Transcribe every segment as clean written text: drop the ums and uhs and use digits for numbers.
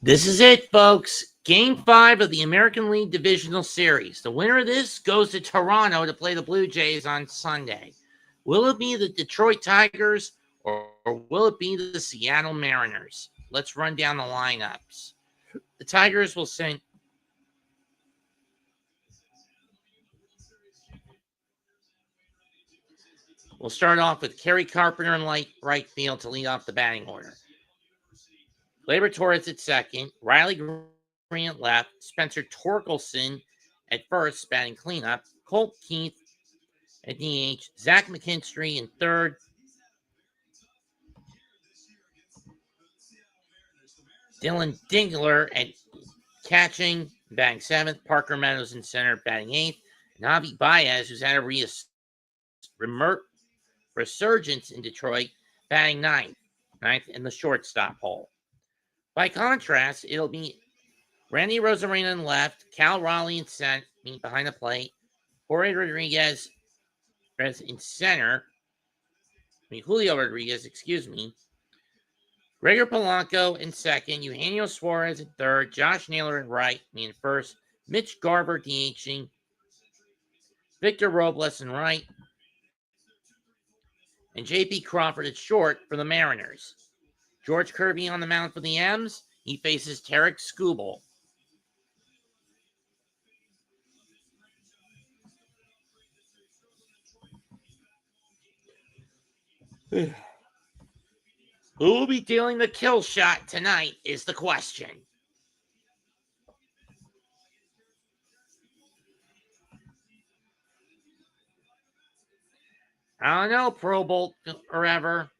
This is it, folks. Game 5 of the American League Divisional Series. The winner of this goes to Toronto to play the Blue Jays on Sunday. Will it be the Detroit Tigers or will it be the Seattle Mariners? Let's run down the lineups. The Tigers will send We'll start off with Kerry Carpenter in right field to lead off the batting order. Gleyber Torres at second, Riley Green at left, Spencer Torkelson at first, batting cleanup, Colt Keith at DH, Zach McKinstry in third, Dylan Dingler at catching, batting seventh, Parker Meadows in center, batting eighth, and Javi Baez, who's had a resurgence in Detroit, batting ninth in the shortstop hole. By contrast, it'll be Randy Rosarena in left, Cal Raleigh in center, behind the plate, Jorge Rodriguez in center, Julio Rodriguez, Gregor Polanco in second, Eugenio Suarez in third, Josh Naylor in right, in first, Mitch Garver DHing, Victor Robles in right, and J.P. Crawford at short for the Mariners. George Kirby on the mound for the M's. He faces Tarek Skubal. Who will be dealing the kill shot tonight is the question. I don't know, Pro Bowl forever.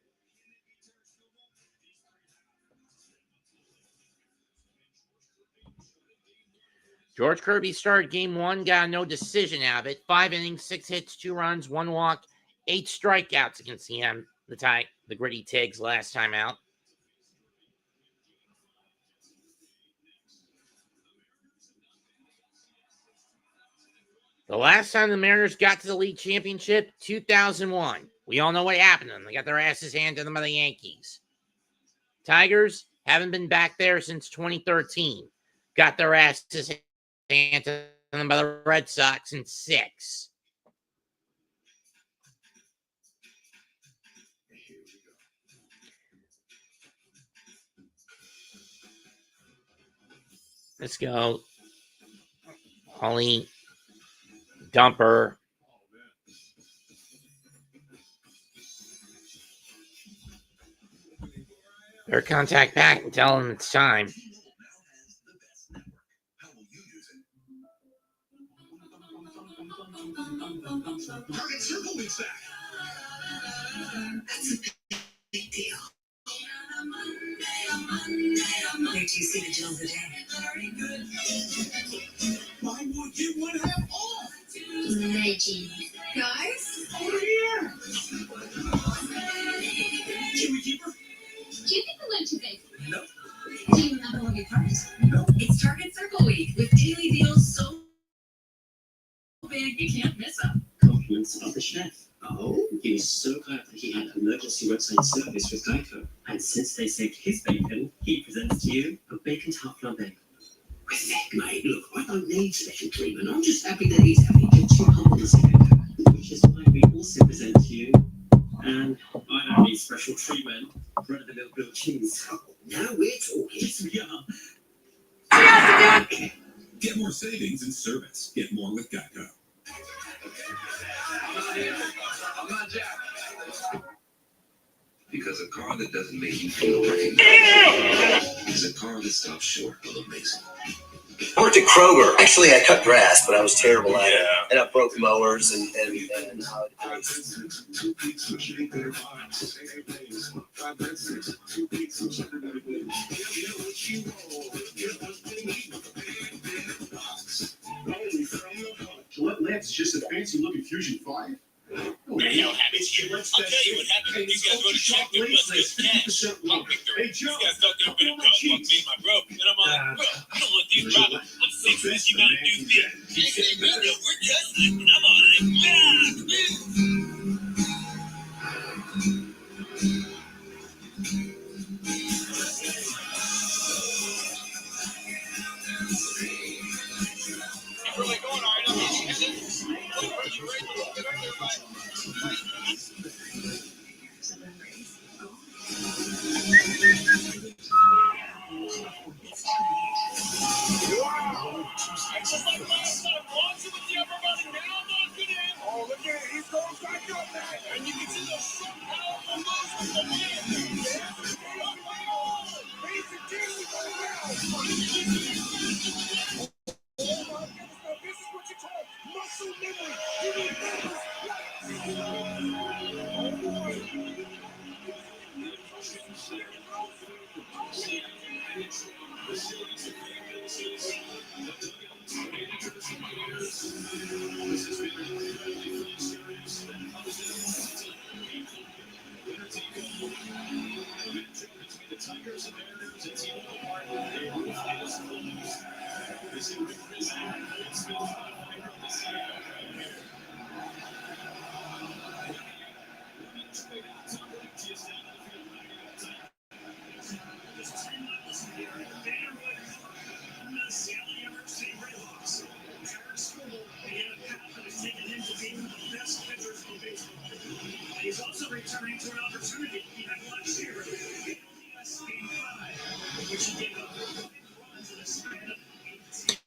George Kirby started game one, got a no decision out of it. 5 innings, 6 hits, 2 runs, 1 walk, 8 strikeouts against the Gritty Tigs last time out. The last time the Mariners got to the league championship, 2001. We all know what happened to them. They got their asses handed to them by the Yankees. Tigers haven't been back there since 2013. Got their asses handed to them by the Red Sox in 6. Let's go. Holly Dumper. Better contact back and tell them it's time. Target Circle Week's back. That's a big deal. Where do you see the deals today? Very good. Buy one, get one half off. Legend. Guys, over here. Jimmy Keeper. Do you think we went too big? No. Do you remember when we first? No. It's Target Circle Week with daily deals so big you can't miss them. Compliments of the chef. Oh, he was so glad that he had emergency roadside service with Geico. And since they saved his bacon, he presents to you a bacon tart flambe. With Vic, mate, look, I don't need special treatment. I'm just happy that he's happy. You're too humble to say that. Which is why we also present to you, and I don't need special treatment, run-of-the-mill grilled cheese. Oh, now we're talking. Yes, we are. Get more savings in service. Get more with Geico. I'm not Jack. Because a car that doesn't make you feel recognized is a car that stops short of amazing. I worked at Kroger. Actually, I cut grass, but I was terrible at it. And I broke mowers and Gillette Lance is just a fancy-looking Fusion 5. I'll tell you what happened when these guys wrote a check that was good cash. I'll pick the These guys thought they were going to bro fuck me and my bro. And I'm like, bro, you don't want these problems. I'm 6 minutes, you got to do this. They say, no, we're just like, and I'm all like, yeah. Just like last time, launching with the upper body, now knocking in. Oh, look at it, he's going back up, man. And you can see those short, powerful moves with the man. Basic dealing going down. Oh my goodness, now this is what you call muscle memory. You need He's also returning to an opportunity he had last year. ALDS Game 5, which he gave up 5 runs in a span of 8.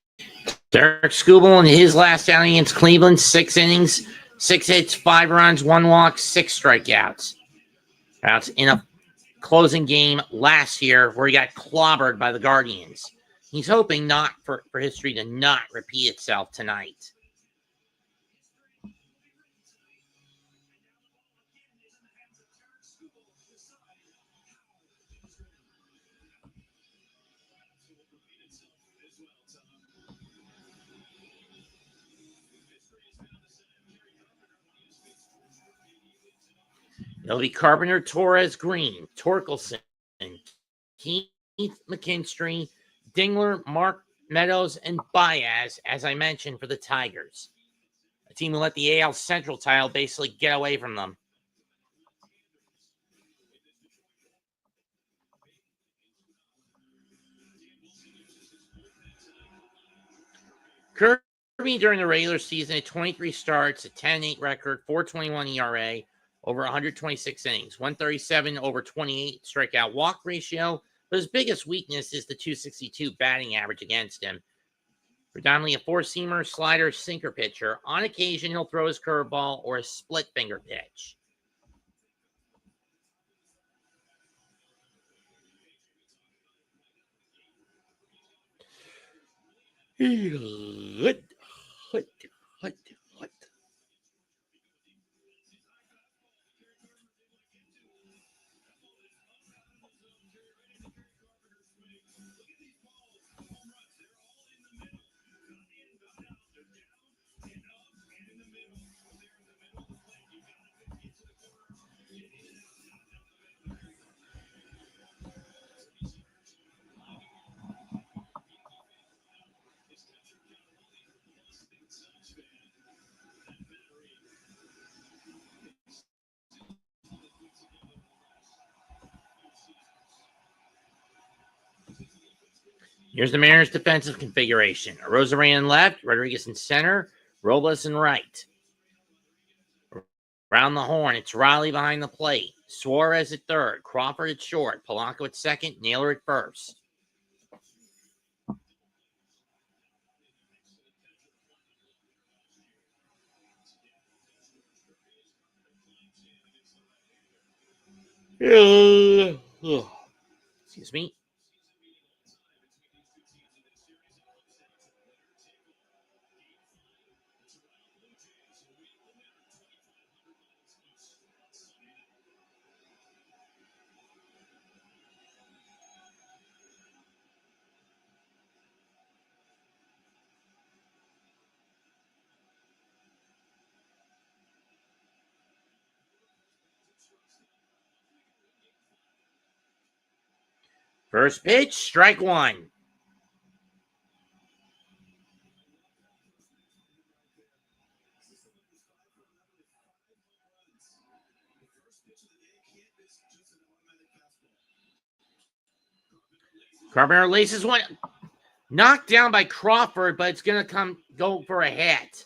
Derek Skubal in his last outing against Cleveland, 6 innings, 6 hits, 5 runs, 1 walk, 6 strikeouts. That's in a closing game last year where he got clobbered by the Guardians. He's hoping not for history to not repeat itself tonight. It'll be Carpenter, Torres, Green, Torkelson, Keith McKinstry, Dingler, Mark Meadows, and Baez, as I mentioned, for the Tigers. A team who let the AL Central title basically get away from them. Kirby during the regular season at 23 starts, a 10-8 record, 4.21 ERA, over 126 innings, 137 over 28 strikeout walk ratio. But his biggest weakness is the 262 batting average against him. Predominantly a four-seamer, slider, sinker pitcher. On occasion, he'll throw his curveball or a split finger pitch. Here's the Mariners' defensive configuration. Arozarena in left, Rodriguez in center, Robles in right. Around the horn, it's Riley behind the plate. Suarez at third, Crawford at short, Polanco at second, Naylor at first. Excuse me. First pitch, strike one. Carpenter laces one. Knocked down by Crawford, but it's going to go for a hit.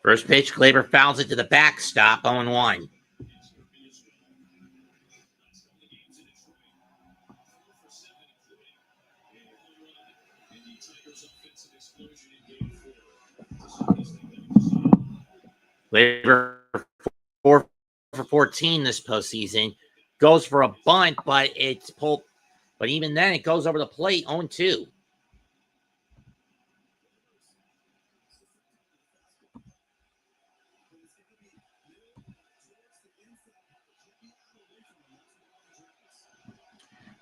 First pitch, Glaber fouls it to the backstop, 0-1. Glaber 4 for 14 this postseason. Goes for a bunt, but it's pulled. But even then, it goes over the plate, 0-2.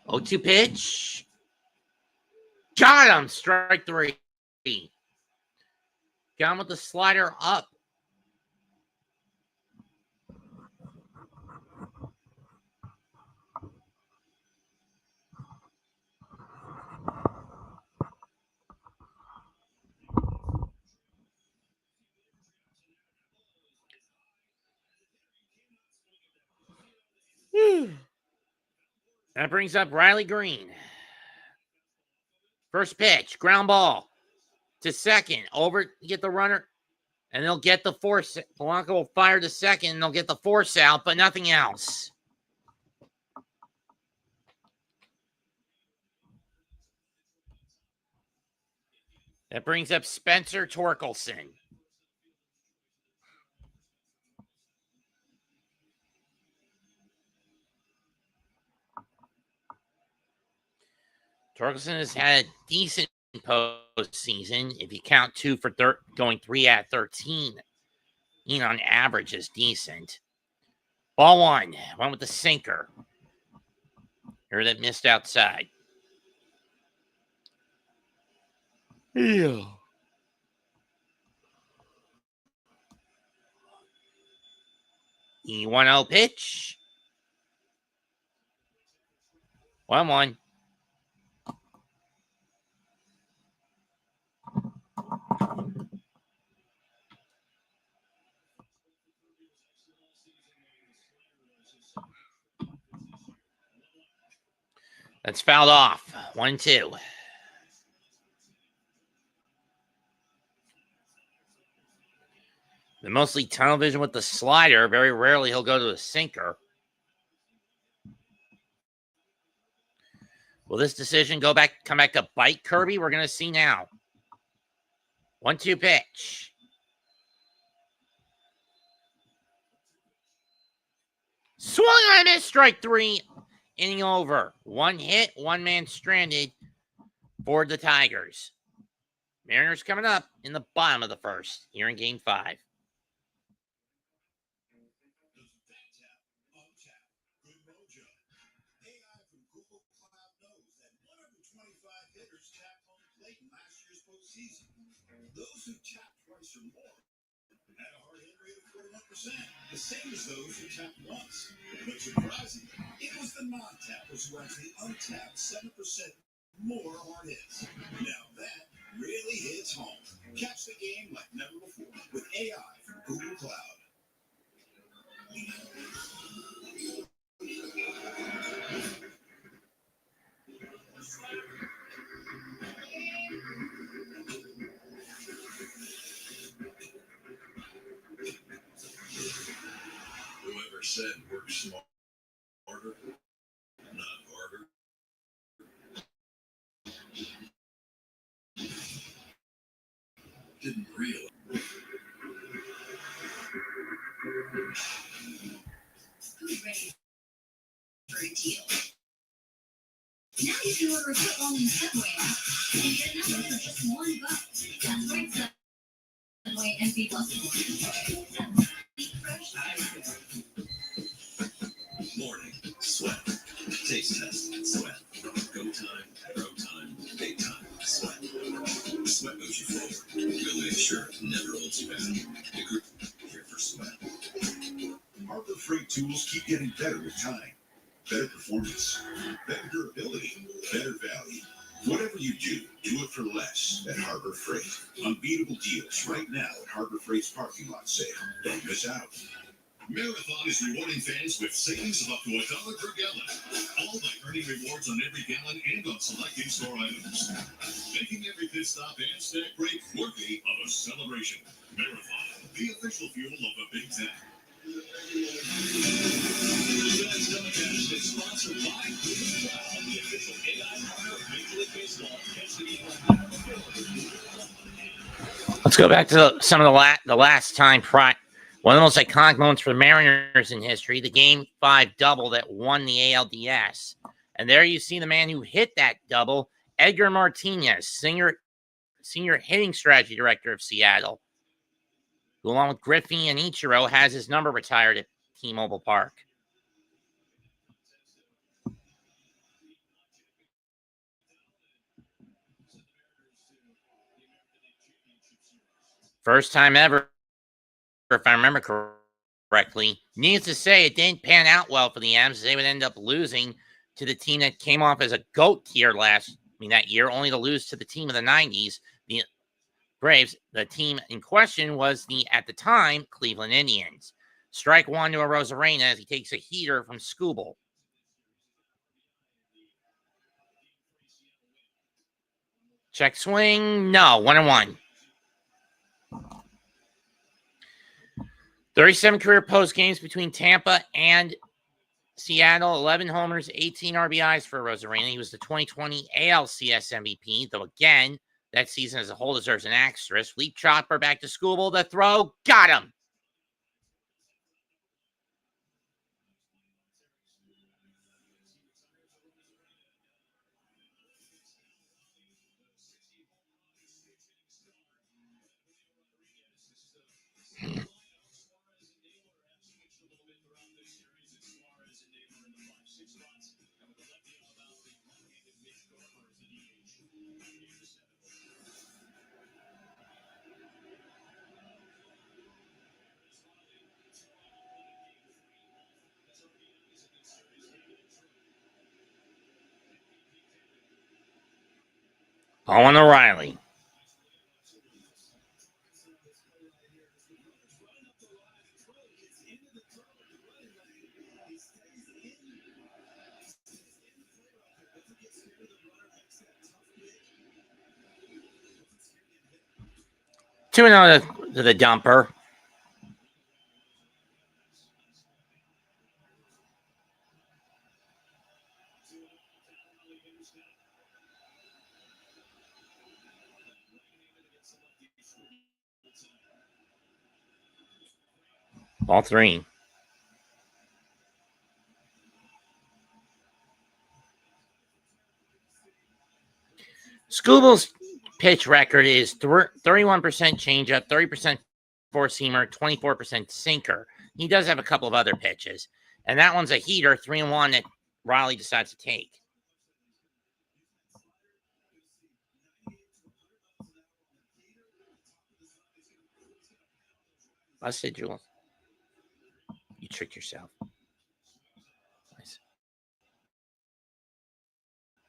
Oh, 2 pitch. Got him. Strike 3. Got him with the slider up. That brings up Riley Green. First pitch, ground ball to second. Over, get the runner, and they'll get the force. Polanco will fire to second, and they'll get the force out, but nothing else. That brings up Spencer Torkelson. Torkelson has had a decent postseason. If you count 2 for going 3 at 13, on average is decent. Ball 1. Went with the sinker. Here that missed outside. Yeah. E1-0 pitch. 1-1. That's fouled off. 1-2. The mostly tunnel vision with the slider. Very rarely he'll go to a sinker. Will this decision come back to bite Kirby? We're going to see now. 1-2 pitch. Swung on a miss, strike 3. Inning over. 1 hit, 1 man stranded for the Tigers. Mariners coming up in the bottom of the first here in Game 5. Those who tapped twice or more had a hard hit rate of 41%, the same as those who tapped once. But surprisingly, it was the non-tappers who actually untapped 7% more hard hits. Now that really hits home. Catch the game like never before with AI from Google Cloud. Whoever said work smarter, not harder. Didn't realize. Who's ready for a deal? Now you can order a foot-long Subway app and get another for just $1. That's right, Subway and B Plus. Morning, sweat. Taste test, sweat. Go time, grow time, big time, sweat. Sweat moves you forward. We'll make sure it never holds you back. The group here for sweat. Harbor Freight tools keep getting better with time. Better performance, better durability, better value. Whatever you do it for less at Harbor Freight. Unbeatable deals right now at Harbor Freight's parking lot sale. Don't miss out. Marathon is rewarding fans with savings of up to $1 per gallon, all by earning rewards on every gallon and on select in-store items, making every pit stop and snack break worthy of a celebration. Marathon, the official fuel of the Big Ten. Tonight's telecast is sponsored by Cleveland, the official AI partner of Major League Baseball. Catch the game on. Let's go back to some of the last time. One of the most iconic moments for the Mariners in history, the Game 5 double that won the ALDS. And there you see the man who hit that double, Edgar Martinez, senior hitting strategy director of Seattle, who along with Griffey and Ichiro has his number retired at T-Mobile Park. First time ever, if I remember correctly. Needless to say, it didn't pan out well for the M's. They would end up losing to the team that came off as a GOAT tier that year, only to lose to the team of the 90s, the Braves. The team in question was at the time, Cleveland Indians. Strike one to Arozarena as he takes a heater from Skubal. Check swing. No, 1-1. 37 career post games between Tampa and Seattle, 11 homers, 18 RBIs for Arozarena. He was the 2020 ALCS MVP, though again, that season as a whole deserves an asterisk. Leap chopper back to Skubal. The throw. Got him. Owen O'Reilly. Two another to the dumper. Ball three. Skubal's pitch record is 31% changeup, 30% four-seamer, 24% sinker. He does have a couple of other pitches. And that one's a heater, 3-1 that Riley decides to take. Busted, Jules. You tricked yourself. Nice.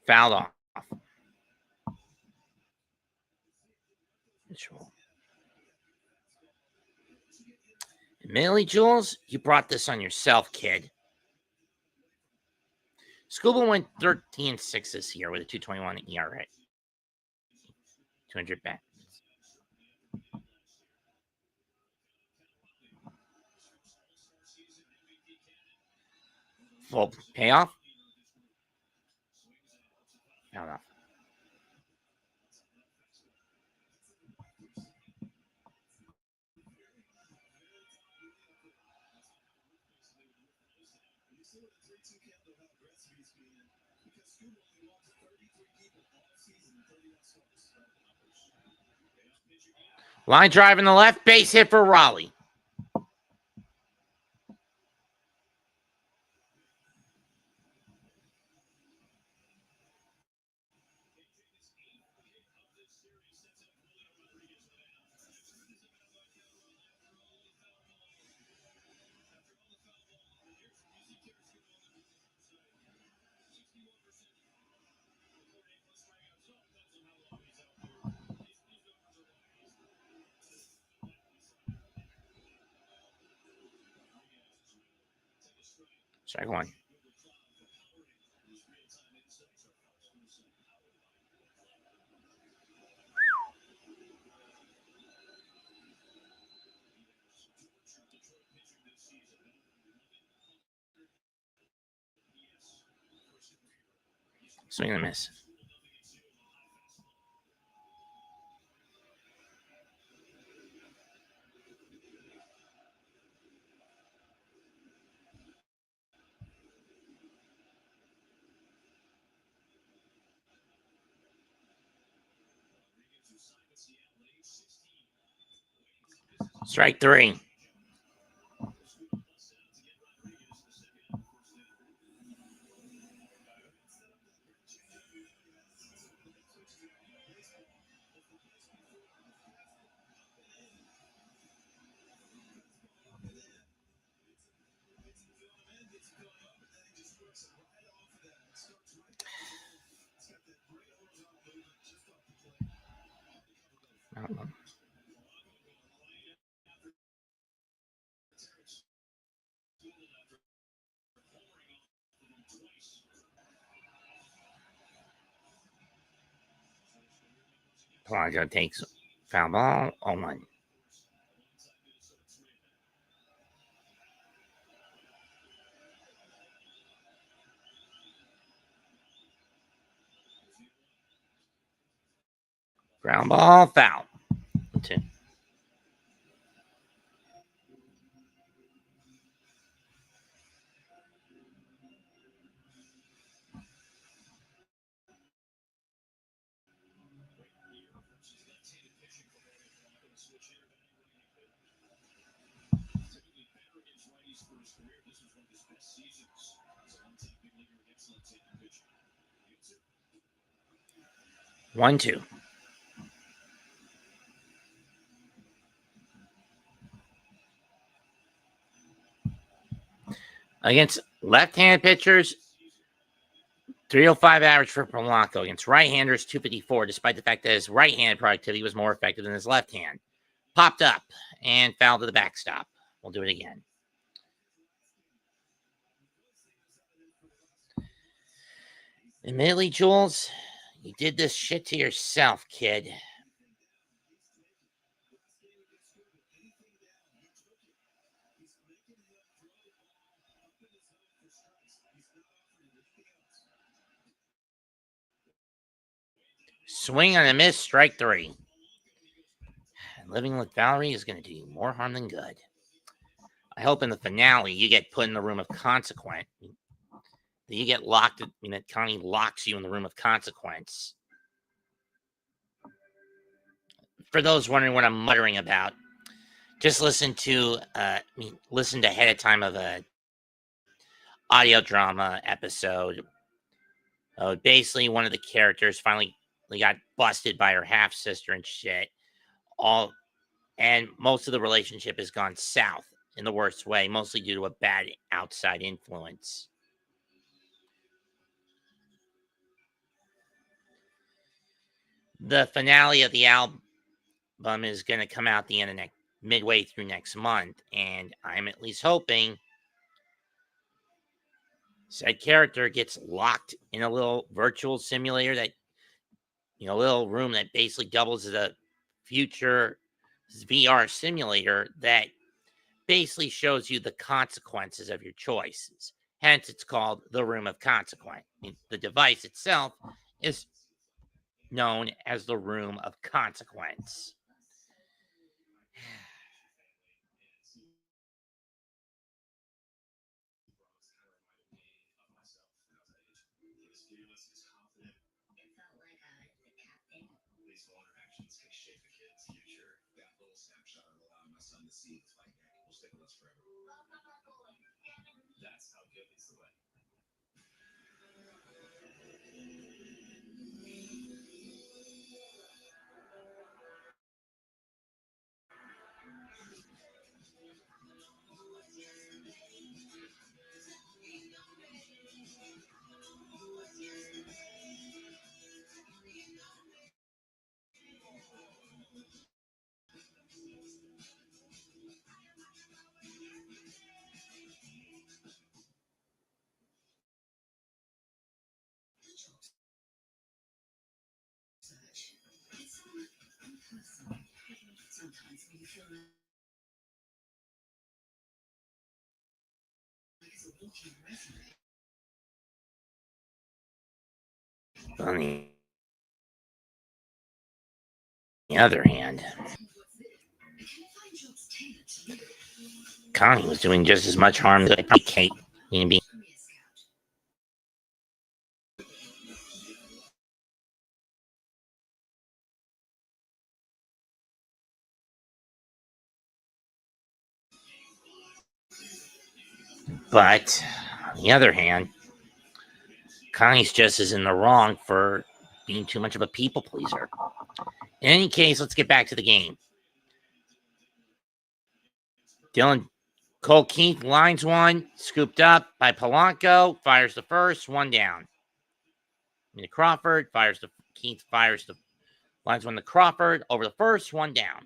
Fouled off. Admittedly, Jules, you brought this on yourself, kid. Skubal went 13-6 this year with a 2.21 ERA. 200 bats. Full payoff. Fouled off. Line drive in the left, base hit for Raleigh. Strike one. Swing and a miss. Strike three. Polanco takes foul ball. 0-1. Ground ball, foul. 2. One, 2. Against left-handed pitchers, 305 average for Polanco. Against right-handers, 254, despite the fact that his right-handed productivity was more effective than his left hand. Popped up and fouled to the backstop. We'll do it again. Admittedly, Jules, you did this shit to yourself, kid. Swing on a miss, strike 3. Living with Valerie is going to do you more harm than good. I hope in the finale you get put in the room of consequence. That you get locked, that Connie locks you in the room of consequence. For those wondering what I'm muttering about, just listen to ahead of time of a audio drama episode. Basically, one of the characters finally got busted by her half sister and shit. And most of the relationship has gone south in the worst way, mostly due to a bad outside influence. The finale of the album is going to come out the end of midway through next month, and I'm at least hoping said character gets locked in a little virtual simulator that, a little room that basically doubles as a future VR simulator that basically shows you the consequences of your choices. Hence, it's called the Room of Consequence. The device itself is known as the Room of Consequence. On the other hand, Connie was doing just as much harm as Kate. But on the other hand, Connie's just as in the wrong for being too much of a people pleaser. In any case, let's get back to the game. Cole Keith lines one, scooped up by Polanco, fires the first, one down. To Crawford, Keith fires the lines one to Crawford, over the first, one down.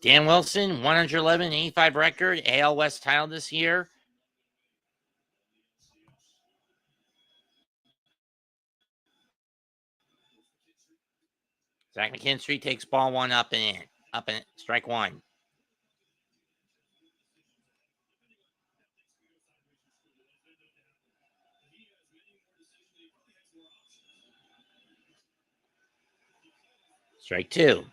Dan Wilson, 111-85 record, AL West title this year. Zach McKinstry takes ball one up and in, strike one. Strike two.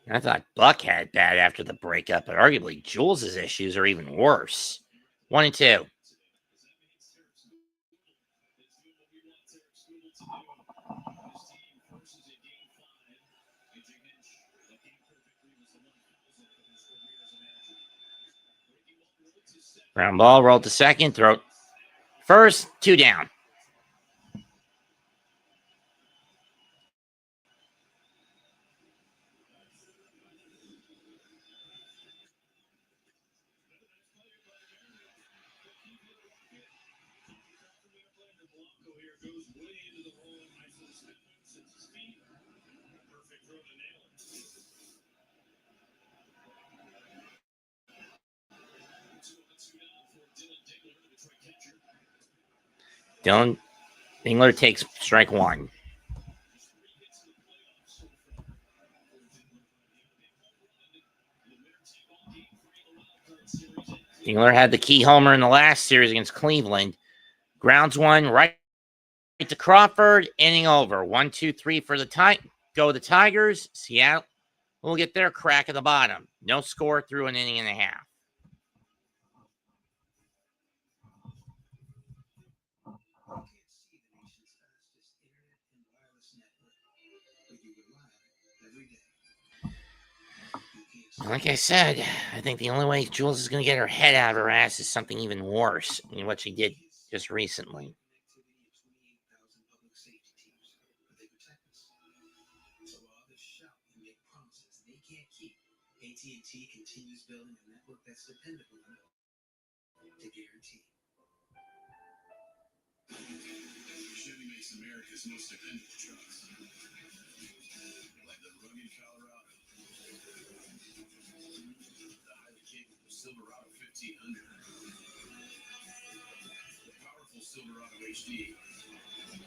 I thought Buck had bad after the breakup, but arguably Jules' issues are even worse. 1-2. Ground ball, rolled to second, throw first, two down. Dylan Dingler takes strike one. Dingler had the key homer in the last series against Cleveland. Grounds one right to Crawford, inning over. 1-2-3 for the Tigers. Seattle will get their crack at the bottom. No score through an inning and a half. Like I said, I think the only way Jules is going to get her head out of her ass is something even worse than what she did just recently. AT&T continues building a network that's dependable enough to guarantee. Chevy makes America's most dependable trucks, like the rugged Colorado, the highly capable Silverado 1500, the powerful Silverado HD, and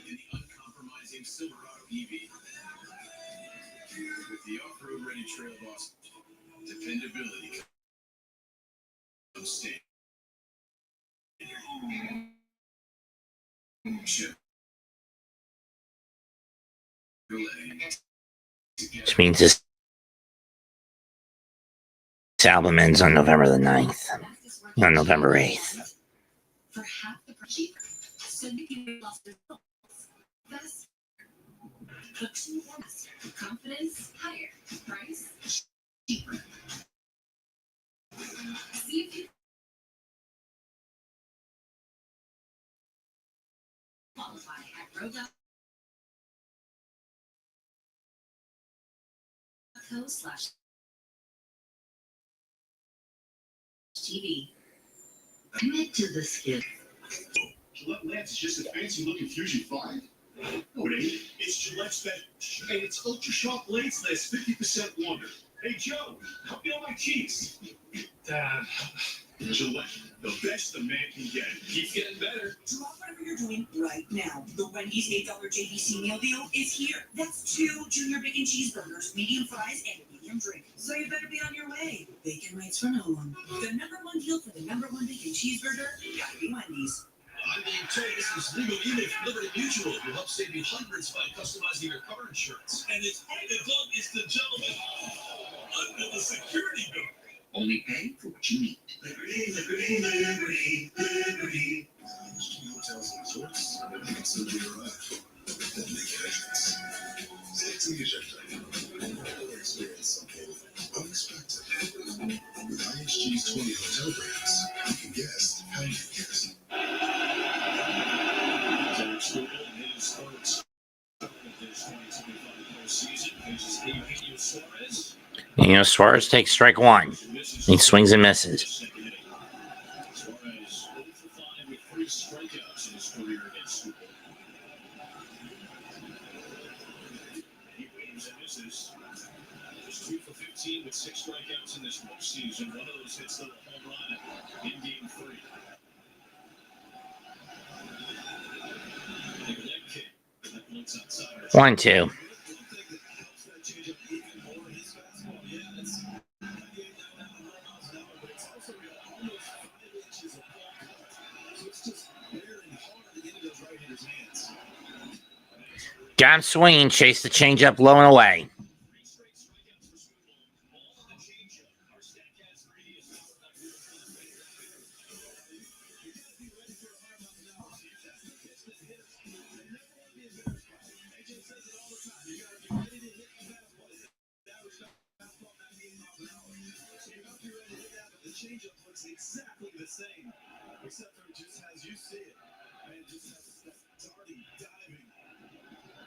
the uncompromising Silverado EV. With the off-road ready Trail Boss, dependability comes standard. Which means this album ends on November the 9th. On November 8th. For half the price cheaper. So you lost the best. Cooks more faster. Confidence higher. Price cheaper. See if you qualify at road.co/TV. Commit to the skip. Gillette Labs is just a fancy looking Fusion 5. It's Gillette's bench, and its ultra sharp blades last 50% longer. Hey Joe, help me on my cheeks. Gillette, the best the man can get. Keeps getting better. Drop whatever you're doing right now. The Wendy's $8 JBC meal deal is here. That's 2 junior bacon cheeseburgers, medium fries, and a medium drink. So you better be on your way. Bacon waits for no one. The #1 deal for the #1 bacon cheeseburger, gotta be Wendy's. I'm being told this is legal even from Liberty Mutual. It will help save you hundreds by customizing your car insurance. And it's the dog is the gentleman under the security guard. Only pay for what you need. Liberty, liberty, liberty, liberty. Hotels and resorts, everything's under your eye. That make it entrance. Take to the agenda. Experience something unexpected. With IHG's 20 hotel brands, you can guess how you guess. Suarez takes strike one. He swings and misses. Just 2 for 15 with 6 strikeouts in this season. One of those hits the home run in Game 3. 1-2. Got him swinging, chased the changeup low and away. Exactly the same, except for just as you see it. And it just has that darting, diving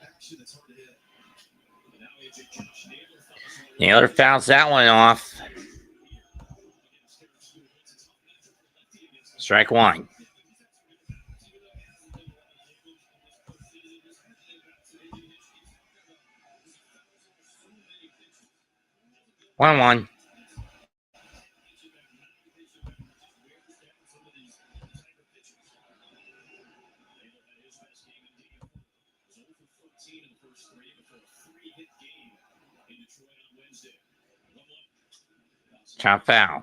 action that's hard to hit. Now Josh Naylor fouls that one off. Strike one. One. Chop foul.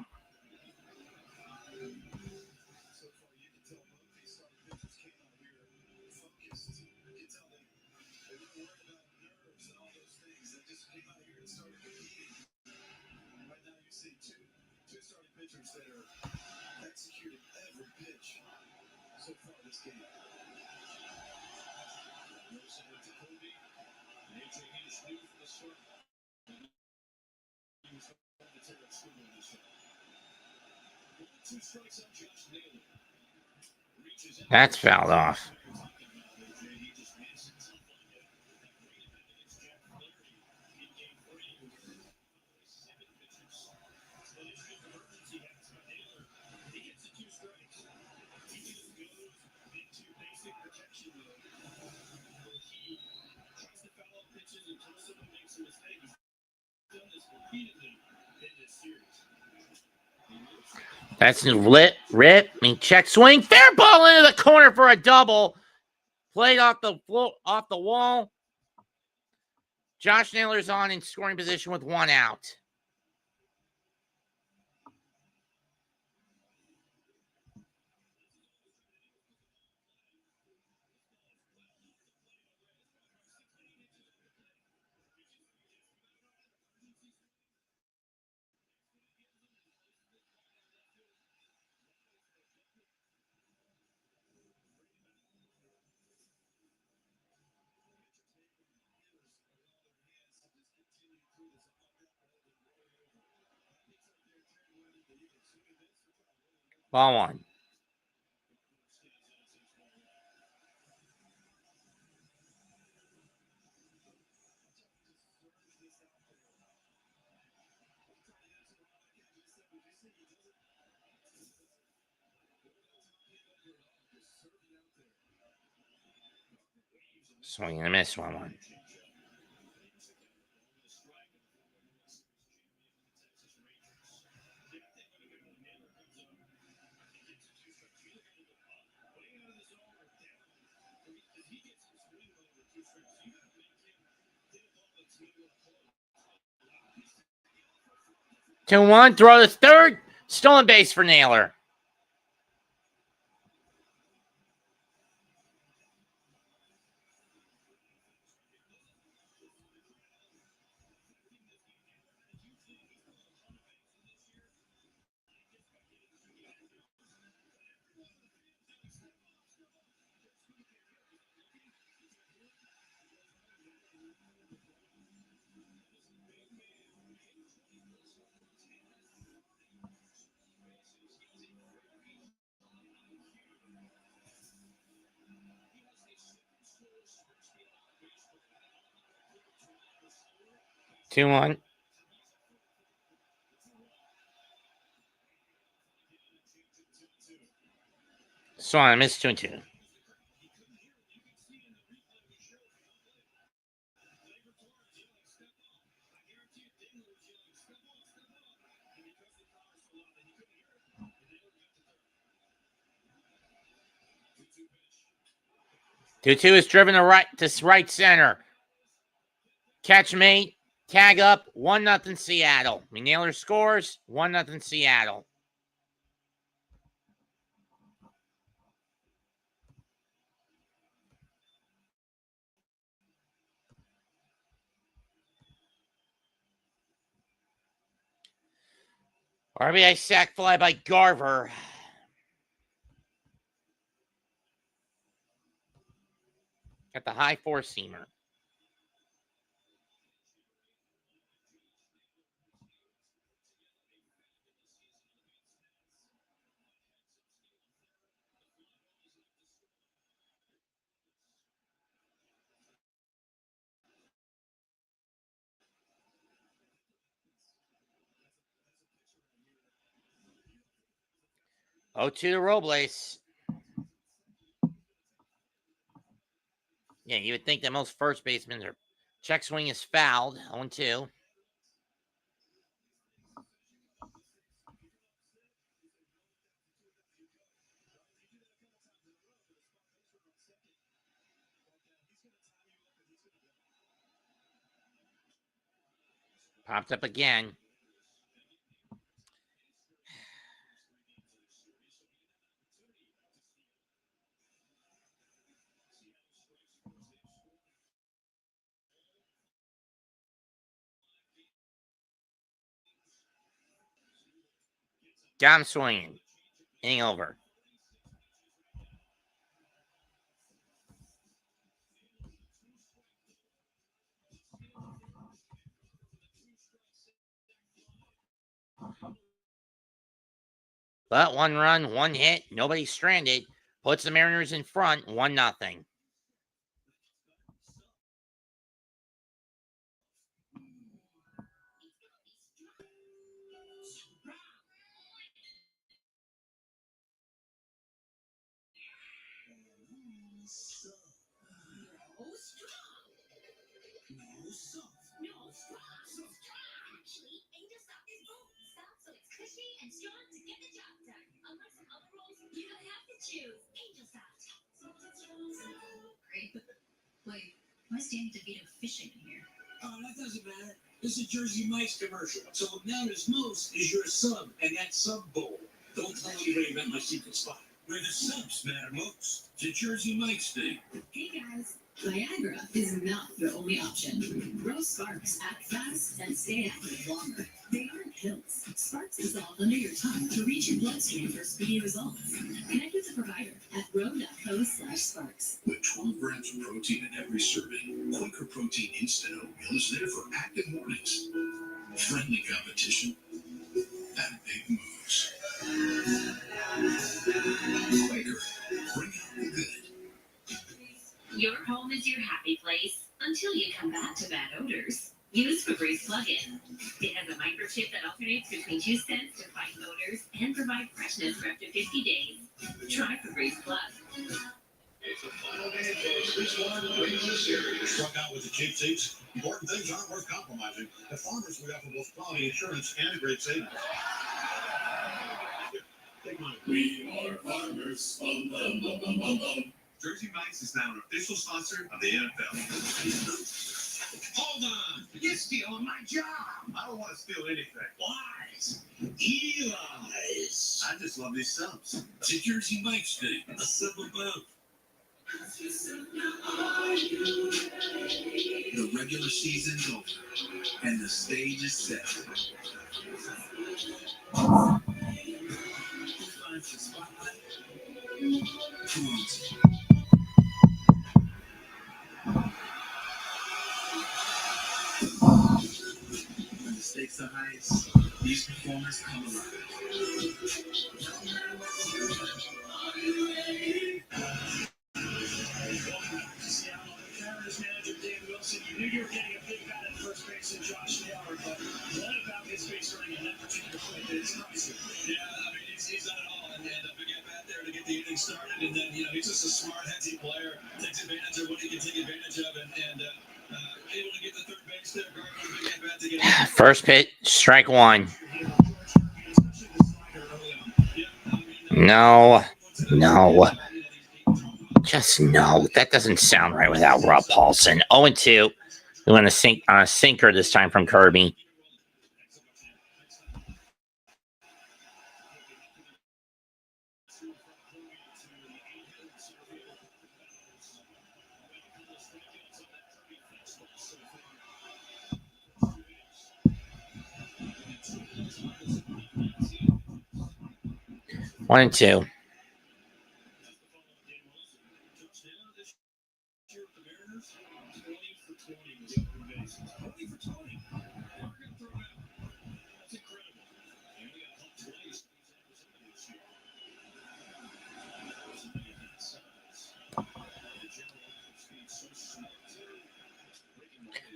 Two starting pitchers that are executing every pitch so far this game. Wilson with Jacoby, and AJ Hinch new from the start. He was trying to tear up school in this one. 2 strikes on Josh Naylor. That's fouled off. That's rip. Check swing. Fair ball into the corner for a double. Played off the wall. Josh Naylor's on in scoring position with 1 out. Ball 1. Swing and a miss, 1-1. Two one, throw to third, stolen base for Naylor. Two one. Swung and a miss, 2-2. Two is driven to right center. Catch mate, tag up, 1-0 Seattle. Naylor scores, 1-0 Seattle. RBI sac fly by Garver. Got the high four-seamer. Oh, to Robles. Yeah, you would think that most first basemen are check swing is fouled. 0-2. Popped up again. Got him swinging. Inning over. But 1 run, 1 hit, nobody stranded. Puts the Mariners in front, 1-0. Actually, Angel Stop is bold. Soft so it's cushy and strong to get the job done. Unlike some other rolls, you don't have to choose. Angel Stop. Great. Wait, why is Danny DeVito fishing in here? Oh, that doesn't matter. This is Jersey Mike's commercial. So what matters most is your sub and that sub bowl. Don't tell anybody about my secret spot. Where the subs matter most. The Jersey Mike's thing. Hey guys, Viagra is not your only option. Grow Sparks act fast and stay active longer. They aren't pills. Sparks dissolve under your tongue to reach your bloodstream for speedy results. Connect with a provider at ro.co/sparks. With 12 grams of protein in every serving, Quaker Protein Instant Oatmeal is there for active mornings. Friendly competition and big moves. Quaker, bring out the good. Your home is your happy place until you come back to bad odors. Use Febreze Plug-In. It has a microchip that alternates between 2 scents to fight odors and provide freshness for up to 50 days. Try Febreze Plug. It's the final game, folks. This one wins the series. Struck out with the cheap seats. Important things aren't worth compromising. The Farmers would offer both quality insurance and a great savings. Take mine. We are farmers. Bum, bum, bum, bum, bum, bum. Jersey Mike's is now an official sponsor of the NFL. Hold on. You're stealing my job. I don't want to steal anything. Lies. Eli's. I just love these subs. It's a Jersey Mike's thing. A simple move. The regular season's over, and the stage is set. Who finds the spotlight? Who owns it? When the stakes are highest, these performers come alive. Manager Dave Wilson, you knew you were getting a big bat at first base in Josh Taylor, but what about his base running in that particular play that surprised you? Yeah, I mean, he's done it all, and a big at bat there to get the inning started, and then, he's just a smart, heady player, takes advantage of what he can take advantage of, and able to get the third base there, big at bat to get First pitch, strike one. No. Just no. That doesn't sound right without Rob Paulson. 0-2. We want to sink on a sinker this time from Kirby. One and two.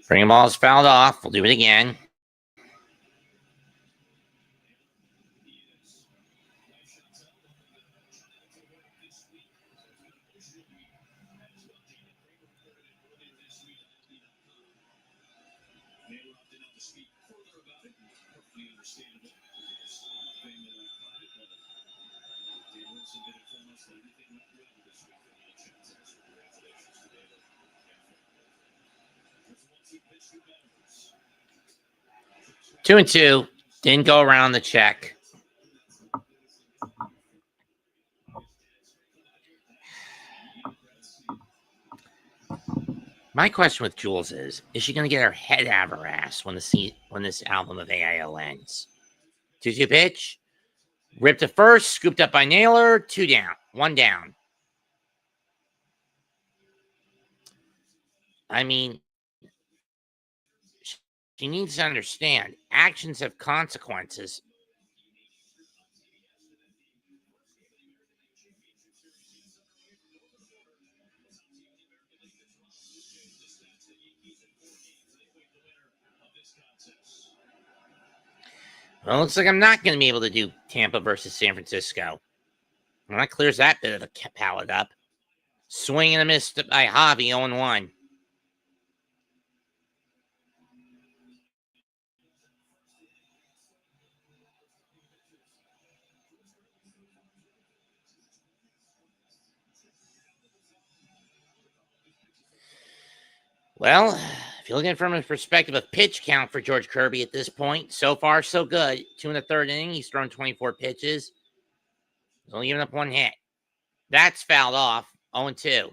Bring balls fouled off. We'll do it again. Two and two. Didn't go around the check. My question with Jules is she going to get her head out of her ass when this album of AIO ends? 2-2 pitch. Ripped to first. Scooped up by Naylor. 2 down. 1 down. I mean, she needs to understand actions have consequences. Well, it looks like I'm not going to be able to do Tampa versus San Francisco. Well, that clears that bit of the palette up. Swing and a miss by Javi, 0-1. Well, if you're looking from a perspective of pitch count for George Kirby at this point, so far so good. 2 in the third inning, he's thrown 24 pitches. He's only given up 1 hit. That's fouled off. 0-2.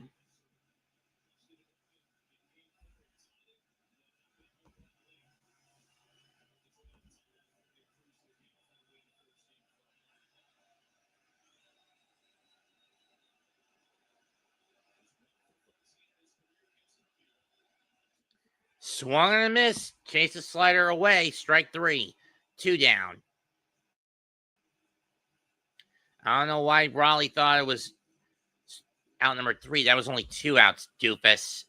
Swung and a miss. Chase the slider away. Strike 3. 2 down. I don't know why Raleigh thought it was out number 3. That was only 2 outs, doofus.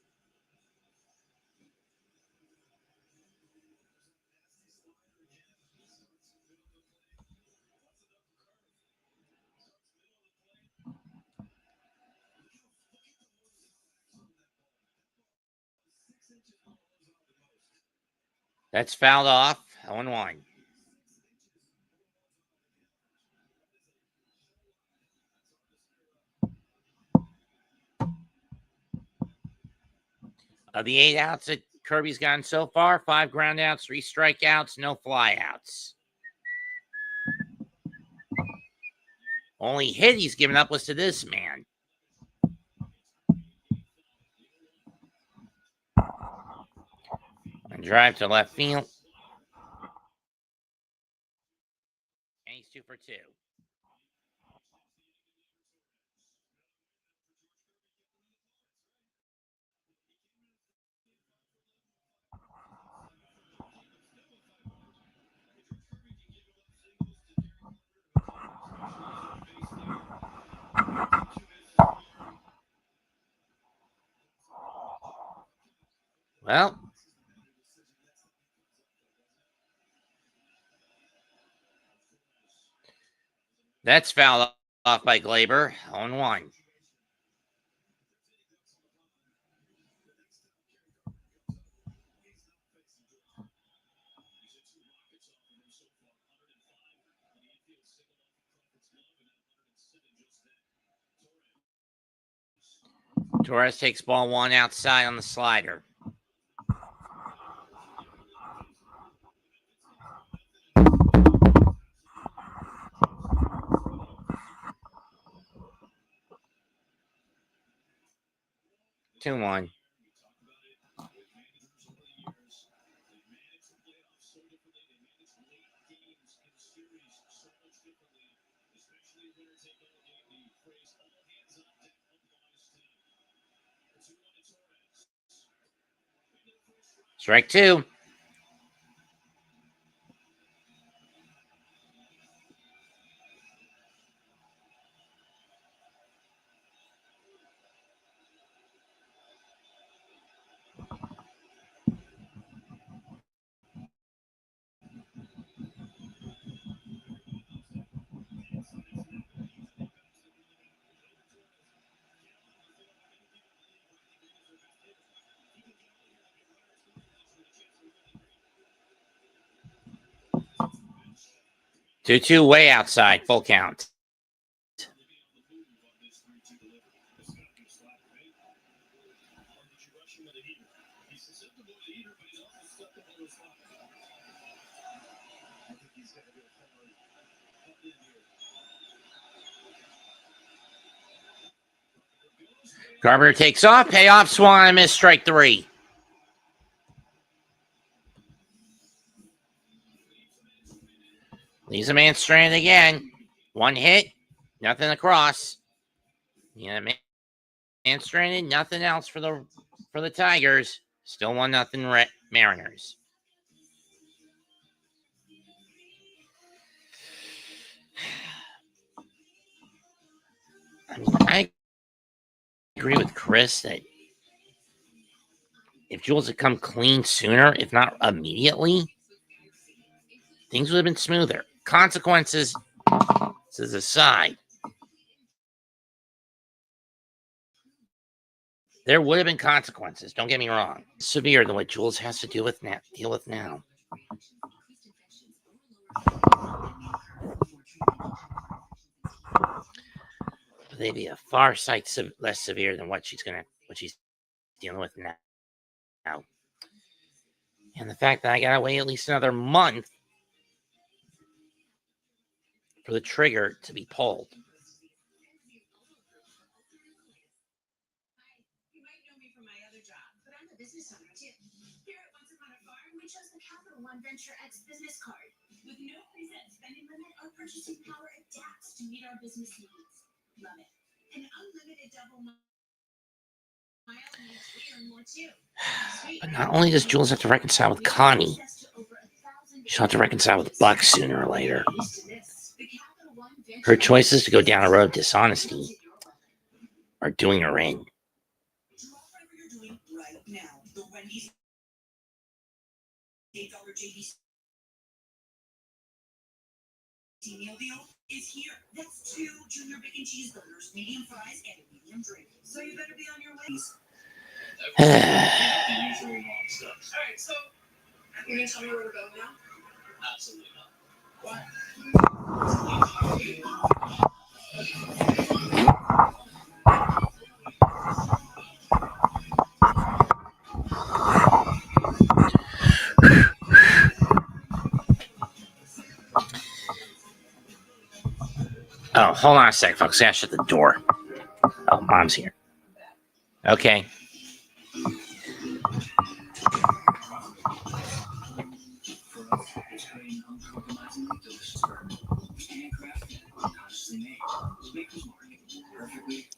That's fouled off. 0-1. Of the 8 outs that Kirby's gotten so far, 5 ground outs, 3 strikeouts, no flyouts. Only hit he's given up was to this man. And drive to left field. And he's 2 for 2. Well, that's fouled off by Glaber. 0-1. Torres takes ball 1 outside on the slider. Two one. Strike 2. Two way outside, full count. Carpenter takes off, payoff, swung and miss, strike 3. Leaves a man stranded again. 1 hit, nothing across. Yeah, man stranded, nothing else for the Tigers. Still 1-0 Mariners. I agree with Chris that if Jules had come clean sooner, if not immediately, things would have been smoother. Consequences aside, there would have been consequences. Don't get me wrong. Severe than what Jules has to deal with now. They'd be a far sight less severe than what she's dealing with now. And the fact that I gotta wait at least another month for the trigger to be pulled. You might know me from my other job, but I'm a business owner too. Here at Once Upon a Farm, we chose the Capital One Venture X business card. With no preset spending limit, our purchasing power adapts to meet our business needs. Love it. An unlimited double mile means we earn more too. But not only does Jules have to reconcile with Connie, she'll have to reconcile with Buck sooner or later. Her choices to go down a road of dishonesty are doing her in. Whatever you're doing right now, the Wendy's $8 JVC meal deal is here. That's 2 junior bacon cheeseburgers, medium fries, and a medium drink. So you better be on your way. All right, so You gonna tell me where we're going now? Absolutely not. Why? Oh, hold on a sec, folks. I gotta shut the door. Oh, Mom's here. Okay.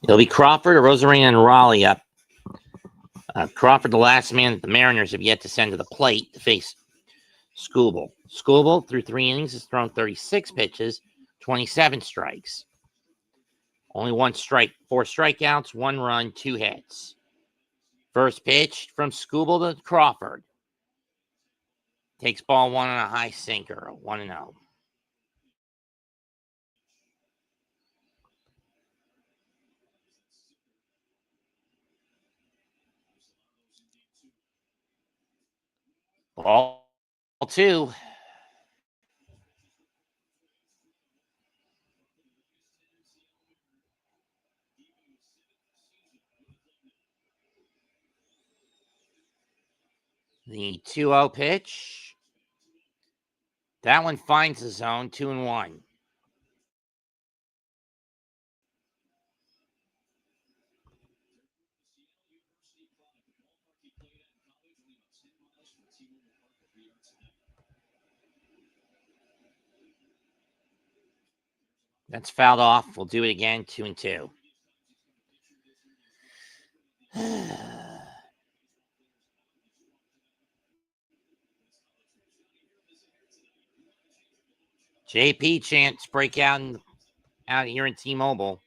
It'll be Crawford, Rosarina, and Raleigh up. Crawford, the last man that the Mariners have yet to send to the plate to face Skubal. Skubal, through 3 innings, has thrown 36 pitches, 27 strikes. Only 1 strike, 4 strikeouts, 1 run, 2 hits. First pitch from Skubal to Crawford. Takes ball 1 on a high sinker, 1-0. Ball 2. The 2-0 pitch. That one finds the zone, 2-1. That's fouled off. We'll do it again, 2-2. JP chance break out here in T-Mobile.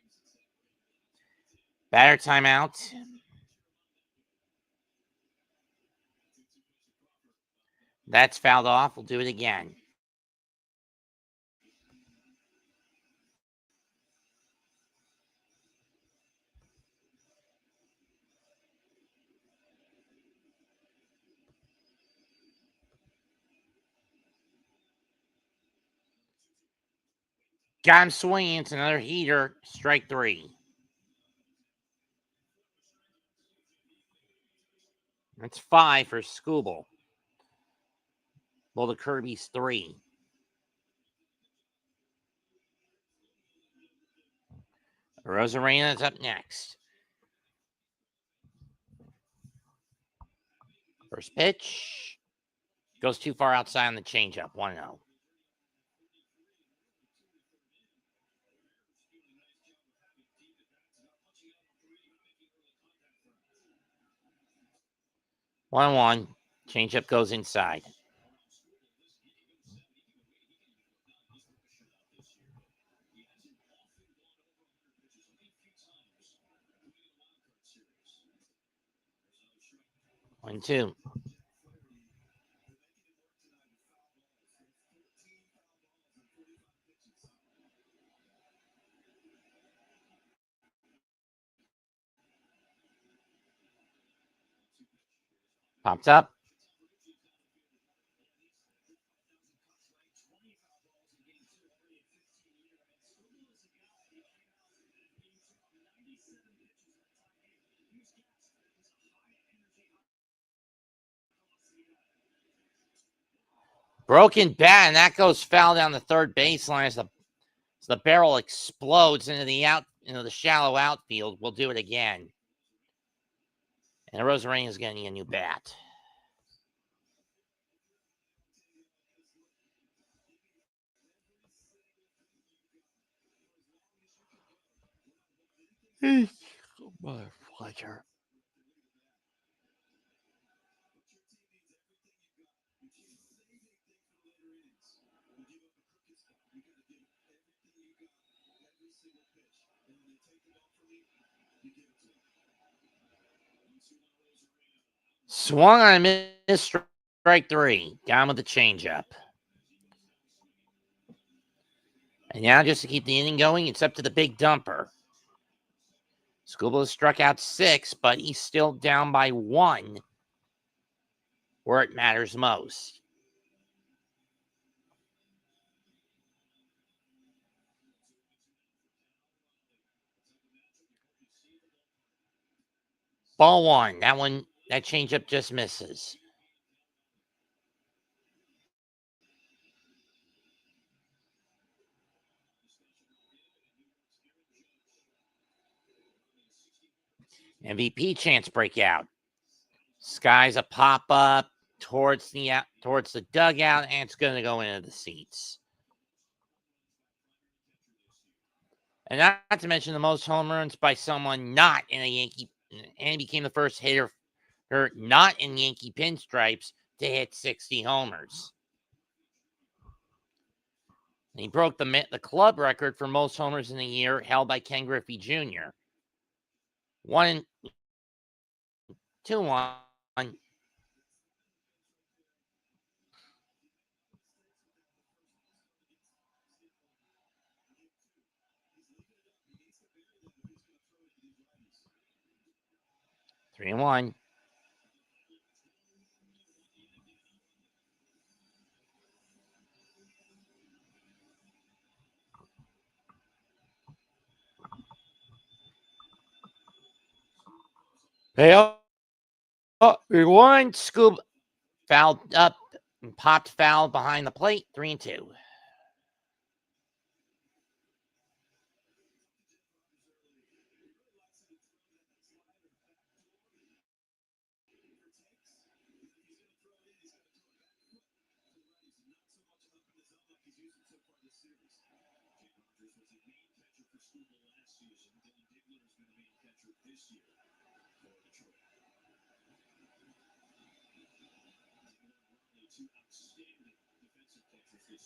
Batter timeout. That's fouled off. We'll do it again. Got him swinging. It's another heater. Strike 3. That's 5 for Skubal. Well, the Kirby's 3. Rosarina's up next. First pitch. Goes too far outside on the changeup. 1-0. One. Changeup goes inside. One, 2. Popped up. Broken bat, and that goes foul down the third baseline as the barrel explodes into the shallow outfield. We'll do it again. And Rosarina's getting a new bat. My pleasure. Swung on a miss, strike 3. Down with the changeup. And now, just to keep the inning going, it's up to the big dumper. Skubal has struck out 6, but he's still down by 1 where it matters most. Ball one. That changeup just misses. MVP chance breakout. Sky's a pop up towards the dugout, and it's going to go into the seats. And not to mention the most home runs by someone not in a Yankee, and he became the first hitter not in Yankee pinstripes to hit 60 homers. And he broke the club record for most homers in a year, held by Ken Griffey Jr. 1-2-1. 3-1. Hey, one scoop fouled up and popped foul behind the plate. 3-2.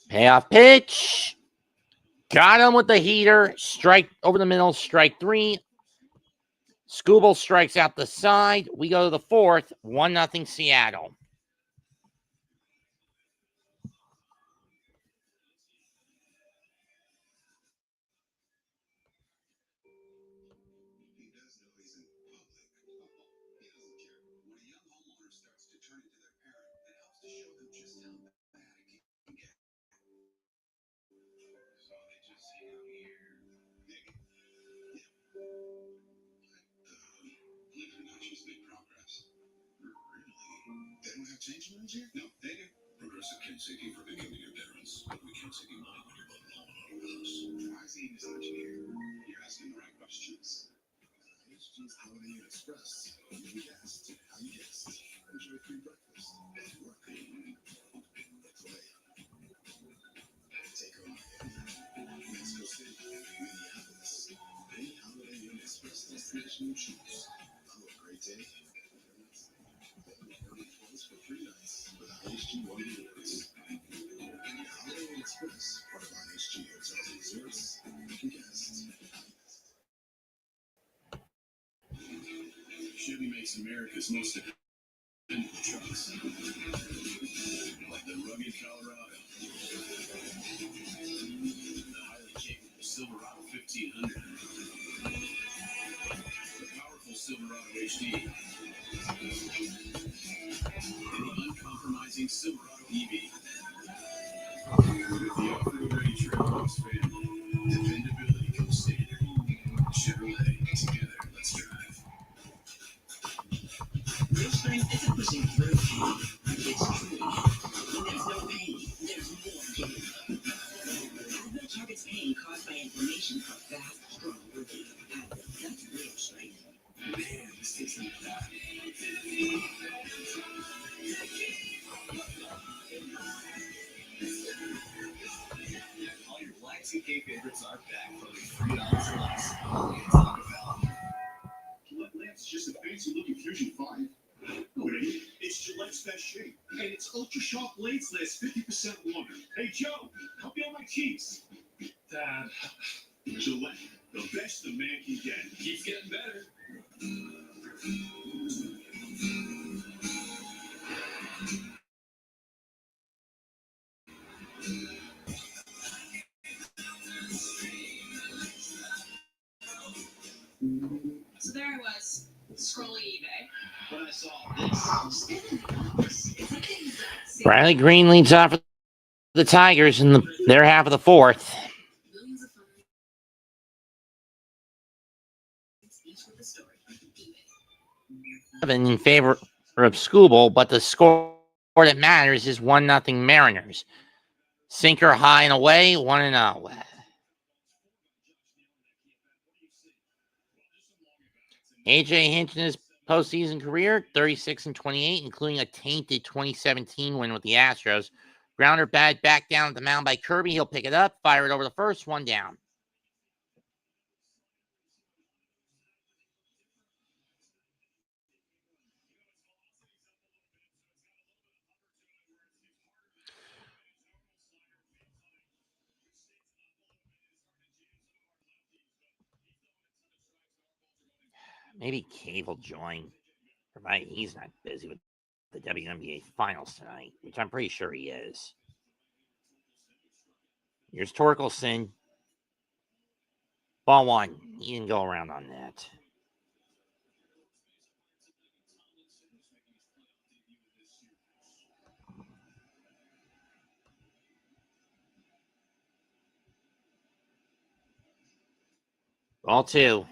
Payoff pitch. Got him with the heater. Strike over the middle. Strike 3. Skubal strikes out the side. We go to the fourth. 1-0 Seattle. He does know he's in public. He doesn't care. When a young homeowner starts to turn into their parent, it helps to show them just how bad it can get. So they just hang out here, digging. Believe it or not, she's made progress. Really? They don't have change loans here? No, they do. Progressive can't save you for becoming your parents, but we can't save you money when you're building a home and auto house. Why is he not here? You're asking the right questions. HG's Holiday Inn Express. You guessed. How you guessed. Enjoy free breakfast. At work. Play. Take a ride. Mexico City. Minneapolis. Any Holiday Inn Express destination you choose. Oh, a great day. Close for 3 nights without HG One Rewards. Holiday Inn Express, part of IHG Hotels and Resorts. You guessed. Chevy makes America's most dependable trucks, like the rugged Colorado, the highly capable Silverado 1500, the powerful Silverado HD, and the uncompromising Silverado EV. With the off-road ready Trailbox family, dependability comes standard. Chevrolet, together, let's drive. Real strength isn't pushing through. It's true. When there's no pain, there's more gain. Advil targets pain caused by inflammation for fast, strong relief. Advil, that's real strength. Man, this tastes like that. All your Black TK favorites are back for $3 or less. Only at Taco Bell. Gillette Lamp's just a fancy looking Fusion 5. No, it ain't. It's Gillette's best shape. And its ultra sharp blades last 50% longer. Hey, Joe, help me on my cheeks. Dad. Gillette, the best the man can get. Keeps getting better. So there I was, scrolling eBay. When I saw this, Bradley Green leads off for the Tigers in their half of the fourth. Millions of photos, each with a story. eBay. in favor of Skubal, but the score that matters is 1-0 Mariners. Sinker high and away, 1-0. AJ Hinch in his postseason career, 36-28, including a tainted 2017 win with the Astros. Grounder bat back down at the mound by Kirby. He'll pick it up, fire it over the first, 1 down. Maybe Cave will join, provided he's not busy with the WNBA finals tonight, which I'm pretty sure he is. Here's Torkelson. Ball 1. He didn't go around on that. Ball 2.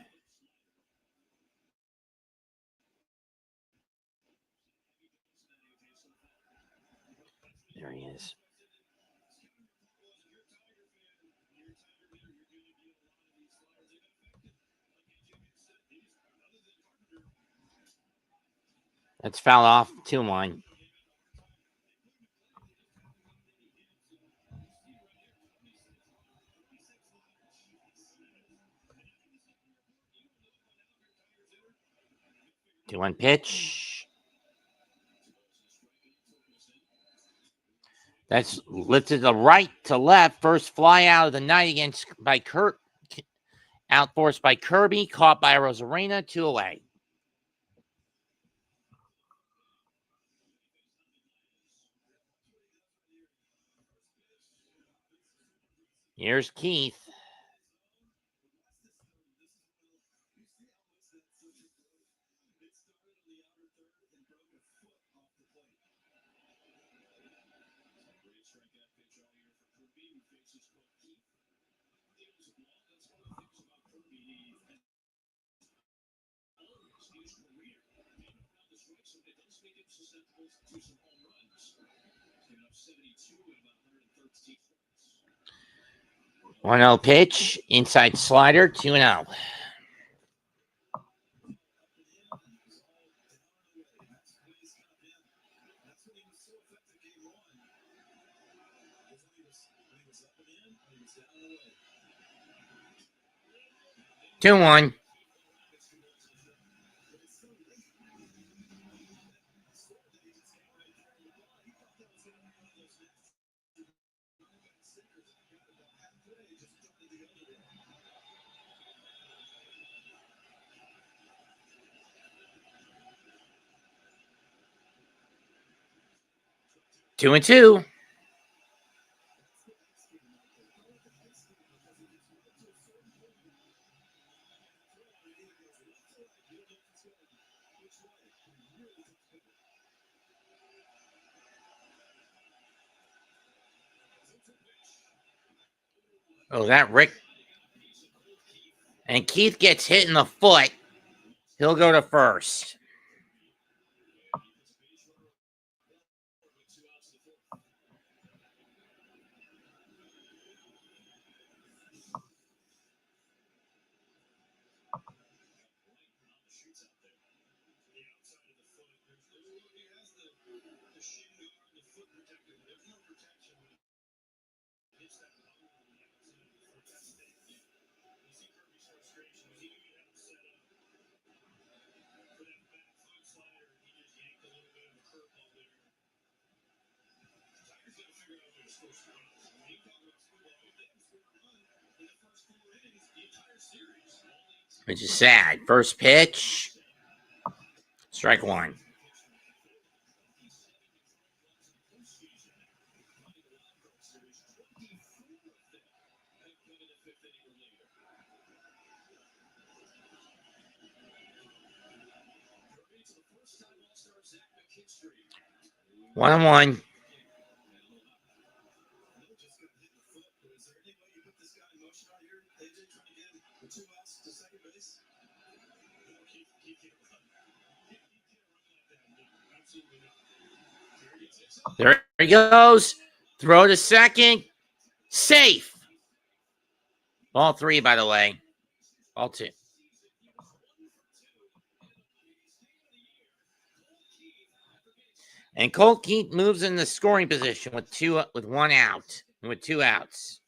There he is. That's fouled off. 2-1. Two one pitch. That's lifted to right to left. First fly out of the night against by Kurt. Outforced by Kirby. Caught by Rosarena. 2 away. Here's Keith. One 0 pitch. Inside slider. 2-0. Two one. Two and two. Oh, that Rick. And Keith gets hit in the foot. He'll go to first. Which is sad. First pitch. Strike 1. One on one. There he goes. Throw to second. Safe. Ball 3, by the way. Ball 2. And Colt Keith moves in the scoring position with 1 out and with 2 outs.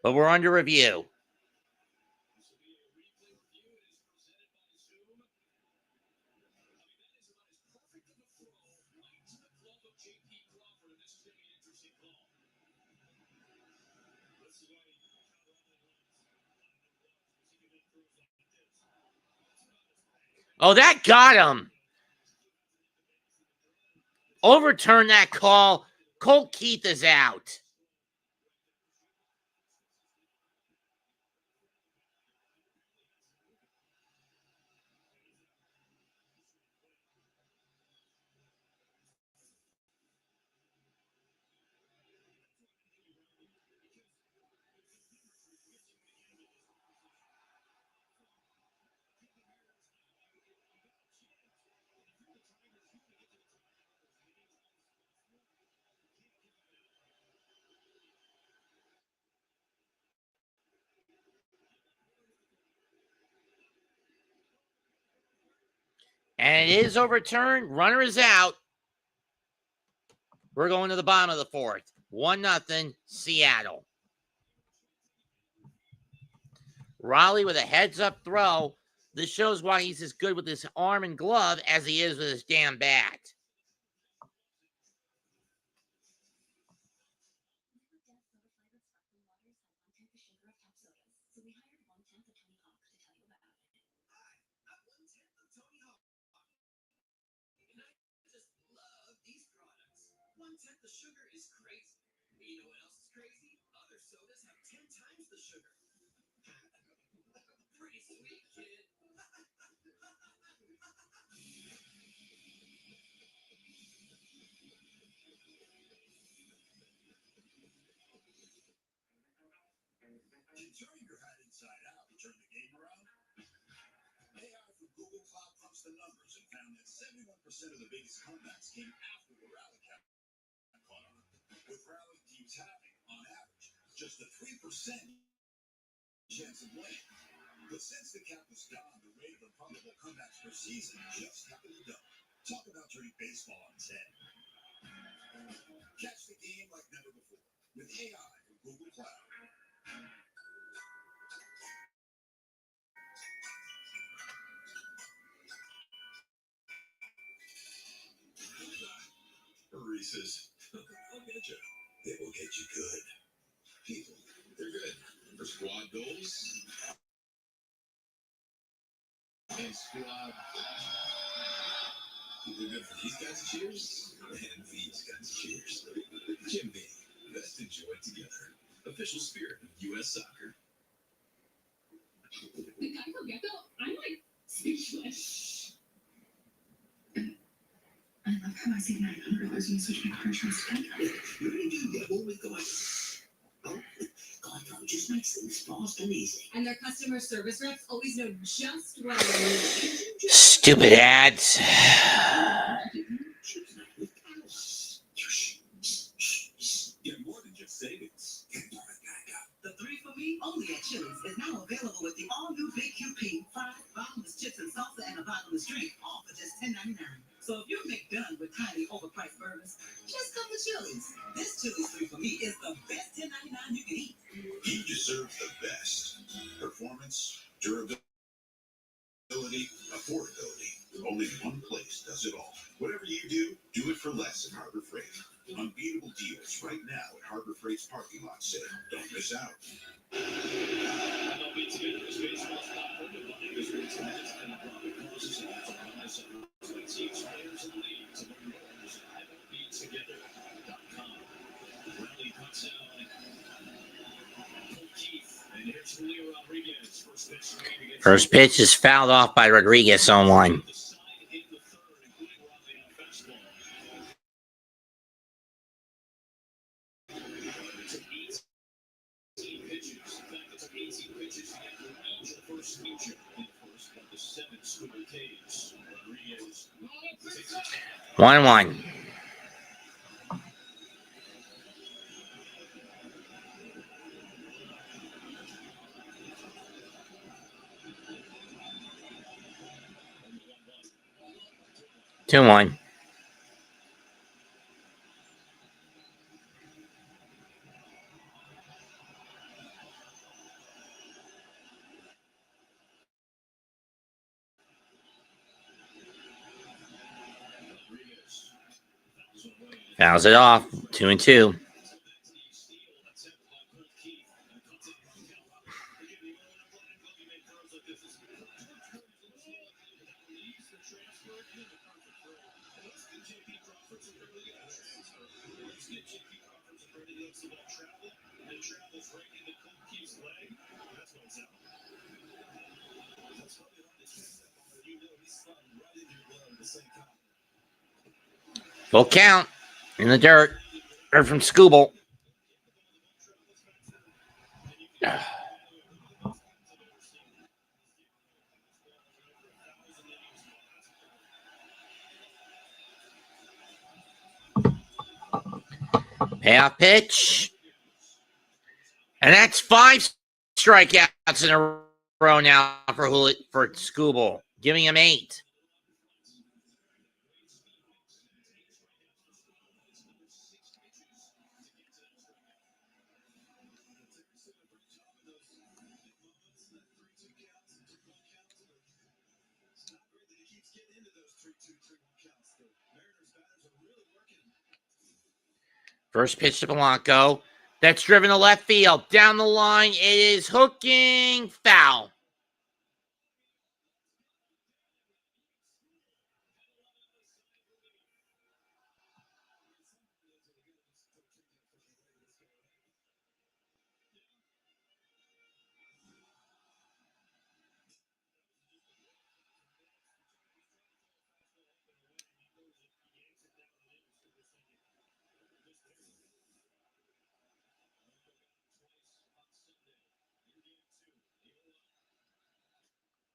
But we're under review. Oh, that got him. Overturn that call. Colt Keith is out. And it is overturned. Runner is out. We're going to the bottom of the 4th. 1-0, Seattle. Raleigh with a heads-up throw. This shows why he's as good with his arm and glove as he is with his damn bat. The sugar is crazy. You know what else is crazy? Other sodas have 10 times the sugar. Pretty sweet, kid. You turn your hat inside out and turn the game around. AI from Google Cloud punched the numbers and found that 71% of the biggest comebacks came after the rally cap caught on. With rally teams having, on average, just a 3% chance of winning. But since the cap was gone, the rate of improbable comebacks per season just happened to double. Talk about turning baseball on its head. Catch the game like never before with AI from Google Cloud. Reese's. I'll get you. They will get you good. People, they're good. For squad goals and squad. They're good for these guys' cheers and these guys' cheers. Jim Beam, best enjoy together. Official spirit of U.S. soccer. The Geico Gecko? I'm like speechless. I love how I save $900 when you switch my car insurance to Geico. You're going to do double with Geico. Oh, Geico just makes things fast and easy. And their customer service reps always know just what I need. Stupid ads. Get more than just savings. Get more than Geico. The 3 for Me only at Chili's is now available with the all-new Big QP, fried, bottomless chips and salsa, and a bottomless drink, all for just $10.99. So if you're McDone with tiny, overpriced burgers, just come to Chili's. This Chili's 3 for Me is the best $10.99 you can eat. You deserve the best. Performance, durability, affordability. Only one place does it all. Whatever you do it for less at Harbor Freight. Unbeatable deals right now at Harbor Freight's parking lot sale. Don't miss out. First pitch is fouled off by Rodriguez on 1. 1-1. Two one. Fouls it off. 2-2. Full count in the dirt. Or from Scooble. Payoff pitch. And that's 5 strikeouts in a row now for Scooble, giving him 8. First pitch to Polanco. That's driven to left field. Down the line, it is hooking. Foul.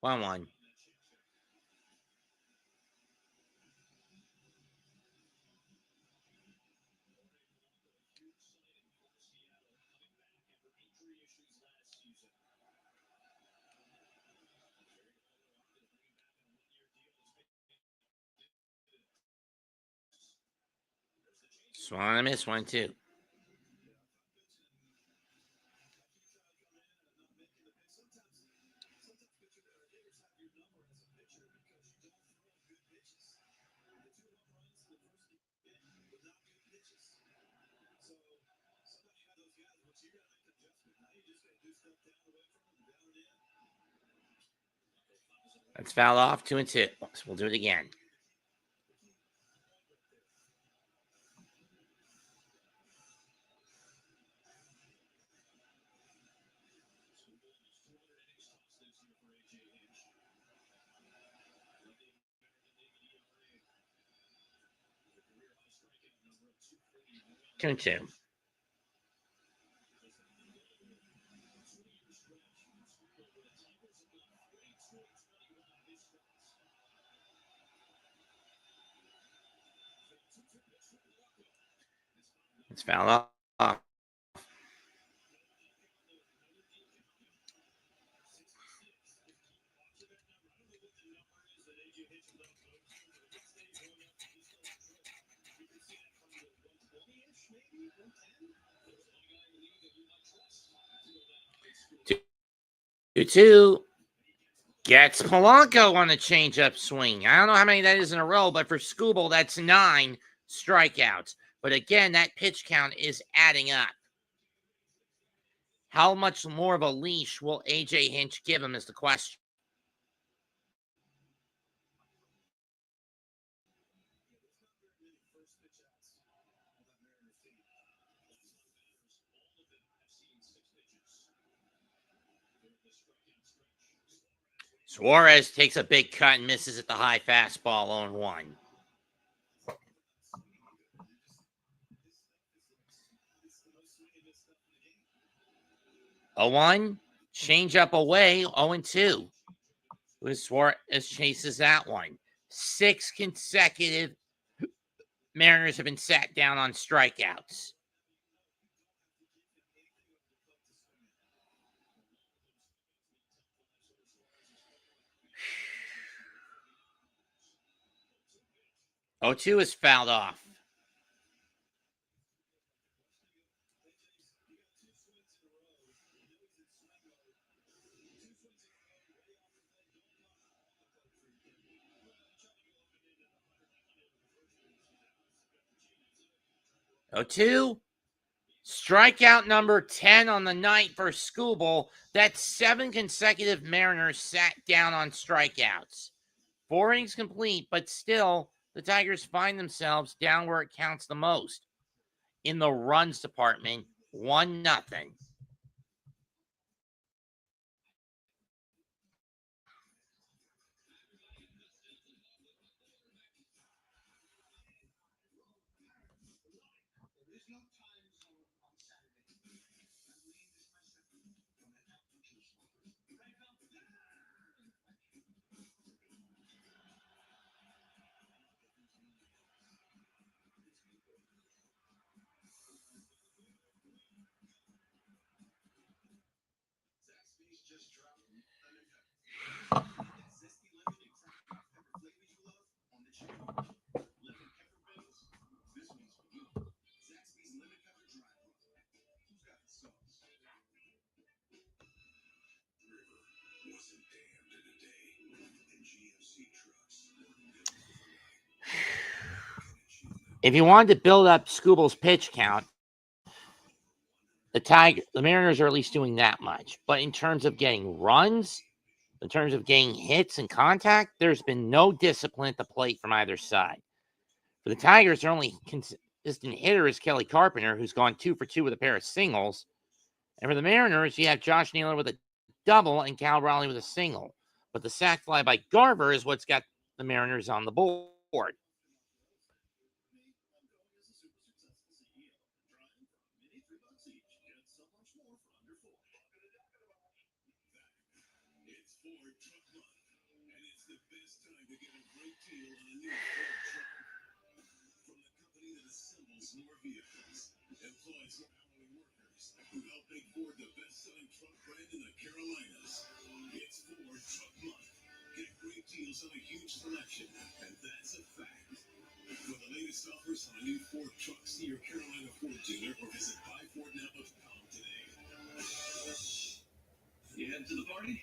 One. Swung on a miss, 1-2. That's fouled off, 2-2. So we'll do it again. Two and two. It's fouled off. Two. Gets Polanco on a changeup swing. I don't know how many that is in a row, but for Scooble, that's 9 strikeouts. But again, that pitch count is adding up. How much more of a leash will A.J. Hinch give him is the question. Suarez takes a big cut and misses at the high fastball, 0-1. 0-1. Change up away, 0-2. Suarez chases that one. 6 consecutive Mariners have been sat down on strikeouts. O2 is fouled off. O2, strikeout number 10 on the night for Skubal. That's 7 consecutive Mariners sat down on strikeouts. 4 innings complete, but still, the Tigers find themselves down where it counts the most. In the runs department, 1-0. If you wanted to build up Skubal's pitch count, the Mariners are at least doing that much. But in terms of getting runs, in terms of getting hits and contact, there's been no discipline at the plate from either side. For the Tigers, their only consistent hitter is Kelly Carpenter, who's gone 2 for 2 with a pair of singles. And for the Mariners, you have Josh Naylor with a double and Cal Raleigh with a single. But the sac fly by Garver is what's got the Mariners on the board. Who helped make Ford the best-selling truck brand in the Carolinas. It's Ford Truck Month. Get great deals on a huge selection, and that's a fact. For the latest offers on a new Ford truck, see your Carolina Ford dealer or visit buyfordnapa.com today. You headed to the party?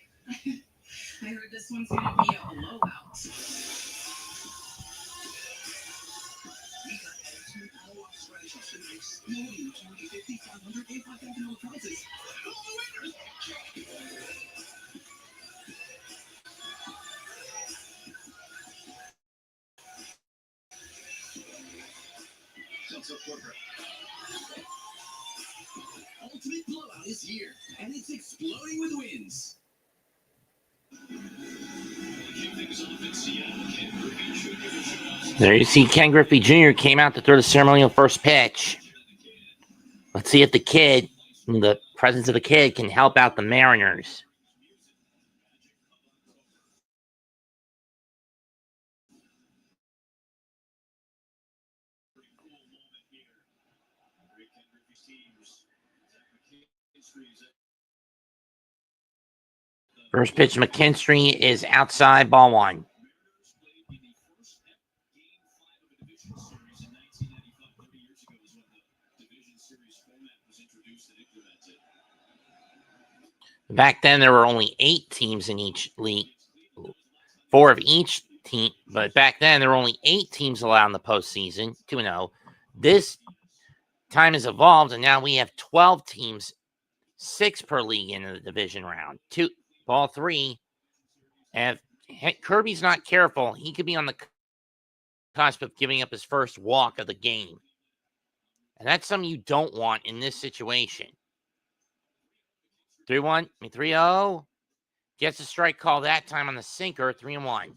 I heard this one's gonna be a blowout. Ultimate blowout is here, and it's exploding with wins. There you see Ken Griffey Jr. came out to throw the ceremonial first pitch. Let's see if the kid, the presence of the kid, can help out the Mariners. First pitch, McKinstry is outside, ball 1. Back then, there were only 8 teams in each league, 4 of each team. But back then, there were only 8 teams allowed in the postseason, 2-0. This time has evolved, and now we have 12 teams, 6 per league in the division round. Ball 3. And if Kirby's not careful, he could be on the cusp of giving up his first walk of the game. And that's something you don't want in this situation. 3-0. Gets a strike call that time on the sinker, 3-1.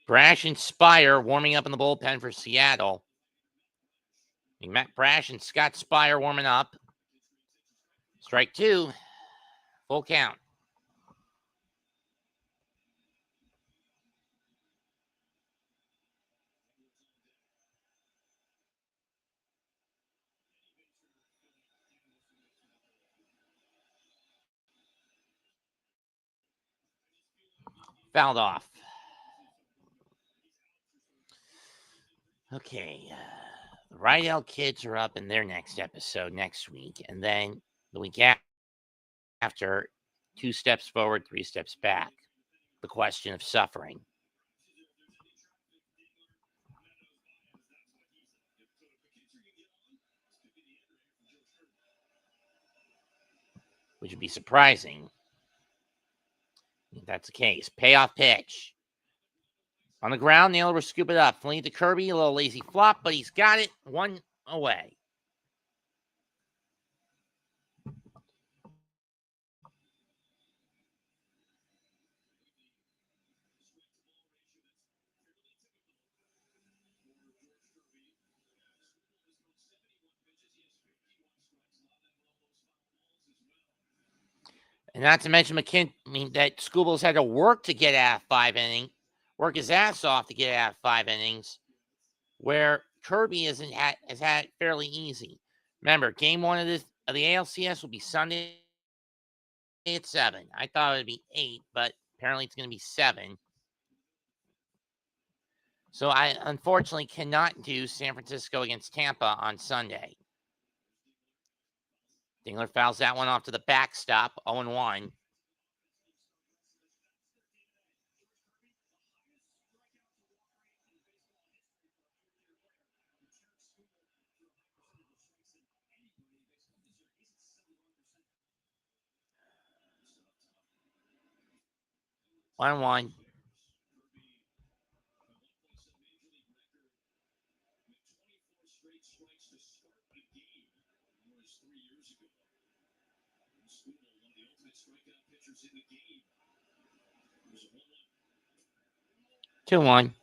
Brash and Spire warming up in the bullpen for Seattle. Matt Brash and Scott Spire warming up. Strike 2. Full count. Fouled off. Okay. The Rydell kids are up in their next episode next week. And then the week after, 2 steps forward, 3 steps back. The question of suffering. Which would be surprising if that's the case. Payoff pitch. On the ground, Naylor will scoop it up. Fling it to Kirby, a little lazy flop, but he's got it. 1 away. And not to mention that Scooble's had to work to get out of 5 innings, work his ass off to get out of 5 innings, where Kirby has had it fairly easy. Remember, game 1 of the ALCS will be Sunday at 7. I thought it would be 8, but apparently it's going to be 7. So I unfortunately cannot do San Francisco against Tampa on Sunday. Dingler fouls that one off to the backstop, 0-1. One, 1. Two, 1.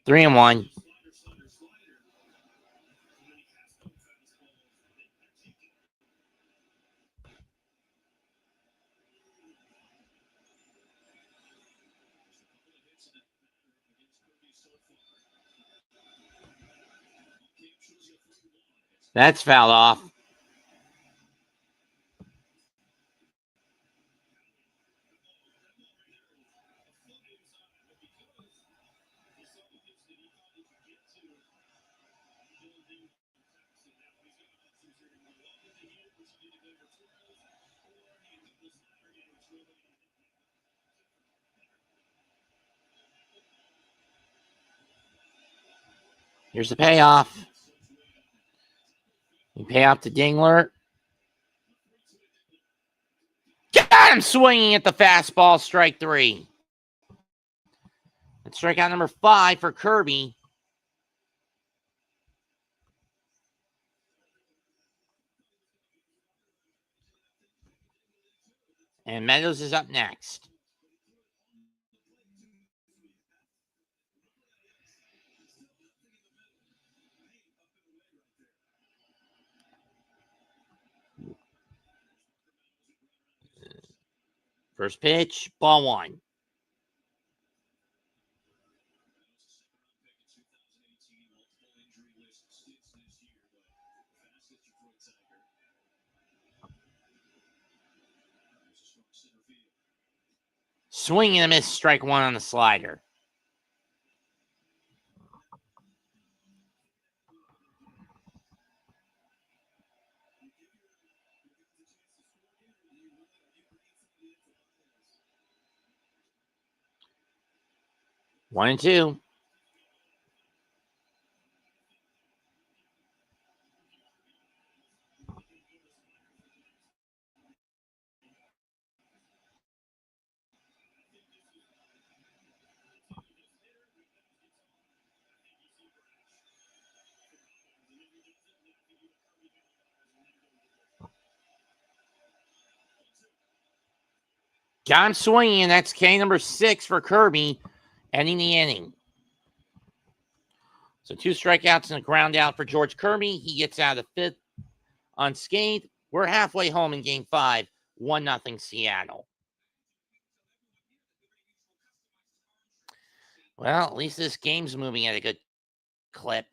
Three and 1. That's fouled off. Here's the payoff. You pay off to Dingler. Got him swinging at the fastball, strike 3. That's strikeout number 5 for Kirby. And Meadows is up next. First pitch, ball 1. Swing and a miss, strike 1 on the slider. One and 2. Got him swinging, and that's K number 6 for Kirby, ending the inning. So 2 strikeouts and a ground out for George Kirby. He gets out of the 5th unscathed. We're halfway home in Game 5, 1-0 Seattle. Well, at least this game's moving at a good clip.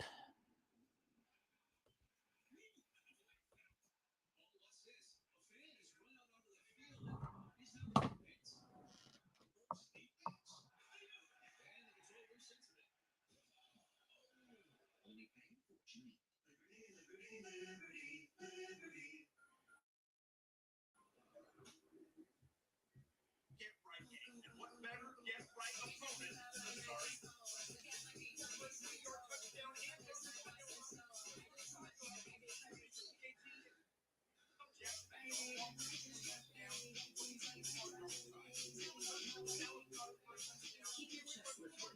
Keep your chest lifted.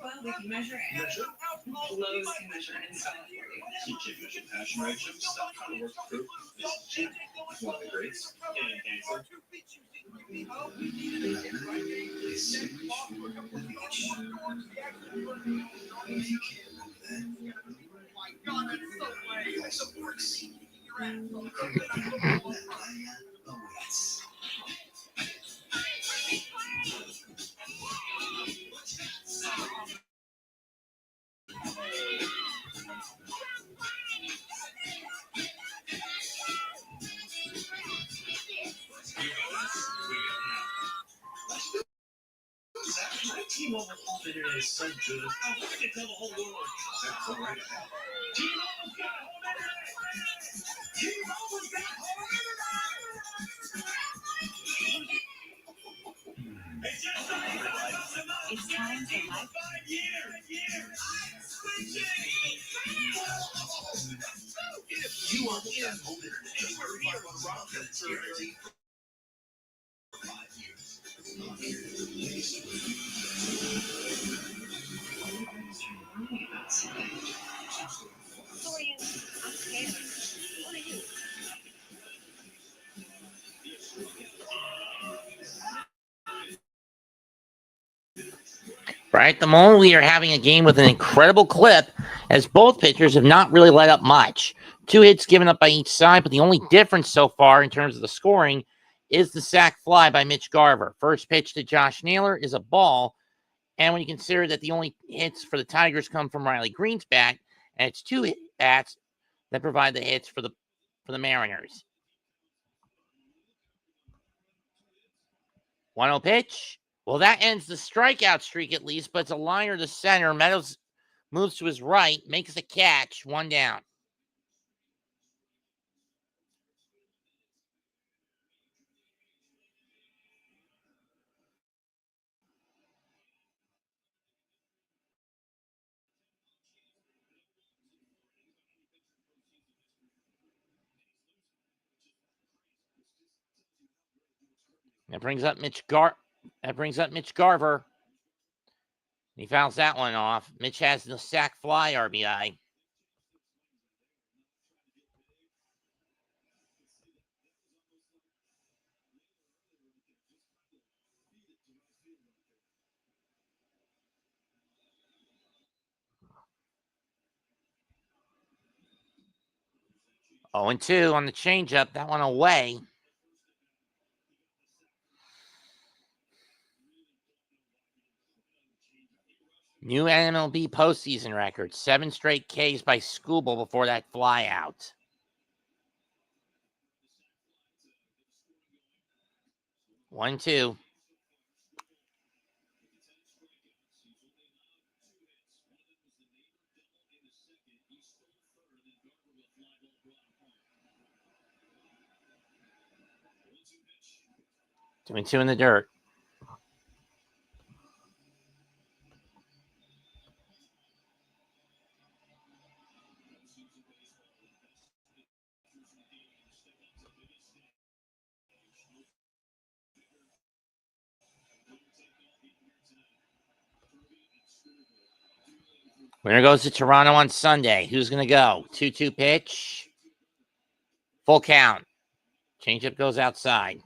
Well, we can measure it. Lowe's can measure and style for you. You can measure passion ratio, stuff kind of work through. This is Jim, one of the greats, and cancer. T-Mobile home internet is so good. I can tell the whole world. That's all right. T-Mobile's got home internet. T-Mobile's got home internet. It's time for life. 5 years. If you want home internet, we're here on Rock and Guarantee for 5 years. Right at the moment, we are having a game with an incredible clip, as both pitchers have not really let up much. 2 hits given up by each side, but the only difference so far in terms of the scoring is the sac fly by Mitch Garver. First pitch to Josh Naylor is a ball, and when you consider that the only hits for the Tigers come from Riley Green's bat, and it's 2 bats that provide the hits for the Mariners. 1-0 pitch. Well, that ends the strikeout streak at least, but it's a liner to center. Meadows moves to his right, makes a catch, 1 down. That brings up Mitch Garver. He fouls that one off. Mitch has the sac fly RBI. Oh, 0-2 on the changeup. That one away. New MLB postseason record. 7 straight Ks by Skubal before that fly out. One, two. Two and two in the dirt. Winner goes to Toronto on Sunday. Who's going to go? 2-2 pitch. Full count. Changeup goes outside.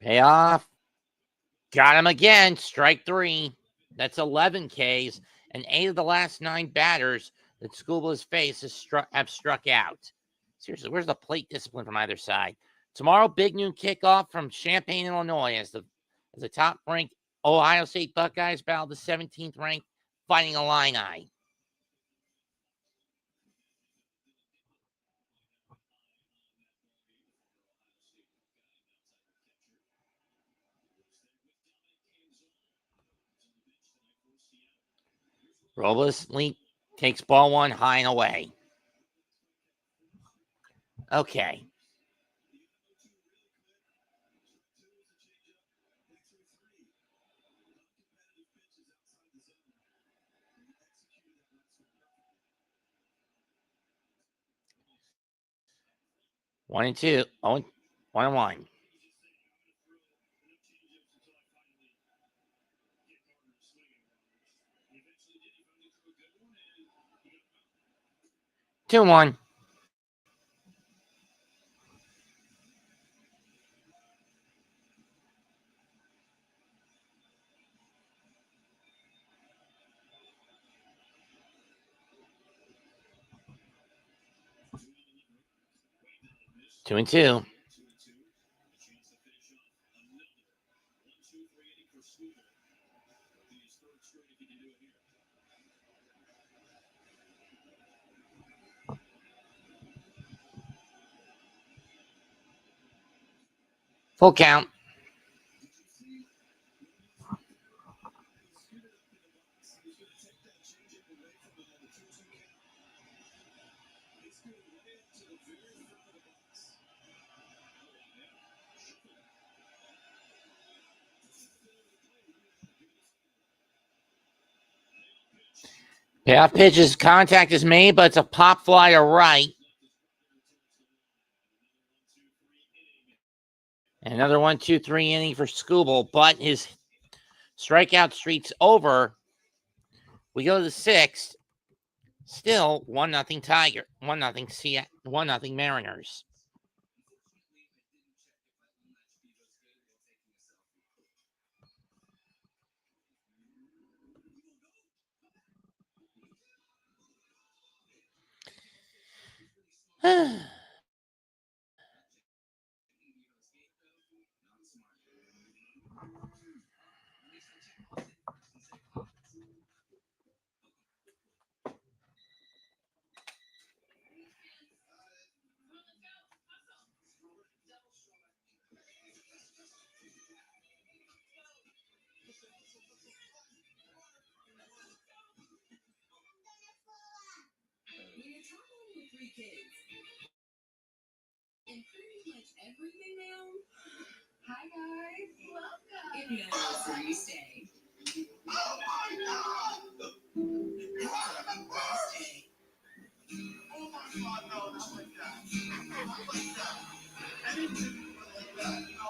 Payoff. Got him again. Strike 3. That's 11 Ks. And 8 of the last 9 batters that School has faced have struck out. Seriously, where's the plate discipline from either side? Tomorrow, big noon kickoff from Champaign, Illinois, as the top-ranked Ohio State Buckeyes battle the 17th-ranked Fighting Illini. Robles takes ball 1 high and away. Okay. One and two. 1 and 1. Two and 1. Two and 2. Full count. Payoff pitches. Contact is made, but it's a pop fly to right. And another 1-2-3 inning for Scooble, but his strikeout streak's over. We go to the 6th. Still 1-0 Tiger. 1-0 Mariners. When you're traveling with 3 kids and pretty much everything now. Hi guys, welcome. If you know where you stay. Oh my God! Stay. Oh my God, no, not like that. Not like that. Anything like that. No.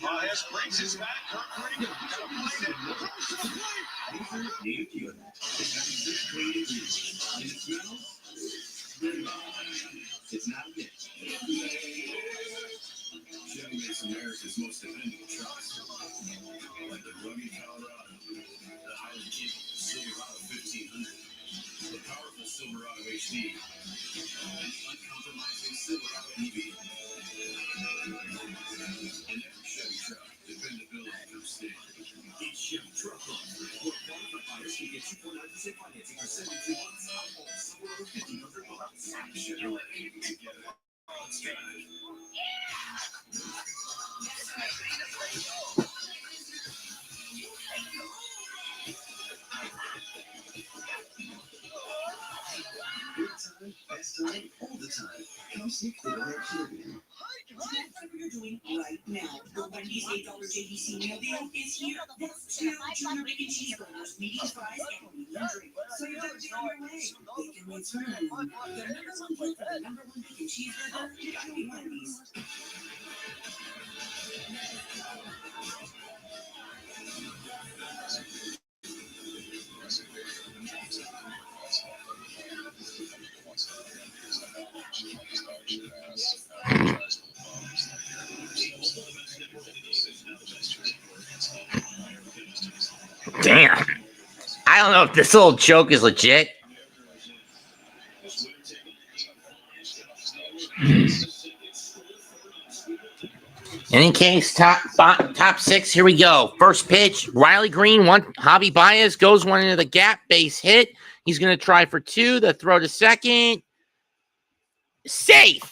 Has breaks his back. Native deodorant. It has 6 clean ingredients. And it smells good. It's not a mix. Chevy makes America's most dependable trucks. Like the rugged Colorado, the highly capable Silverado 1500, the powerful Silverado HD, and the uncompromising Silverado EV. In every Chevy truck, dependability comes standard. Each Chevy truck offers more qualified buyers can get 2.9% financing for 72 months on all Silverado 1500 models. Chevrolet, together. Let's drive. Good time, best time, all the time. Come see Clear Air Caribbean. doing right now. The Wendy's $8 JDC meal deal is here. That's 2 junior bacon cheeseburgers, medium fries, and a medium drink. So you better be on your way. Bacon waits for no one. The #1 deal for the #1 bacon cheeseburger, gotta be Wendy's. Damn. I don't know if this little joke is legit. In any case, top 6, here we go. First pitch, Riley Green, one. Javi Baez goes one into the gap, base hit. He's going to try for 2. The throw to second. Safe.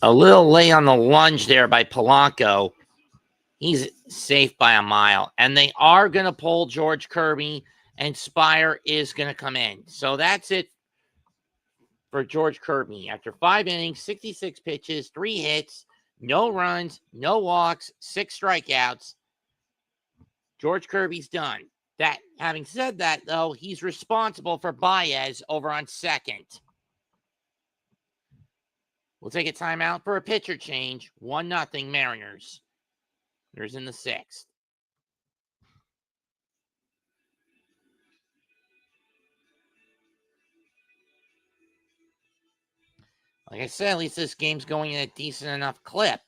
A little late on the lunge there by Polanco. He's safe by a mile. And they are going to pull George Kirby, and Spire is going to come in. So that's it for George Kirby. After 5 innings, 66 pitches, 3 hits, no runs, no walks, 6 strikeouts. George Kirby's done. That, having said that, though, he's responsible for Baez over on second. We'll take a timeout for a pitcher change. 1-0 Mariners. There's in the 6th. Like I said, at least this game's going in a decent enough clip.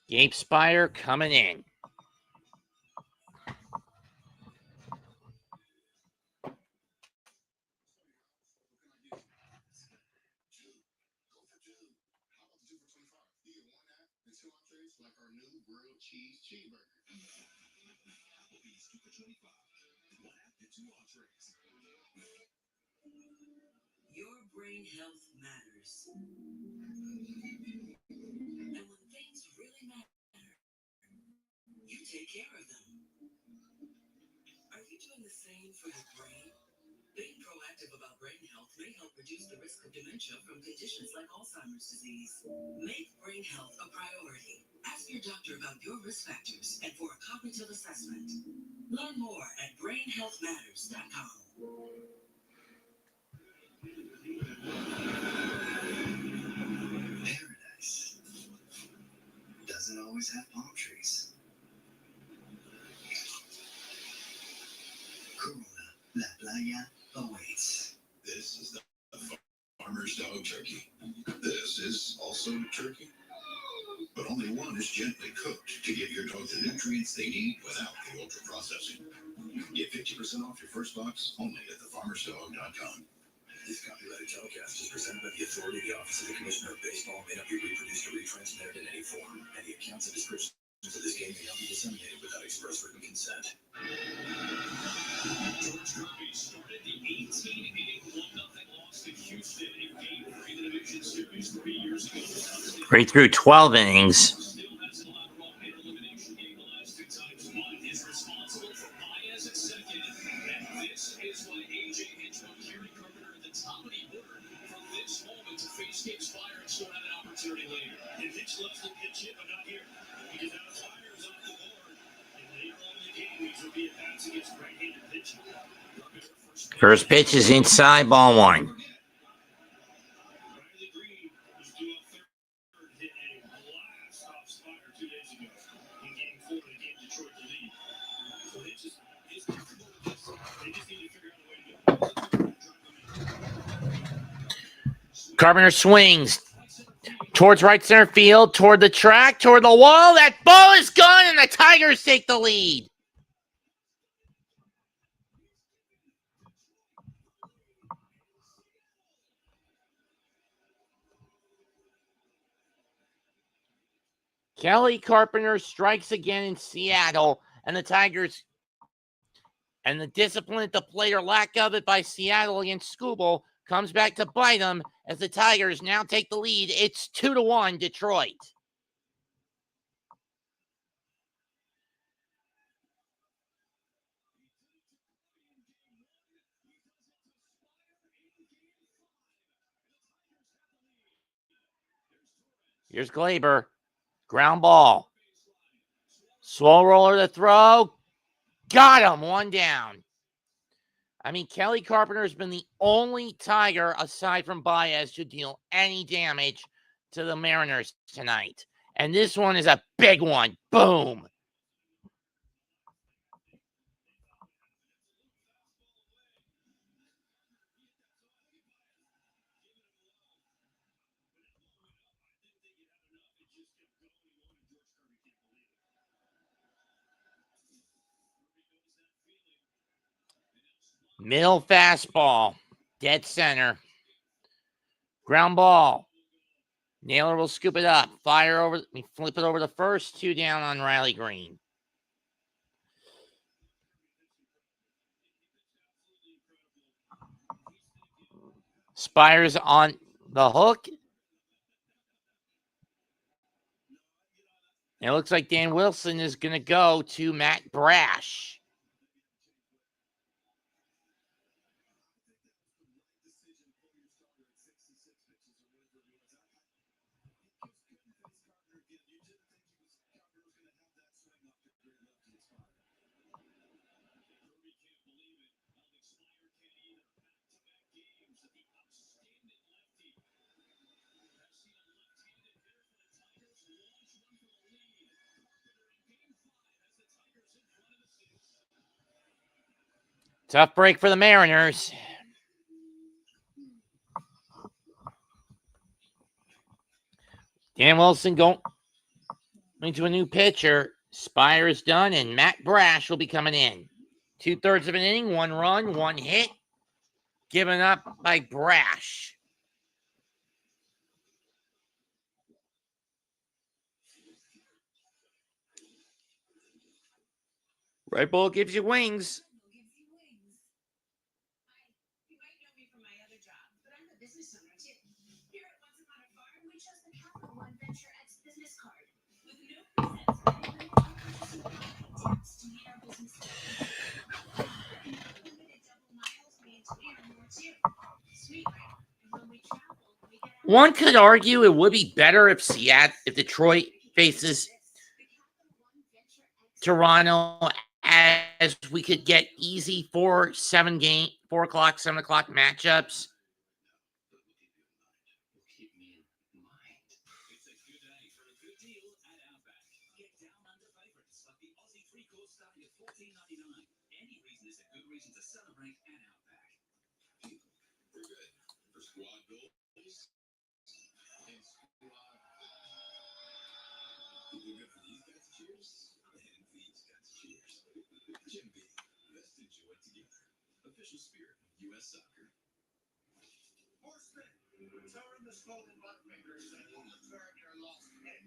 Gabe Spire coming in. Your brain health matters. And when things really matter, you take care of them. Are you doing the same for your brain? Being proactive about brain health may help reduce the risk of dementia from conditions like Alzheimer's disease. Make brain health a priority. Ask your doctor about your risk factors and for a cognitive assessment. Learn more at brainhealthmatters.com. Paradise doesn't always have palm trees. Corona, La Playa awaits. This is the farmer's dog turkey. This is also turkey, but only one is gently cooked to give your dog the nutrients they need without the ultra processing. Get 50% off your first box only at thefarmersdog.com. This copyrighted telecast is presented by the authority of the Office of the Commissioner of Baseball, may not be reproduced or retransmitted in any form. Any accounts and descriptions of this game may not be disseminated without express written consent. George Kirby started the 18-inning 1-0 loss to Houston in Game 3 of the Division Series 3 years ago. Right through 12 innings. Still hasn't allowed a run in elimination game the last 2 times, but is responsible for Baez at second. And this is why AJ Hinchman, Kerry Carpenter at the top of the order from this moment to face Gabe Spire and still have an opportunity later. And Hitch loves to pitch it, but not here. Because now Spire is off the board. And later on in the game, these will be at-bats against right-handed pitching. First pitch is inside, ball 1. Riley Green was due up third, hit a blast off Spire 2 days ago in Game 4 that gave Detroit the lead. So they just need to figure out a way to Carpenter swings towards right center field, toward the track, toward the wall. That ball is gone, and the Tigers take the lead. Kelly Carpenter strikes again in Seattle, and the Tigers, and the discipline at the plate or lack of it by Seattle against Skubal comes back to bite them as the Tigers now take the lead. It's 2-1 Detroit. Here's Glaber. Ground ball. Slow roller to throw. Got him. One down. I mean, Kelly Carpenter has been the only Tiger, aside from Baez, to deal any damage to the Mariners tonight. And this one is a big one. Boom. Middle fastball. Dead center. Ground ball. Naylor will scoop it up. Fire over. We flip it over the first. 2 down on Riley Green. Spires on the hook. And it looks like Dan Wilson is going to go to Matt Brash. Tough break for the Mariners. Dan Wilson going into a new pitcher. Spire is done, and Matt Brash will be coming in. 2/3 of an inning, 1 run, 1 hit. Given up by Brash. Red Bull gives you wings. You might know me from my other job, but I'm a business owner too. Here at Once Upon a Farm, we chose the Capital One Venture X business card with no presets spending limit or purchasing power tax to meet our business goals. Unlimited double miles means we earn more too. Sweet, right? And when we travel, we get One could argue it would be better if Detroit faces Toronto, as we could get easy 4 o'clock, 7 o'clock matchups. Keep me in mind. It's a good day for a good deal at Outback. Get down under favorites like the Aussie 3-course starting at $14.99. Any reason is a good reason to celebrate at Outback. We're good. For squad goals and squad. We're good for these guys to cheers and these guys to cheers. Jim B, let's enjoy it together. Official spirit of U.S. Soccer. Horseman, turn the stolen butt fingers and turn your lost head.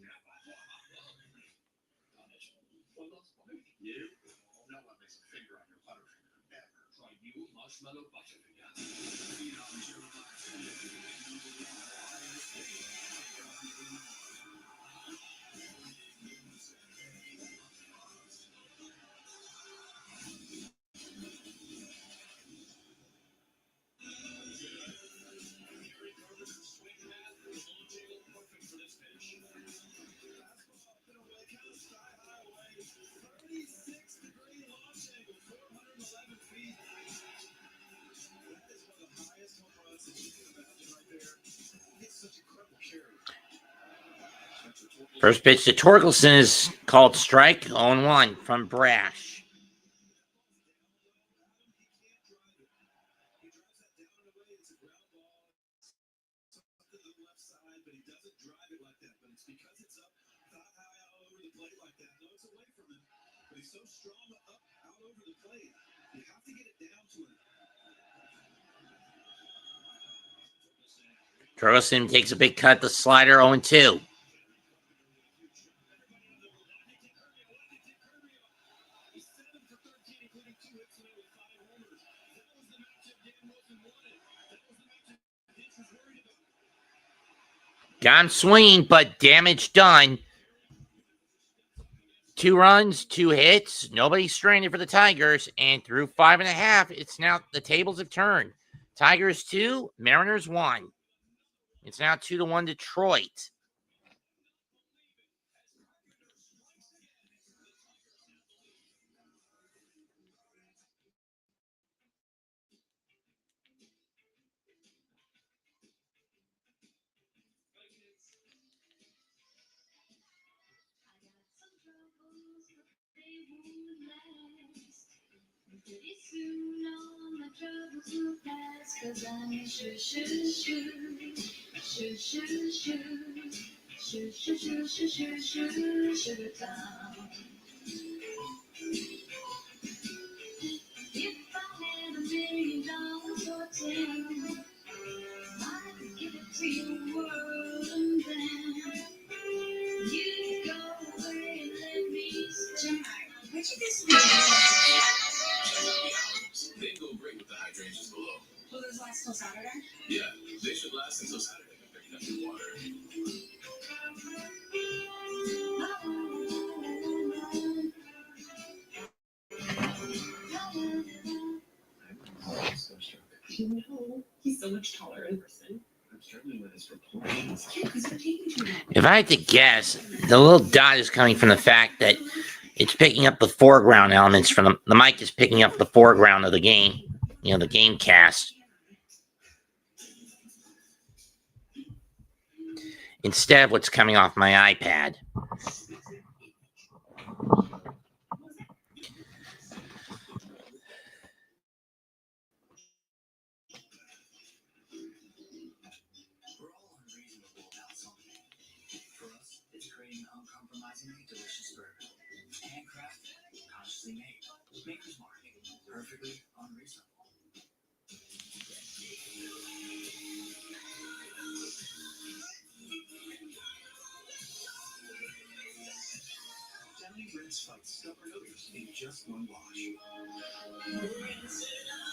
You? No one makes a finger on your butterfinger. Ever. Try new marshmallow butterfinger. Feed on your First pitch to Torkelson is called strike. 0-1 from Brash. Torkelson takes a big cut, the slider 0-2. Got him swinging, but damage done. 2 runs, 2 hits. Nobody stranded for the Tigers. And through 5.5, it's now the tables have turned. Tigers 2, Mariners 1. It's now 2-1 Detroit. Pretty soon all my troubles will pass, 'cause I'm a shoo shoo shoo, shoo shoo shoo, shoo shoo shoo shoo shoo shoo shoo town. If I had $1 million for 10, I'd give it to you world and then you'd go away and let me stay. Where'd you get some? They go great with the hydrangeas below. Will those last till Saturday? Yeah, they should last until Saturday. Picking up your water. You know, he's so much taller in person. I'm struggling with his proportions. Yeah, because you're taking too long. If I had to guess, the little dot is coming from the fact that it's picking up the foreground elements from the mic is picking up the foreground of the game, the game cast. Instead of what's coming off my iPad. We're all unreasonable about something. For us, it's creating an uncompromisingly delicious burger. Handcrafted, consciously made. Maker's Mark. Perfectly unreasonable. Gently rinse fight stubborn odors in just one wash. Rinse it out.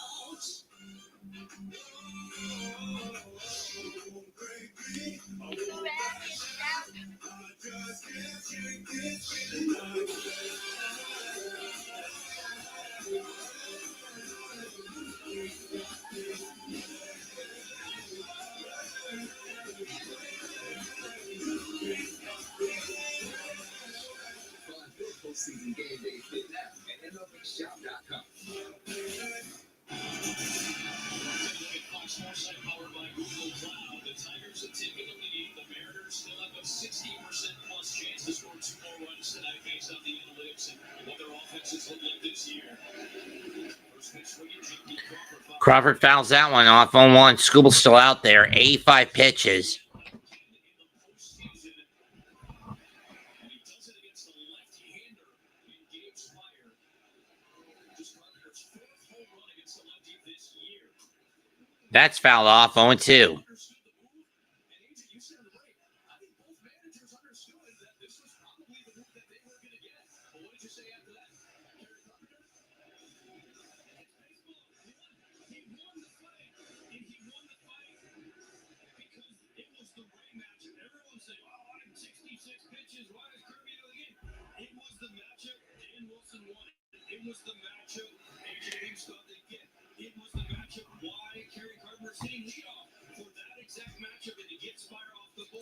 Postseason game day fit now at MLBshop.com. Powered by Google Cloud, the Tigers have taken the lead. The Mariners still have a 60% plus chance to score 2 more runs tonight based on the analytics and what their offenses look like this year. First pitch swinging, J.P. Crawford fouls that one off 0-1. Scooble's still out there. 85 pitches. That's fouled off 0-2.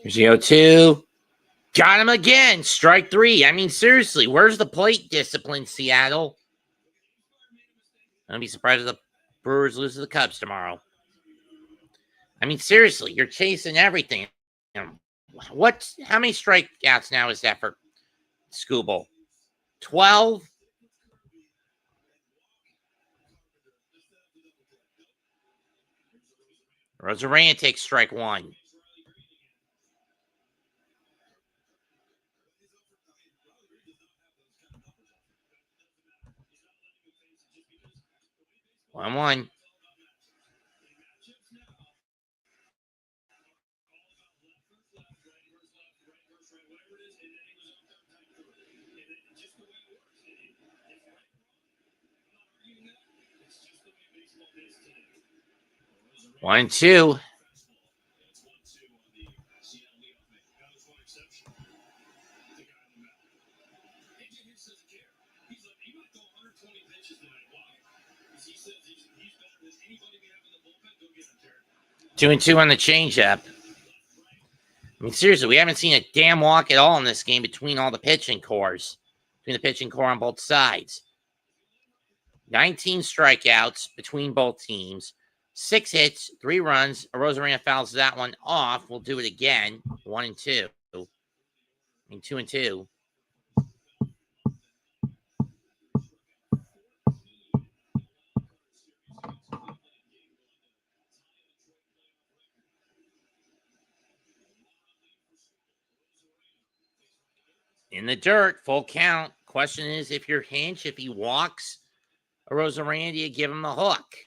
Here's the 0-2. Got him again. Strike 3. I mean, seriously, where's the plate discipline, Seattle? I'll be surprised if the Brewers lose to the Cubs tomorrow. I mean, seriously, you're chasing everything. How many strikeouts now is that for Scooble? 12? Rosarena takes strike 1. One. One, 2. 2-2 on the changeup. I mean, seriously, we haven't seen a damn walk at all in this game between all the pitching cores, between the pitching core on both sides. 19 strikeouts between both teams, 6 hits, 3 runs. Rosarena fouls that one off. We'll do it again. 1-2. I mean, 2-2. In the dirt, full count. Question is, if you're Hinch, if he walks a Rosarena, do you give him the hook?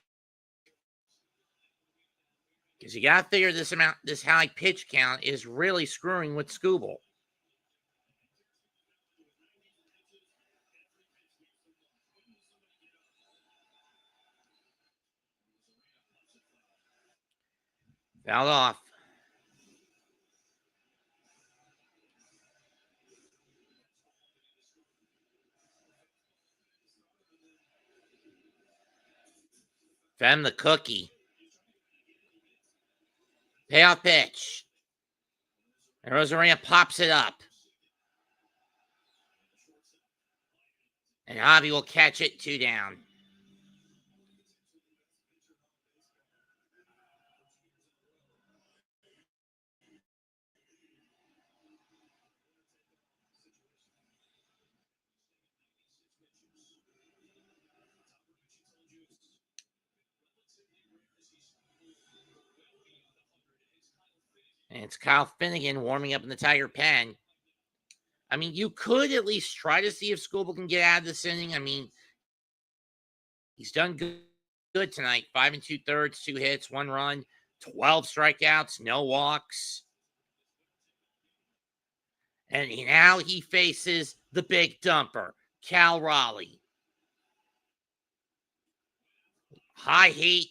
Because you got to figure this high pitch count is really screwing with Scooble. Fouled off. Fem the cookie. Payoff pitch. And Rosarena pops it up. And Javi will catch it 2 down. And it's Kyle Finnegan warming up in the Tiger pen. I mean, you could at least try to see if Scooble can get out of this inning. I mean, he's done good tonight. 5 2/3, 2 hits, 1 run, 12 strikeouts, no walks. And now he faces the big dumper, Cal Raleigh. High heat,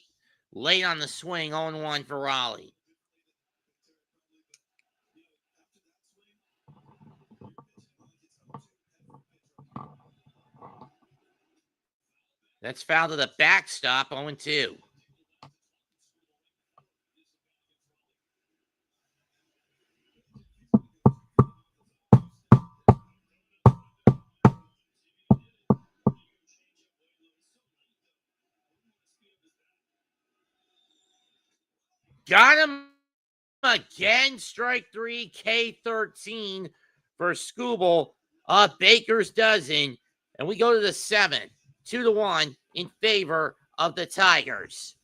late on the swing, 0-1 for Raleigh. That's foul to the backstop, 0-2. Got him again. Strike 3, K13 for Scooble. Baker's dozen. And we go to the 7th. 2-1 in favor of the Tigers.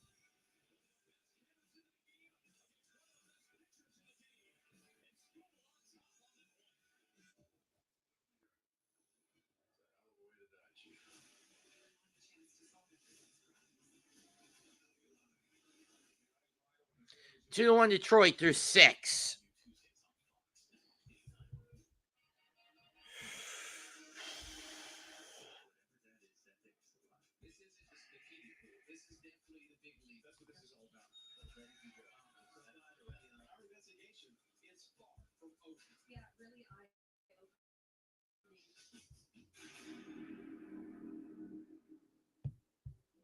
Two to 1 Detroit through 6.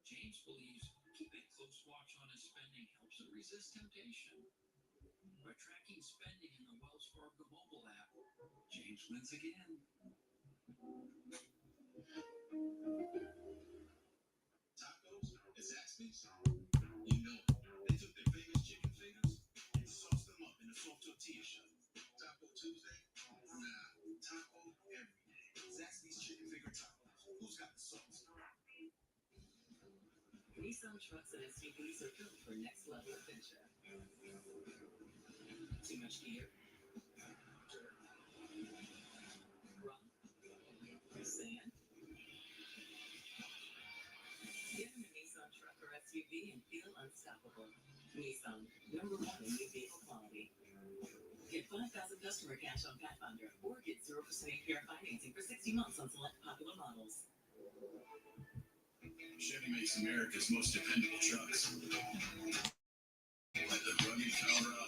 James believes keeping close watch on his spending helps him resist temptation. By tracking spending in the Wells Fargo mobile app, James wins again. Tacos at Zaxby's? You know, they took their famous chicken fingers and sauced them up in a soft tortilla shell. Taco Tuesday? Nah, taco every day. Zaxby's chicken finger tacos. Who's got the sauce? Nissan trucks and SUVs are built for next level adventure. Too much gear? Dirt? Rock? Sand? Get in a Nissan truck or SUV and feel unstoppable. Nissan, #1 in new vehicle quality. Get 5,000 customer cash on Pathfinder or get 0% APR financing for 60 months on select popular models. Chevy makes America's most dependable trucks. Like the rugged Colorado,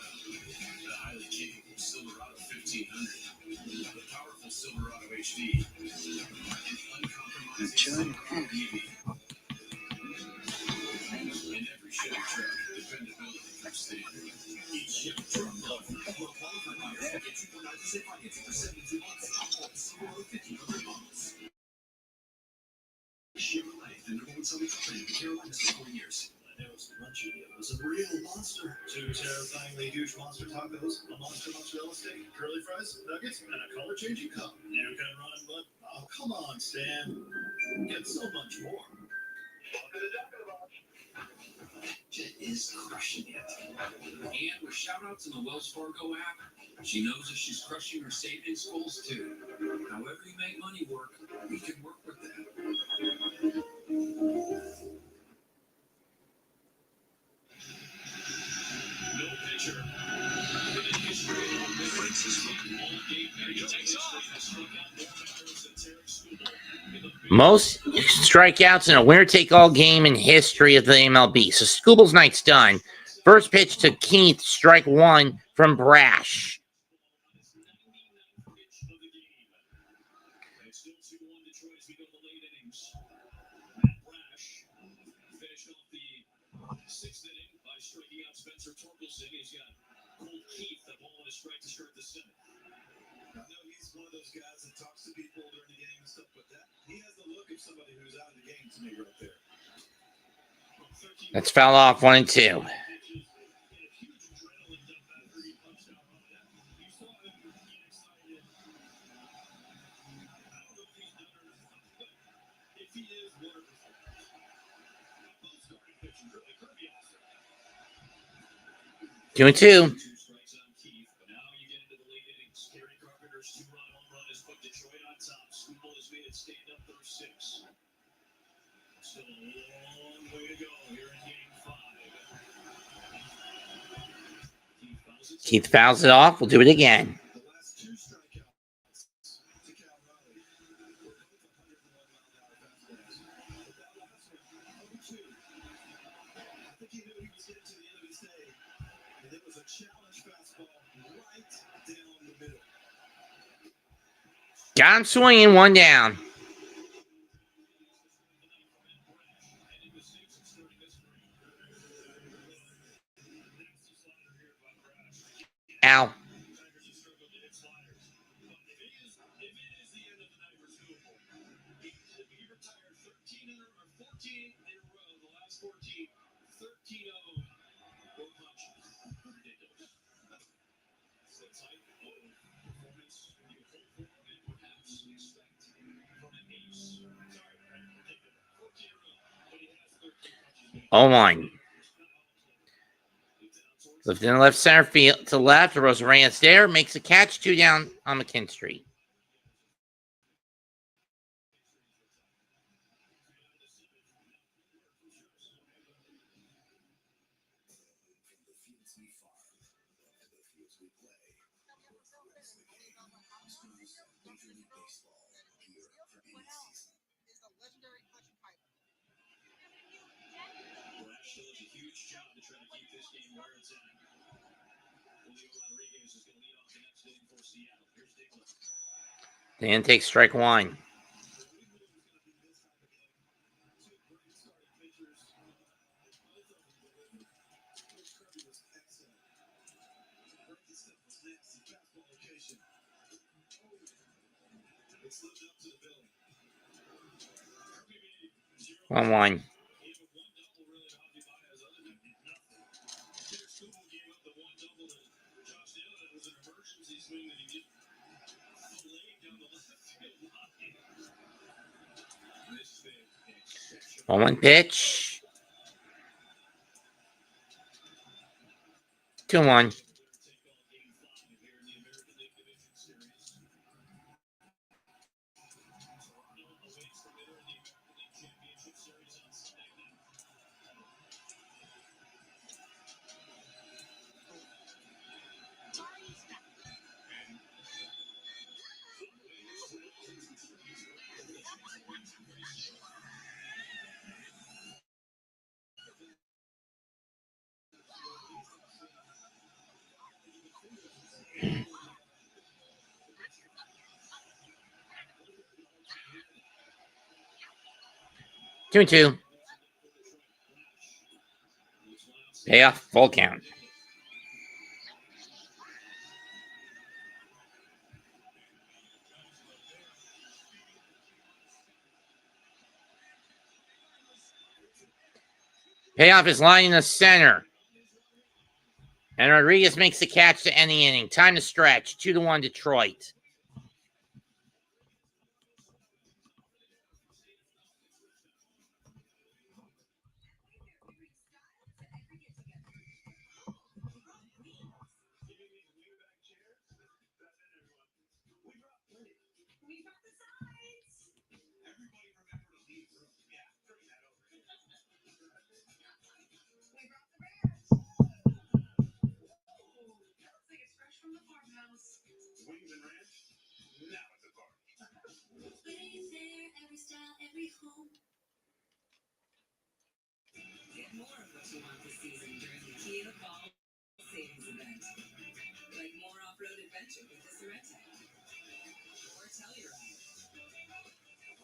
the highly capable Silverado 1500, the powerful Silverado HD, and uncompromising Silverado EV. In every Chevy truck, dependability comes standard. Chevrolet, the number one selling company in the Carolinas for 40 years. It was crunchy. It was a real monster. Two terrifyingly huge monster tacos, a monster mozzarella steak, curly fries, nuggets, and a color-changing cup. You can run, but oh, come on, Stan. Get so much more. Jet is crushing it. And with shout-outs in the Wells Fargo app, she knows that she's crushing her savings goals too. However you make money work, we can work with that. No pitcher. Most strikeouts in a winner-take-all game in history of the MLB. So Scooble's night's done. First pitch to Keith, strike one from Brash. Sixth inning by striking out Spencer Torkelson. He's got Colt Keith, the ball on his strike to start the seventh. I know he's one of those guys that talks to people during the game and stuff, but he has the look of somebody who's out of the game to me right there. Let's foul off 1 and 2. Two and two. Keith fouls it off. We'll do it again. Got him swinging, one down. Ow. Oh my. Lifting the left center field to left. Rosarans there. Makes a catch. 2 down on McKinstry. Dan takes strike one. One. One pitch. 2-1. Two and two. Payoff, full count. Payoff is lying in the center. And Rodriguez makes the catch to end the inning. Time to stretch. 2-1 Detroit. Wings and ranch, now at the park. Every style, every home. Get more of what you want this season during the Kia Fall Savings Event. Like more off-road adventure with the Sorrento. Or Telluride.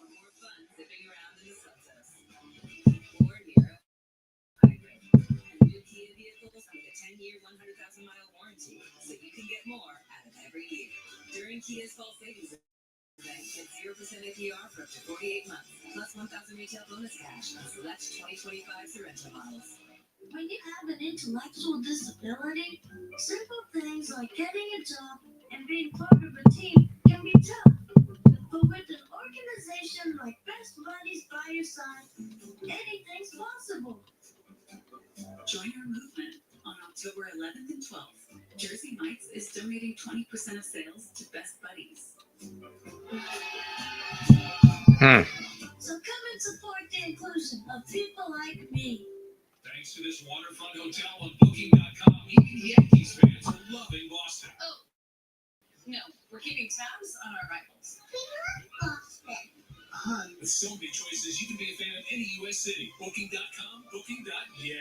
Or more fun zipping around in the Seltos. Or Nero Hybrid. And new Kia vehicles under the 10-year, 100,000-mile warranty, so you can get more out of every year. During Kia's Fall Savings Event, get 0% APR for up to 48 months, plus 1,000 retail bonus cash on select 2025 Sorrento models. When you have an intellectual disability, simple things like getting a job and being part of a team can be tough. But with an organization like Best Buddies by your side, anything's possible. Join our movement on October 11th and 12th. Jersey Mike's is donating 20% of sales to Best Buddies. So come and support the inclusion of people like me. Thanks to this waterfront hotel on Booking.com, even Yankees fans are loving Boston. No, we're keeping tabs on our rivals. With so many choices, you can be a fan of any U.S. city. Booking.com, Booking.yeah.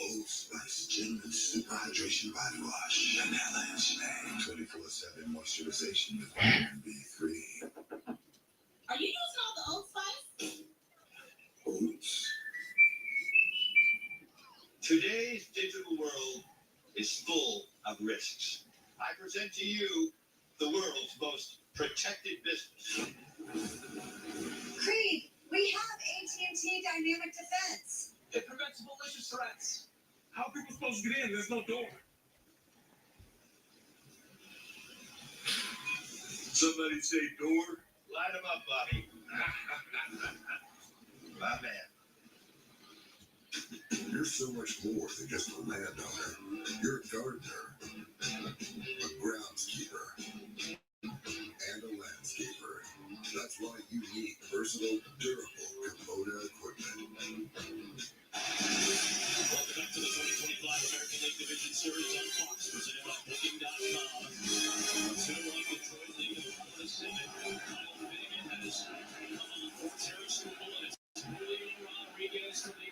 Old Spice Gentleman's Super Hydration Body Wash. Vanilla and Shine. 24/7 moisturization with vitamin B3. Are you using all the Old Spice? Oops. Today's digital world is full of risks. I present to you the world's most protected business. Creed, we have AT&T Dynamic Defense. It prevents malicious threats. How are people supposed to get in? There's no door. Somebody say door. Light them up, Bobby. My man. You're so much more than just a landowner. You're a gardener, a groundskeeper, and a landscaper. That's why you need versatile, durable Kubota equipment. Welcome back to the 2025 American League Division Series on Fox, presented by Booking.com. 2-1 Detroit lead in the seventh. Kyle Finnegan has for Terry Struble and it's Julio Rodriguez for the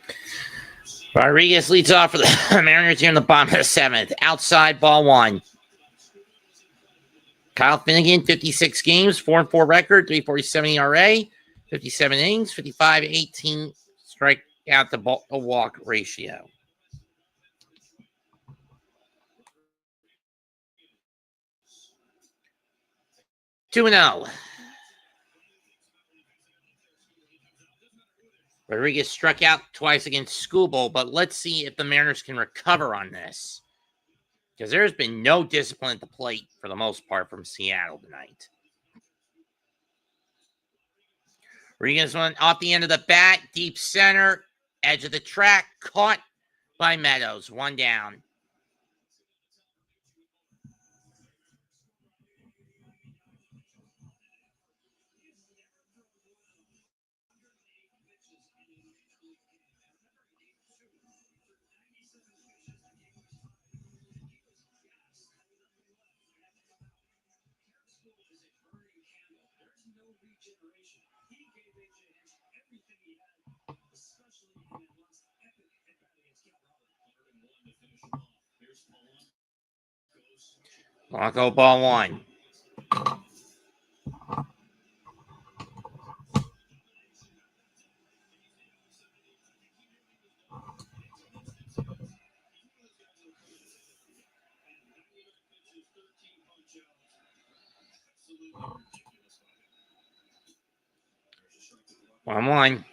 Rodriguez leads off for the Mariners here in the bottom of the seventh. Outside, ball one. Kyle Finnegan, 56 games, 4-4 record, 3.47 ERA, 57 innings, 55-18 strikeout to walk ratio. Two 2-0. Rodriguez struck out twice against Skubal, but let's see if the Mariners can recover on this. Because there's been no discipline at the plate for the most part from Seattle tonight. Rodriguez went off the end of the bat, deep center, edge of the track, caught by Meadows. One down. Blanco ball one. One.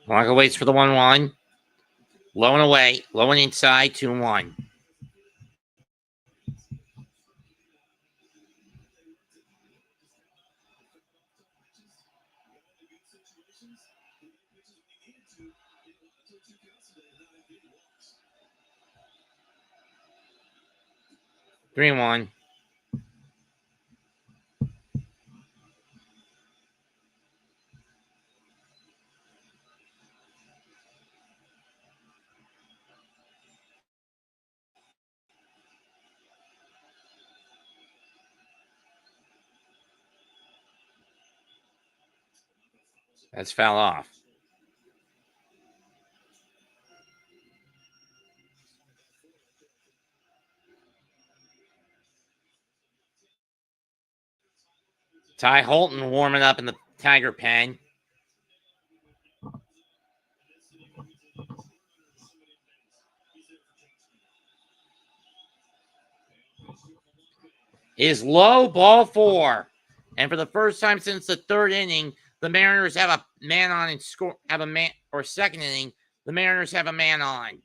Blanco waits for the 1-1. Low and away. Low and inside. 2-1. Three and one. That's foul off. Ty Holton warming up in the Tiger pen. Is low, ball 4. And for the first time since the third inning, the Mariners have a man on and score. Have a man, or second inning, the Mariners have a man on.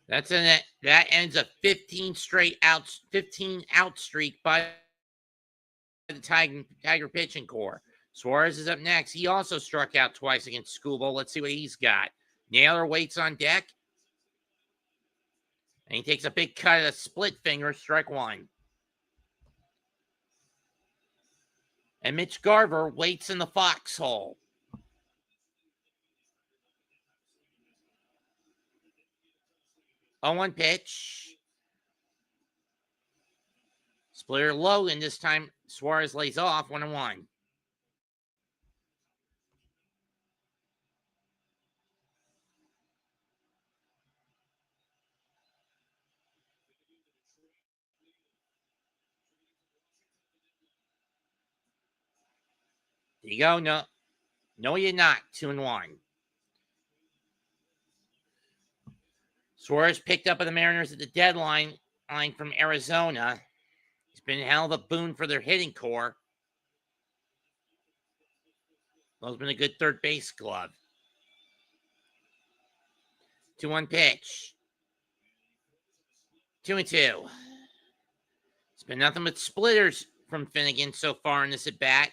That ends a 15 out streak by the Tiger pitching core. Suarez is up next. He also struck out twice against Skubal. Let's see what he's got. Naylor waits on deck. And he takes a big cut at a split finger, strike 1. And Mitch Garver waits in the foxhole. On 1 pitch. Splitter low, and this time Suarez lays off 1-1. There you go. No, you're not. 2-1. Suarez picked up by the Mariners at the deadline from Arizona. He's been a hell of a boon for their hitting core. He's been a good third base glove. 2-1 pitch. 2-2. It's been nothing but splitters from Finnegan so far in this at bat.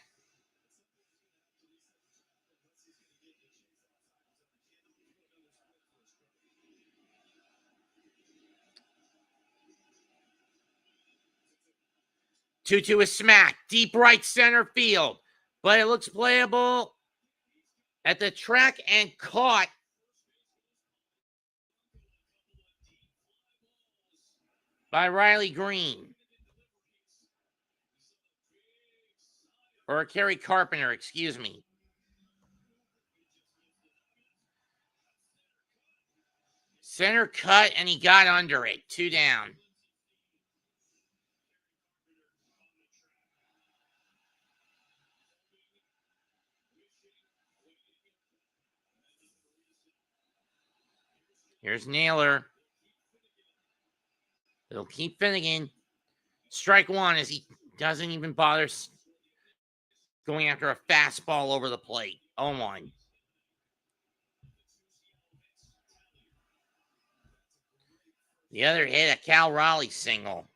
Two is smacked. Deep right center field. But it looks playable at the track and caught by Riley Green. Or Kerry Carpenter, excuse me. Center cut, and he got under it. 2 down. Here's Naylor. It'll keep Finnegan. Strike 1 as he doesn't even bother going after a fastball over the plate. 0-1. The other hit, a Cal Raleigh single.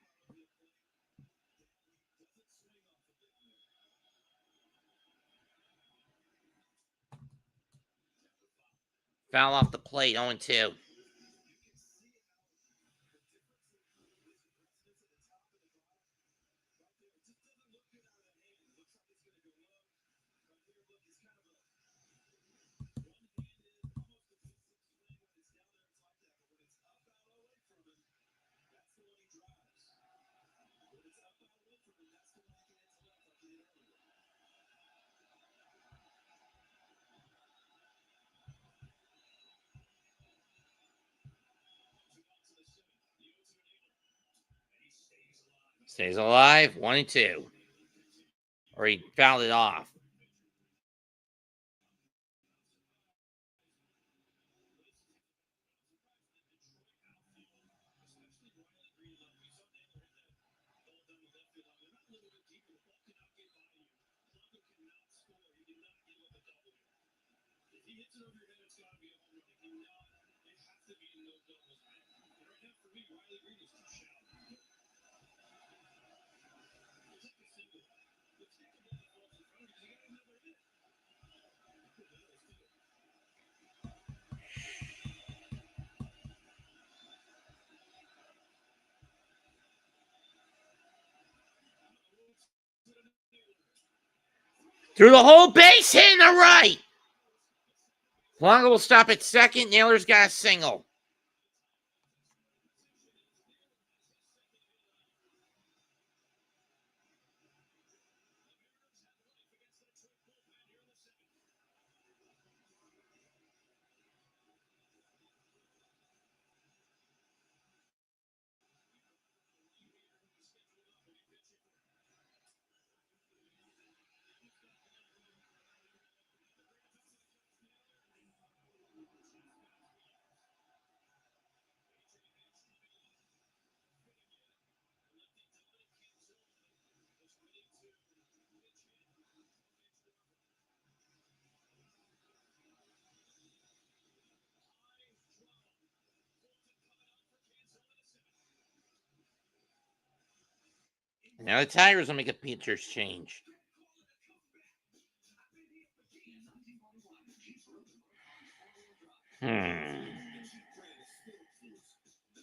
Foul off the plate, 0-2. Stays alive, 1-2. Or he fouled it off. hits it over your head, it's got to be a home run. It has to be no doubles. Right now, for me, Riley Green is too shallow. We'll take a single. Let's get the ball that falls in front of you because you got another hit. Through the whole base hit in the right. Longo will stop at second. Naylor's got a single. Now the Tigers will make a pitcher's change.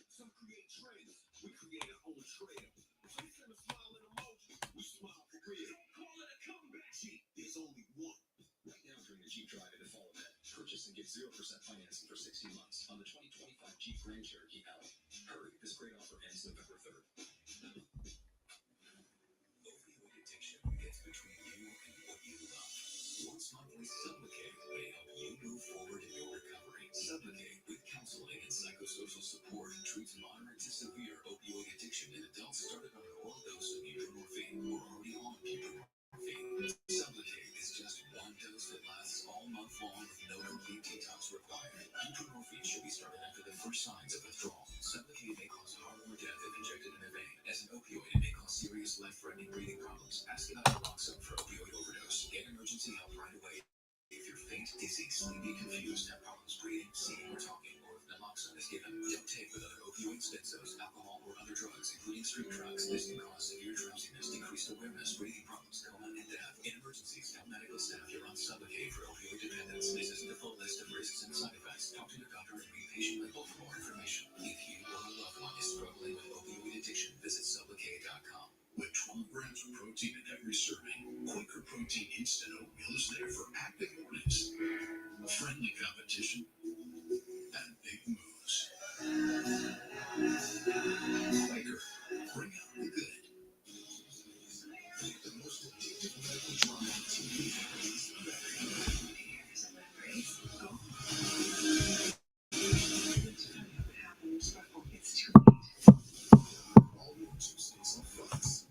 Some create trends. We create our own trail. Some send a smile and emoji. We smile for real. Call it a comeback. Jeep, there's only one. Right now during the Jeep Drive in the fall event, purchase and get 0% financing for 60 months on the 2025 Jeep Grand Cherokee L. Hurry, this great offer ends November 3rd. Opioid addiction gets between you and what you love. Once monthly Sublocade may help you move forward in your recovery. Sublocade with counseling and psychosocial support treats moderate to severe opioid addiction in adults started on an oral dose of buprenorphine or already on buprenorphine. Sublocade is just one dose that lasts all month long with no complete detox required. Buprenorphine should be started after the first signs of withdrawal. Sublocade may cause harm or death if injected in a vein. As an opioid, it may cause serious life-threatening breathing problems. Ask about naloxone for opioid overdose. Get emergency help right away if you're faint, dizzy, sleepy, confused, have problems breathing, seeing, or talking, or if naloxone is given. Don't take with other opioids, benzos, alcohol, or other drugs, including street drugs. This can cause severe drowsiness, decreased awareness, breathing problems, coma, and death. In emergencies, tell medical staff you're on Sublocade for opioid dependence. This isn't the full list of risks and side effects. Talk to your doctor and read patient label for more information. If you or a loved one is struggling with opioid addiction, visit Sublocade.com. With 12 grams of protein in every serving, Quaker Protein Instant Oatmeal is there for active mornings, friendly competition, and big moves. Quaker, bring out the good. The most addictive medical drama on TV. It's too late. All your juices on Fox.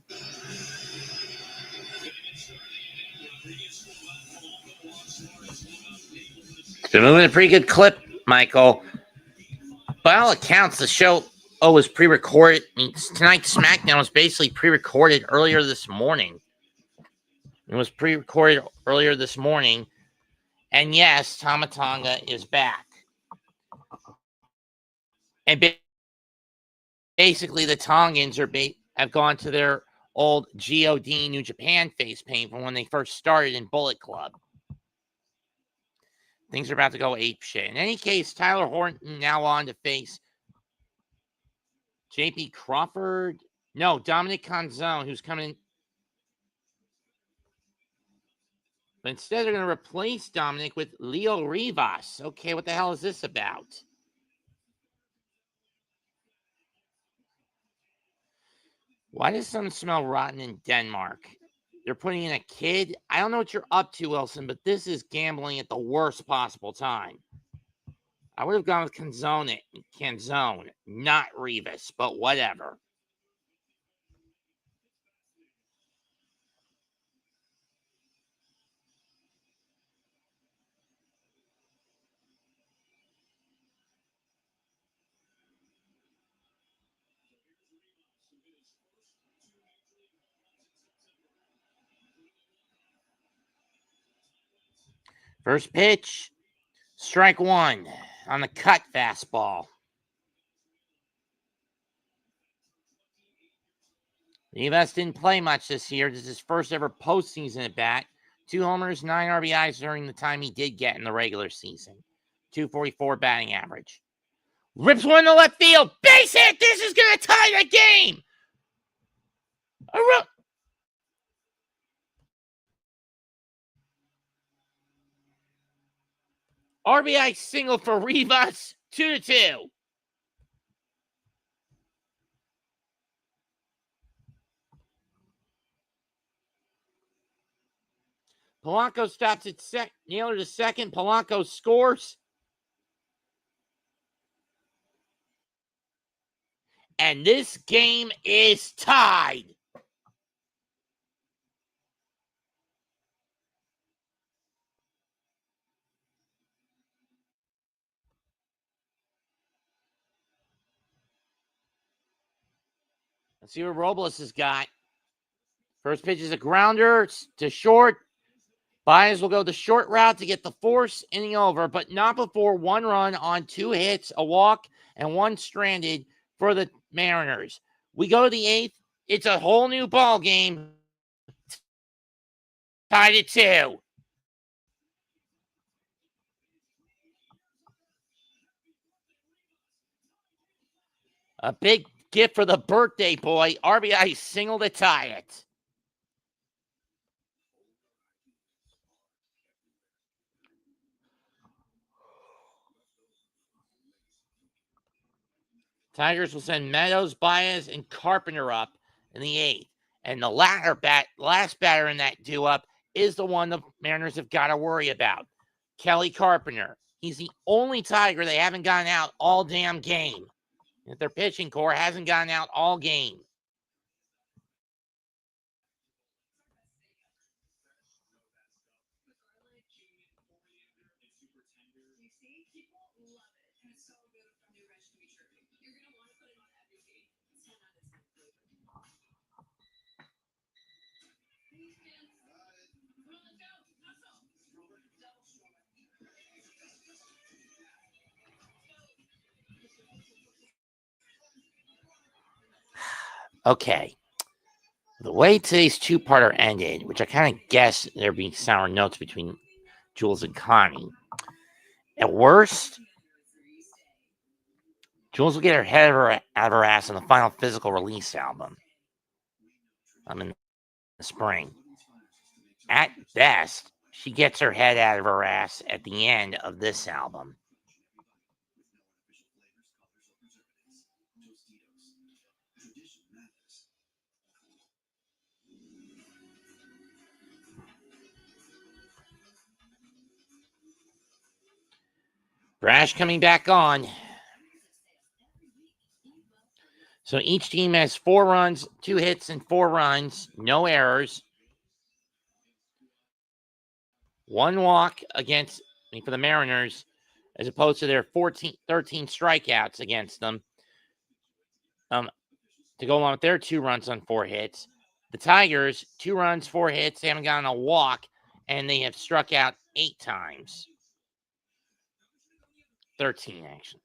It's been moving a pretty good clip, Michael. By all accounts, the show was pre-recorded. Tonight's SmackDown was basically pre-recorded earlier this morning. It was pre-recorded earlier this morning. And yes, Tama Tonga is back. And basically, the Tongans have gone to their old God New Japan face paint from when they first started in Bullet Club. Things are about to go apeshit. In any case, Tyler Horton now on to face J.P. Crawford. No, Dominic Canzone, who's coming. But instead, they're going to replace Dominic with Leo Rivas. Okay, what the hell is this about? Why does something smell rotten in Denmark? They're putting in a kid. I don't know what you're up to, Wilson, but this is gambling at the worst possible time. I would have gone with Canzone, not Rivas, but whatever. First pitch. Strike one on the cut fastball. Rivas didn't play much this year. This is his first ever postseason at bat. 2 homers, 9 RBIs during the time he did get in the regular season. 244 batting average. Rips one to left field. Base hit. This is going to tie the game. RBI single for Rivas. 2-2. Polanco stops at second. Naylor to second. Polanco scores. And this game is tied. Let's see what Robles has got. First pitch is a grounder to short. Baez will go the short route to get the force inning over, but not before 1 run on 2 hits, a walk, and 1 stranded for the Mariners. We go to the 8th. It's a whole new ball game. Tied at 2. A big gift for the birthday boy. RBI single to tie it. Tigers will send Meadows, Baez, and Carpenter up in the 8th. And the last batter in that due-up is the one the Mariners have got to worry about. Kelly Carpenter. He's the only Tiger they haven't gotten out all damn game. Their pitching core hasn't gotten out all game. Okay. The way today's 2-parter ended, which I kind of guess there'd be sour notes between Jules and Connie. At worst, Jules will get her head out of her ass on the final physical release album. I'm in the spring. At best, she gets her head out of her ass at the end of this album. Brash coming back on. So each team has 4 runs, 2 hits, and 4 runs. No errors. 1 walk for the Mariners, as opposed to their 13 strikeouts against them. To go along with their 2 runs on 4 hits. The Tigers, 2 runs, 4 hits. They haven't gotten a walk, and they have struck out 8 times. 13, actually.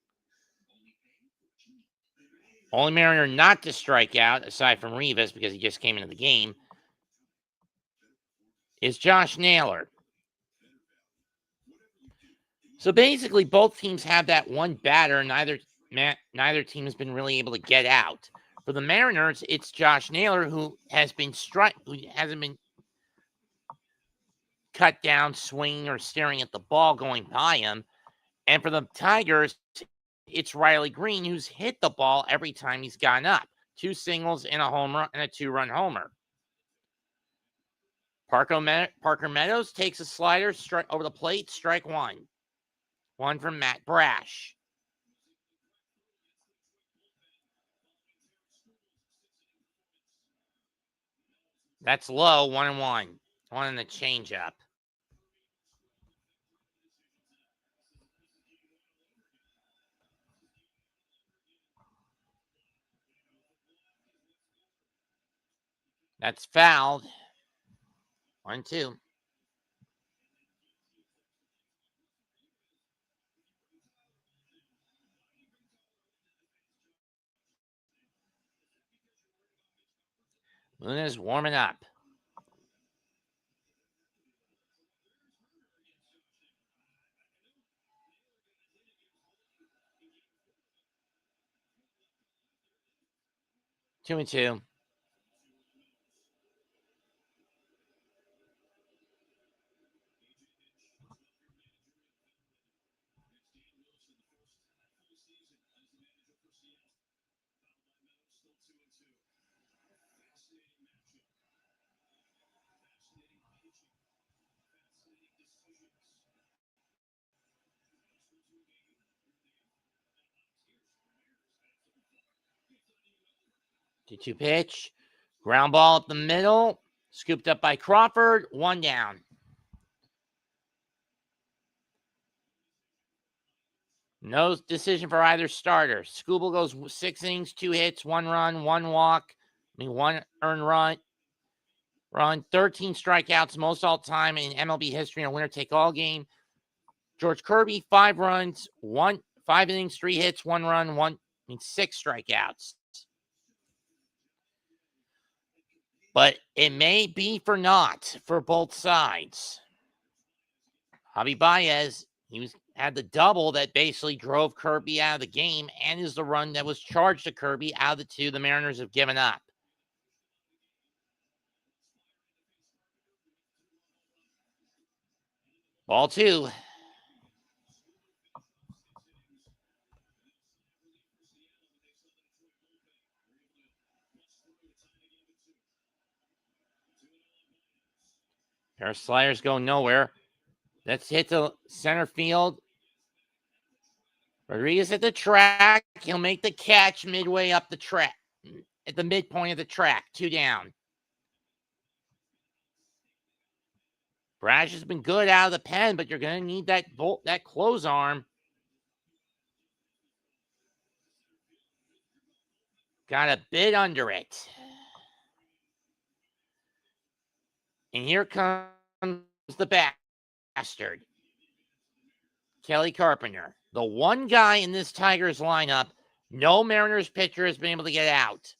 Only Mariner not to strike out, aside from Rivas, because he just came into the game, is Josh Naylor. So basically, both teams have that one batter. Neither team has been really able to get out. For the Mariners, it's Josh Naylor who hasn't been cut down, swinging, or staring at the ball going by him. And for the Tigers, it's Riley Green who's hit the ball every time he's gotten up. 2 singles and a homer and a 2-run homer. Parker Meadows takes a slider over the plate, strike 1. 1 from Matt Brash. That's low, 1-1. 1 in the changeup. That's fouled. 1-2. Luna's warming up. Two and two. Two pitch. Ground ball up the middle. Scooped up by Crawford. One down. No decision for either starter. Skubal goes 6 innings, 2 hits, 1 run, 1 walk. 1 earned run. 13 strikeouts, most all time in MLB history in a winner-take-all game. George Kirby, 5 runs, 5 innings, 3 hits, 1 run, 6 strikeouts. But it may be for naught for both sides. Javi Baez, had the double that basically drove Kirby out of the game and is the run that was charged to Kirby out of the 2 the Mariners have given up. Ball 2. Pair of sliders go nowhere. Let's hit the center field. Rodriguez at the track. He'll make the catch midway up the track. At the midpoint of the track. 2 down. Brash has been good out of the pen, but you're going to need that close arm. Got a bit under it. And here comes the bastard. Kelly Carpenter. The one guy in this Tigers lineup, no Mariners pitcher has been able to get out.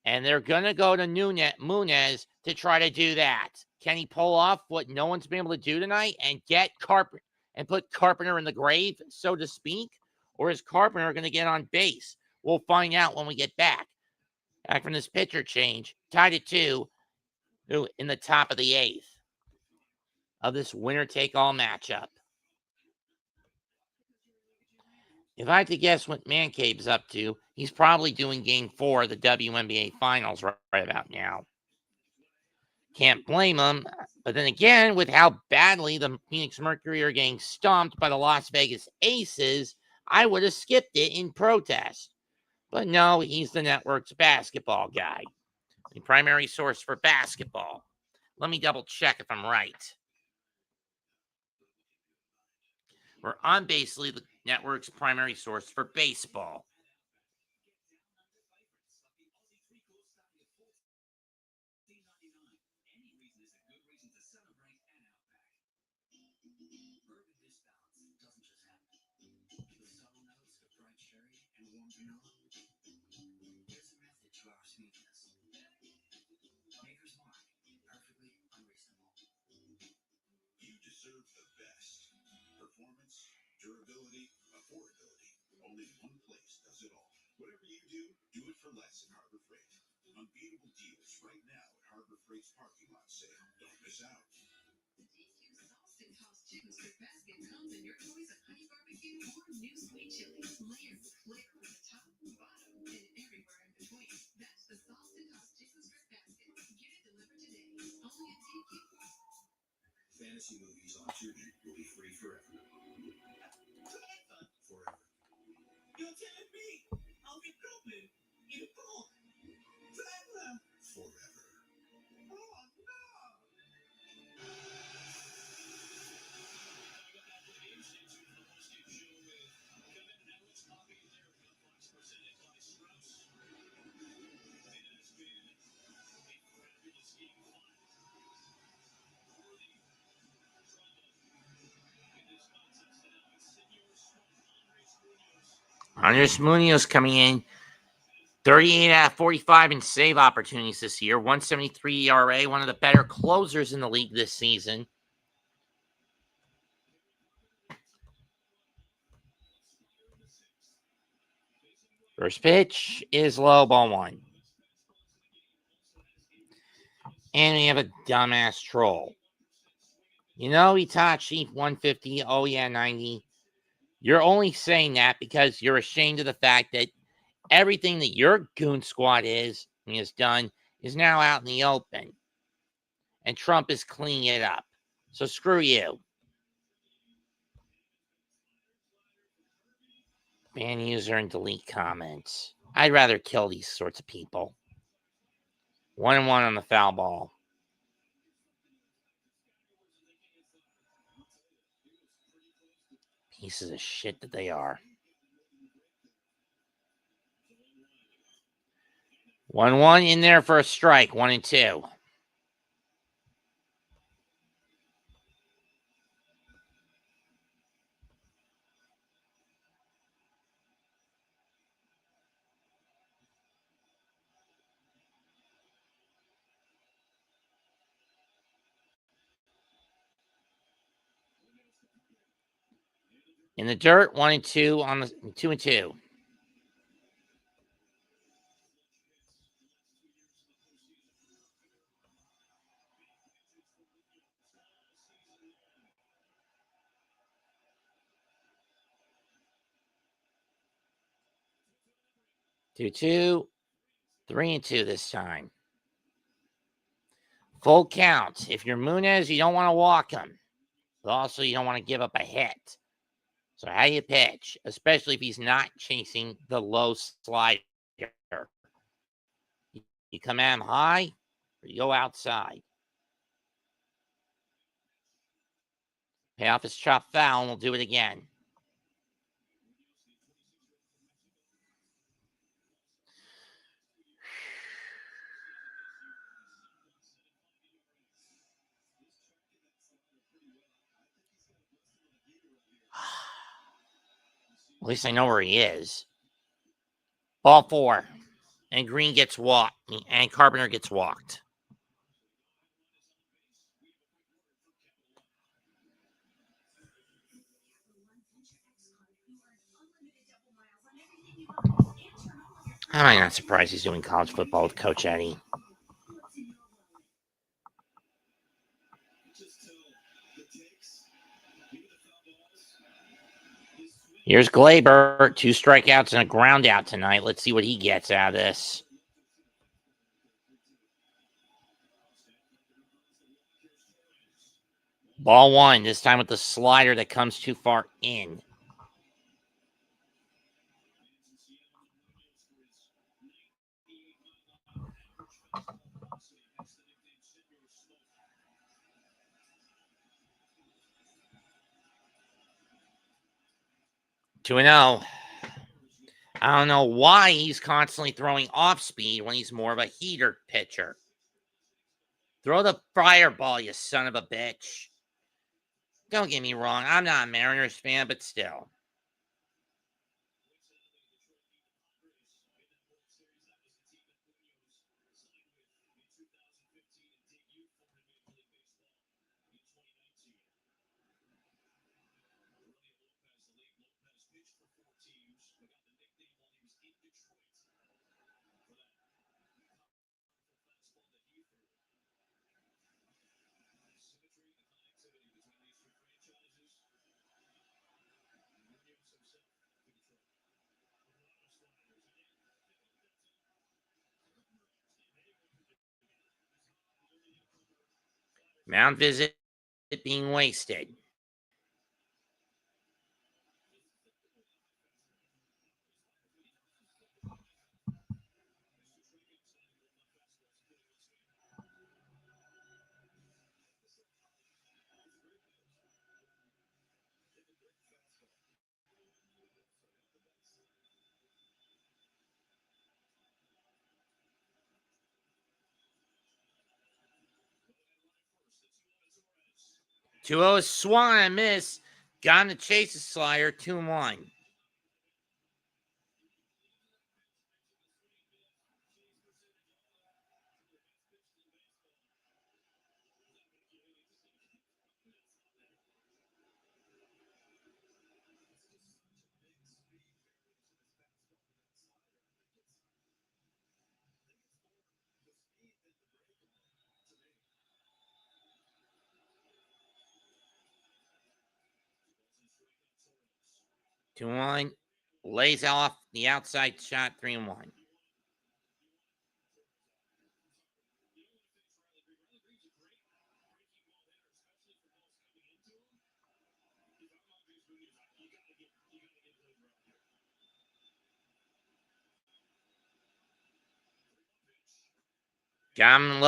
And they're going to go to Munez to try to do that. Can he pull off what no one's been able to do tonight and get Carpenter and put Carpenter in the grave, so to speak? Or is Carpenter going to get on base? We'll find out when we get back. Back from this pitcher change. Tied at 2 in the top of the 8th of this winner-take-all matchup. If I had to guess what Mancave's up to, he's probably doing Game 4 of the WNBA Finals right about now. Can't blame him. But then again, with how badly the Phoenix Mercury are getting stomped by the Las Vegas Aces, I would have skipped it in protest. But no, he's the network's basketball guy. The primary source for basketball. Let me double check if I'm right. Where I'm basically the network's primary source for baseball. You deserve the best. Performance, durability, affordability. Only one place does it all. Whatever you do it for less at Harbor Freight. Unbeatable deals right now at Harbor Freight's parking lot sale. Don't miss out. The tastiest sauce and tossed chicken strip basket comes in your choice of honey barbecue or new sweet chili. Layers of flavor on the top, bottom, and everywhere in between. That's the sauce and tossed chicken strip basket. Get it delivered today. Only at Tiki. Fantasy movies on Tubi will be free forever. Forever. You're telling me I'll get open in a book forever. Forever. Oh no! Andres Munoz coming in. 38 out of 45 in save opportunities this year. 173 ERA, one of the better closers in the league this season. First pitch is low, ball one. And we have a dumbass troll. You know, Itachi, 150. Oh, yeah, 90. You're only saying that because you're ashamed of the fact that everything that your goon squad has done is now out in the open. And Trump is cleaning it up. So screw you. Ban user and delete comments. I'd rather kill these sorts of people. 1-1 on the foul ball. Pieces of shit that they are. 1-1 in there for a strike. 1-2. In the dirt, 1-2 on the 2-2. Two, 3-2 this time. Full count. If you're Munez, you don't want to walk him. But also, you don't want to give up a hit. So how do you pitch? Especially if he's not chasing the low slider. You come at him high, or you go outside. Pay off his chop foul, and we'll do it again. At least I know where he is. Ball 4. And Green gets walked. And Carpenter gets walked. How am I not surprised he's doing college football with Coach Eddie? Here's Glaber. 2 strikeouts and a ground out tonight. Let's see what he gets out of this. Ball 1, this time with the slider that comes too far in. Two and 0. I don't know why he's constantly throwing off speed when he's more of a heater pitcher. Throw the fireball, you son of a bitch. Don't get me wrong, I'm not a Mariners fan, but still. Mound visit being wasted. Two 0 swung and a miss. Got to chase the slider. 2-1. 2-1. Lays off the outside shot, 3-1. Got him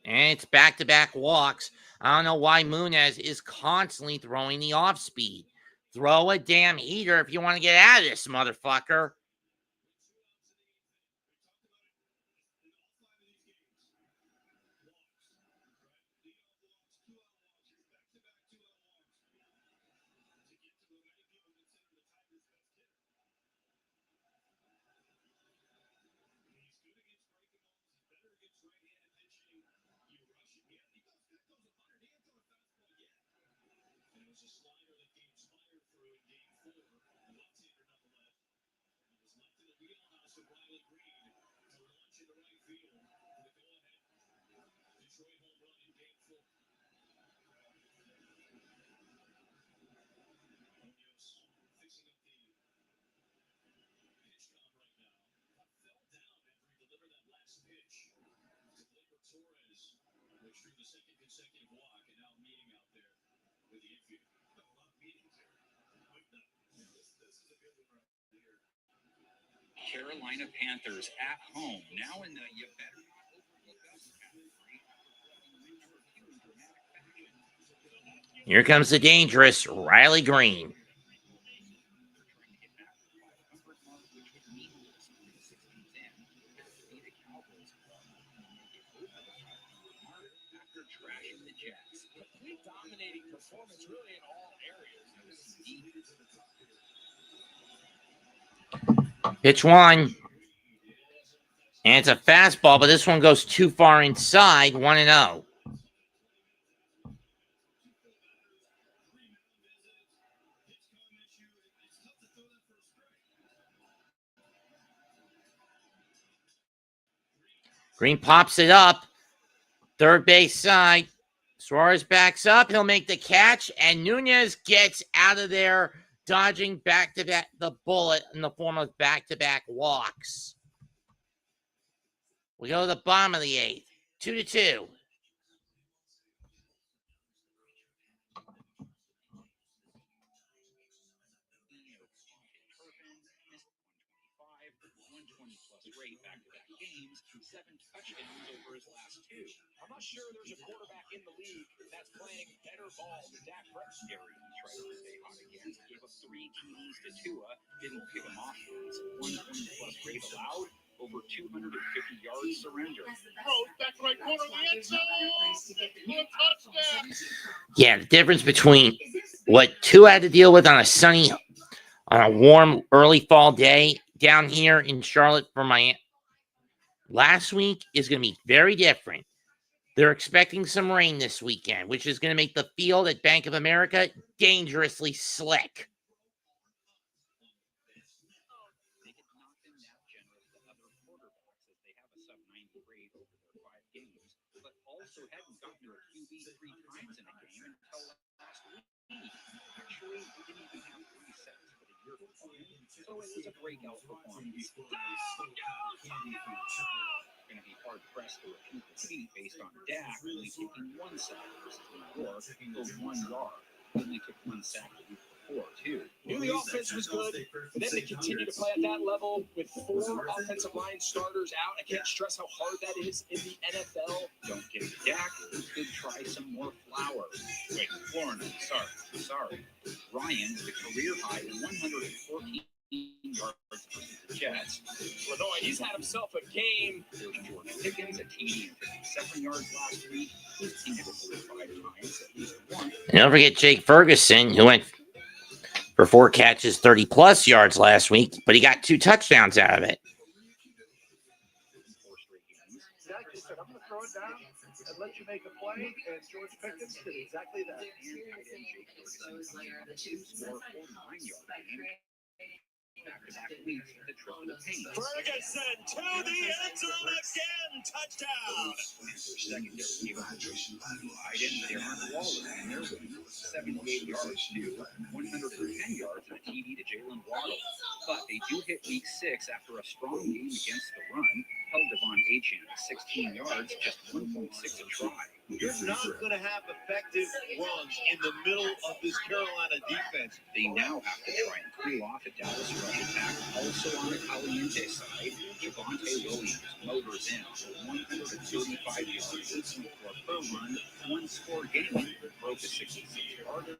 and it's back-to-back walks. I don't know why Munez is constantly throwing the off speed. Throw a damn heater if you want to get out of this motherfucker. Carolina Panthers at home. Now in the you better not overlook us category. Here comes the dangerous Riley Green. Dominating performance really in all areas. Pitch 1. And it's a fastball, but this one goes too far inside, 1-0. Green pops it up. Third base side. Suarez backs up. He'll make the catch, and Nunez gets out of there, dodging back-to-back the bullet in the form of back-to-back walks. We go to the bottom of the 8th. 2-2. I'm not sure there's a quarterback in the league that's playing better ball than Dak Prescott. Tried to stay hot again. Gave up 3 TDs to Tua. Didn't pick him off. 120+ rate allowed. Over 250 yards surrender. Throws back right corner of the end zone. Touchdown. Yeah, the difference between what Tua had to deal with on a warm early fall day down here in Charlotte for Miami last week is going to be very different. They're expecting some rain this weekend, which is going to make the field at Bank of America dangerously slick. They get knocked in that generous to other quarterbacks as they have a sub-90 grade over their 5 games, but also hadn't gotten to a QB 3 times in a game until last week. Actually, we didn't even have 3 sets for the year before, so it was a breakout performance. Going to be hard-pressed to repeat the feat based on Dak only taking 1 sack versus New York goes 1 yard. He only took 1 sack the week before, too. Knew the offense was good, but then to continue to play at that level with 4 offensive line starters out, I can't stress how hard that is in the NFL. Don't get Dak. We could try some more Flowers. Wait, Florida. Sorry. Ryan, the career high 114 yards versus the Jets. Illinois, he's had himself a game. There's Jordan Pickens, a TD and 57 yards last week. He's seen it 5 times, at least 1. And don't forget Jake Ferguson, who went for 4 catches, 30+ yards last week, but he got 2 touchdowns out of it. Dak just said, I'm going to throw it down and let you make a play, and George Pickens did exactly that. back-to-back weeks with a trip to the paint. Ferguson to the end zone again. Touchdown. Secondary hero. Tight end Darren Waller and their win, 78 yards to 110 yards and a TD to Jalen Waddle. But they do hit week 6 after a strong game against the run. Held Devon Achane at 16 yards, just 1.6 a try. You're not going to have effective runs in the middle of this Carolina defense. They now have to try and cool off a Dallas rush attack. Also on the Caliente side, Javonte Williams motors in for 135 yards for a per run, one-score game. Broke a 66-yarder,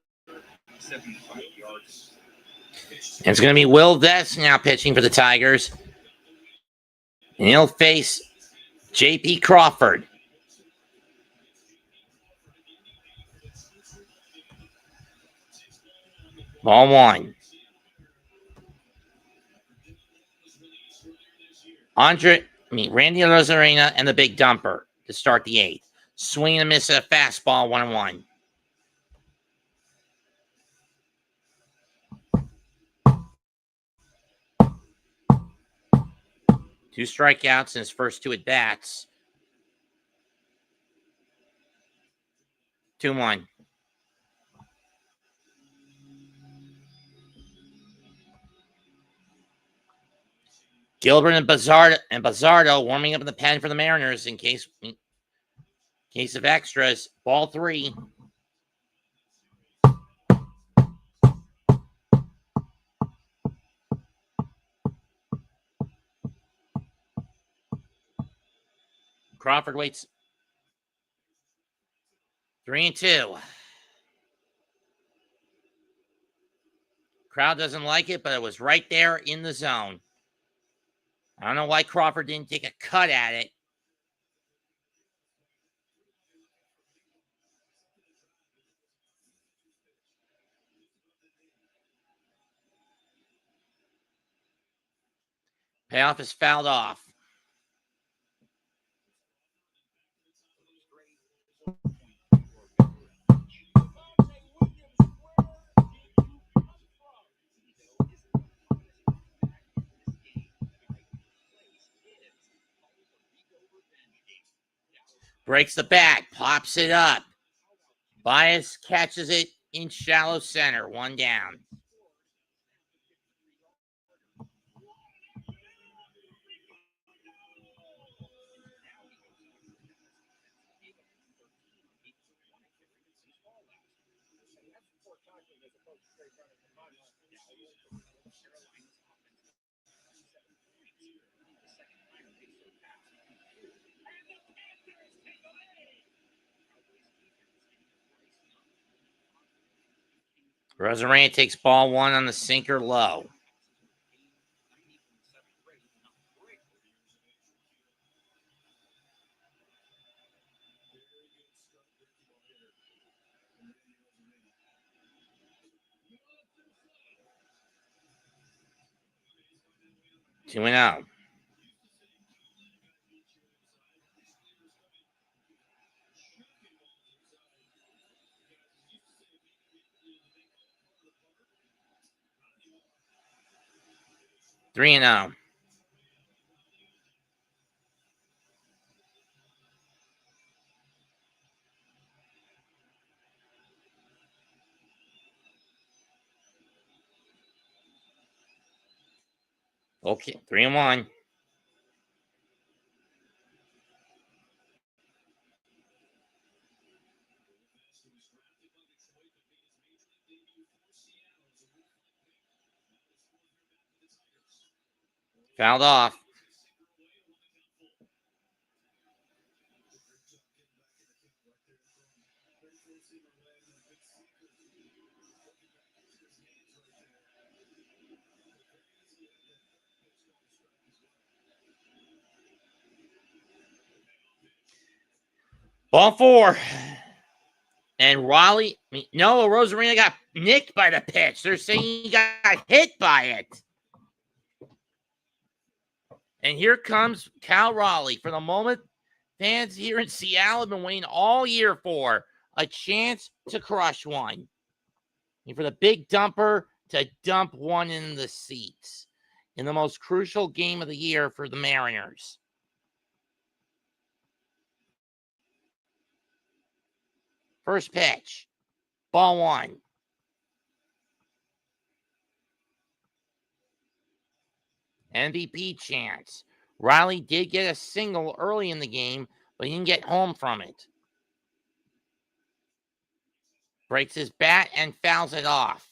75 yards. And it's going to be Will Vest now pitching for the Tigers. And he'll face J.P. Crawford. Ball one. Randy Rosarena and the big dumper to start the 8th. Swing and miss at a fastball, 1-1. Two strikeouts in his first 2 at-bats. 2-1. Gilbert and Bazardo warming up in the pen for the Mariners in case of extras. Ball 3. Crawford waits. 3-2. Crowd doesn't like it, but it was right there in the zone. I don't know why Crawford didn't take a cut at it. Payoff is fouled off. Breaks the bat, pops it up. Bias catches it in shallow center, 1 down. Rosarena takes ball 1 on the sinker low. Two and out. Three and out. Okay, 3-1. Fouled off. Ball 4. And Noah Rosarena got nicked by the pitch. They're saying he got hit by it. And here comes Cal Raleigh. For the moment, fans here in Seattle have been waiting all year for a chance to crush one. And for the big dumper to dump one in the seats. in the most crucial game of the year for the Mariners. First pitch, ball one. MVP chance. Riley did get a single early in the game, but he didn't get home from it. Breaks his bat and fouls it off.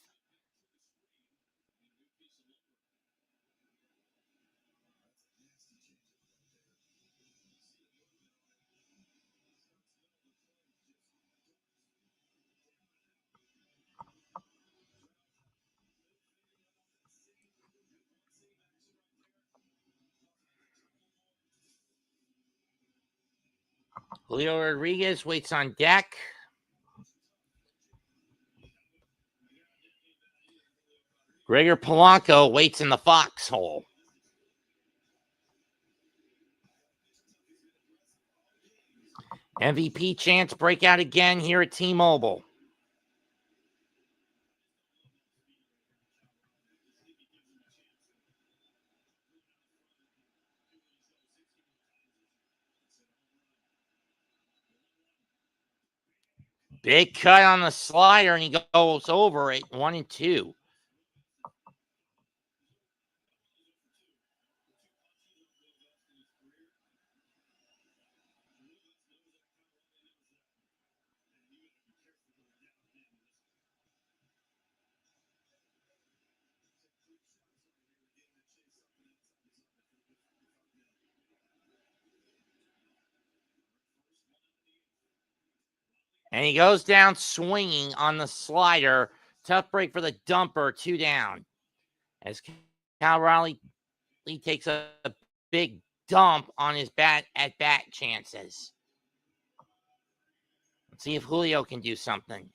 Julio Rodriguez waits on deck. Gregor Polanco waits in the foxhole. MVP chance breakout again here at T-Mobile. Big cut on the slider, and he goes over it, 1-2. And he goes down swinging on the slider. Tough break for the dumper, 2 down. As Cal Raleigh takes a big dump on his at-bat chances. Let's see if Julio can do something.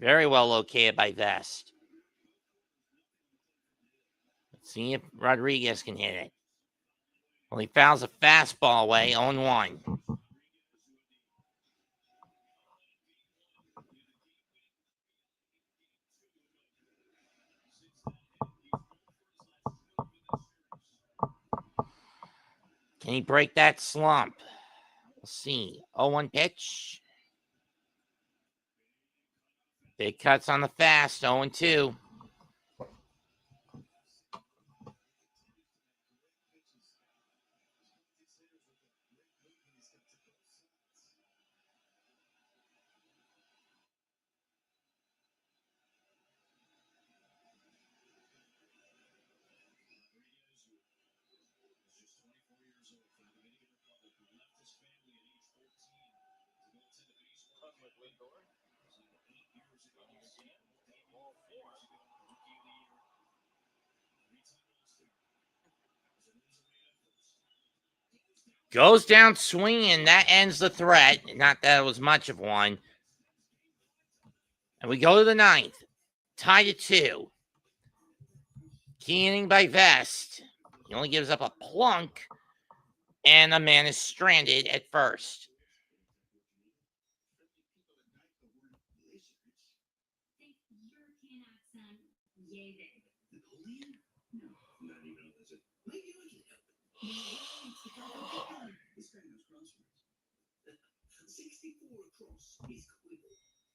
Very well located by Vest. Let's see if Rodriguez can hit it. Well, he fouls a fastball away, 0-1. Can he break that slump? We'll see. 0-1 pitch. Big cuts on the fast, 0-2. Goes down swinging. That ends the threat. Not that it was much of one. And we go to the 9th. Tied at 2. Key inning by Vest. He only gives up a plunk. And the man is stranded at first.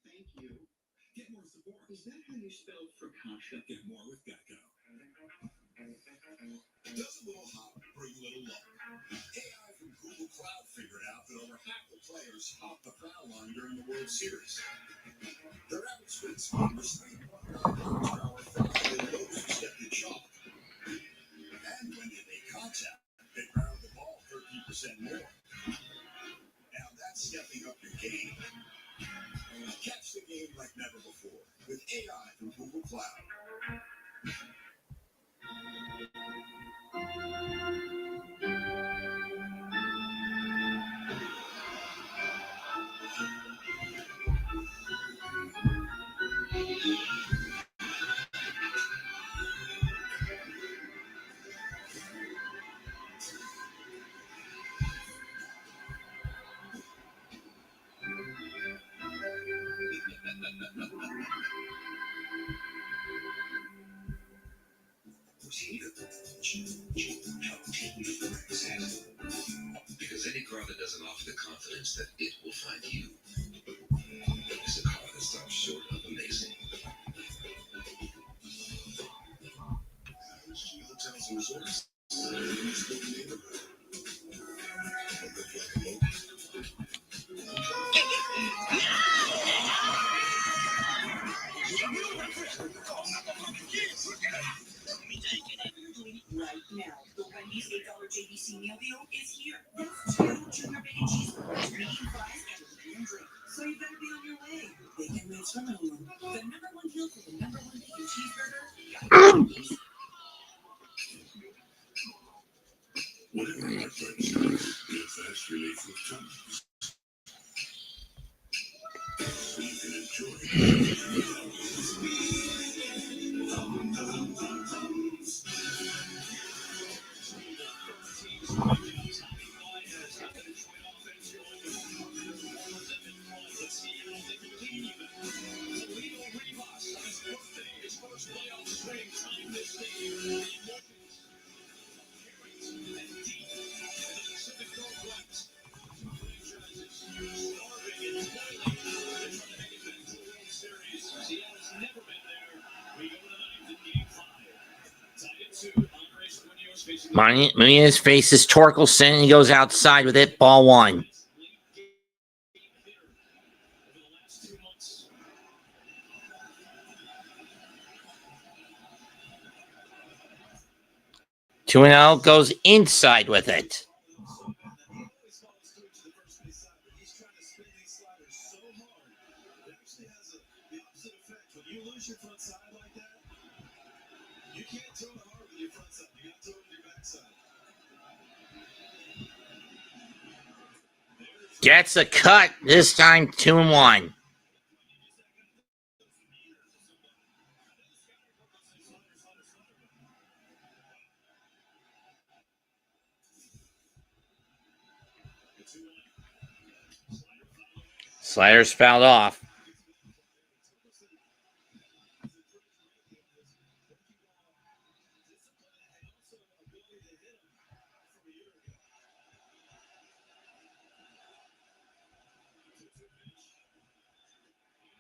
Thank you. Get more support. Is that how you spell Prakasha? Get more with Geico. Does a little hop, bring a little luck. AI from Google Cloud figured out that over half the players hopped the foul line during the World Series. Their average swing speed was 3.9 miles per hour faster than those who stepped in chalk. And when they made contact, they ground the ball 13% more. Now that's stepping up your game. Catch the game like never before with AI from Google Cloud. How can you correct that? Because any car that doesn't offer the confidence that it will find you is a car that stops short of amazing. Hotels and resorts. Neighborhood. Right now, the Wendy's $8 JBC meal deal is here. That's 2 junior bacon cheeseburgers, medium fries, and a medium drink. So you better be on your way. Bacon waits for no one. The #1 deal for the #1 bacon cheeseburger. Whatever your friends do, get fast relief with Tums. So you can enjoy Munoz faces Torkelson. He goes outside with it. Ball 1. Two and 0 goes inside with it. Gets a cut. This time 2-1. Slider's fouled off.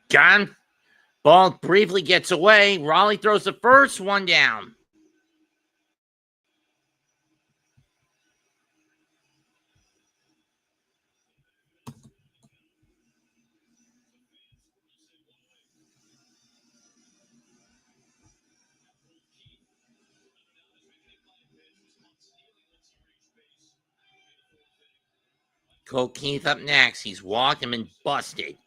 Got him. Ball briefly gets away. Raleigh throws the first one down. Cole Keith up next. He's walked and been busted.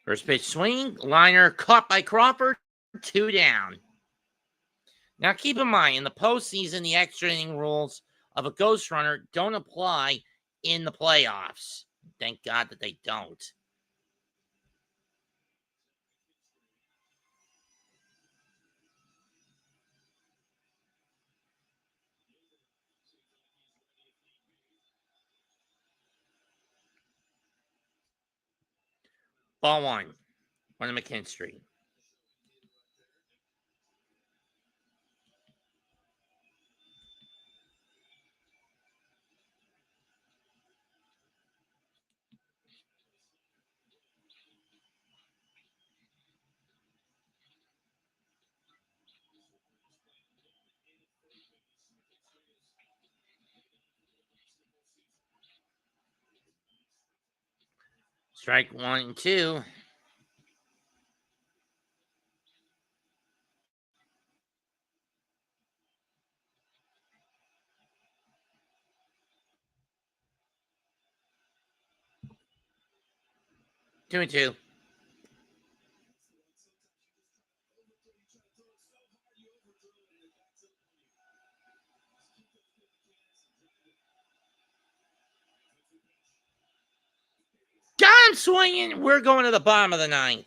First pitch swing. Liner caught by Crawford. 2 down. Now keep in mind, in the postseason, the extra inning rules of a ghost runner don't apply in the playoffs. Thank God that they don't. Ball 1. One to McKinstry. Strike 1 and 2. Two and 2. Got him swinging. We're going to the bottom of the 9th.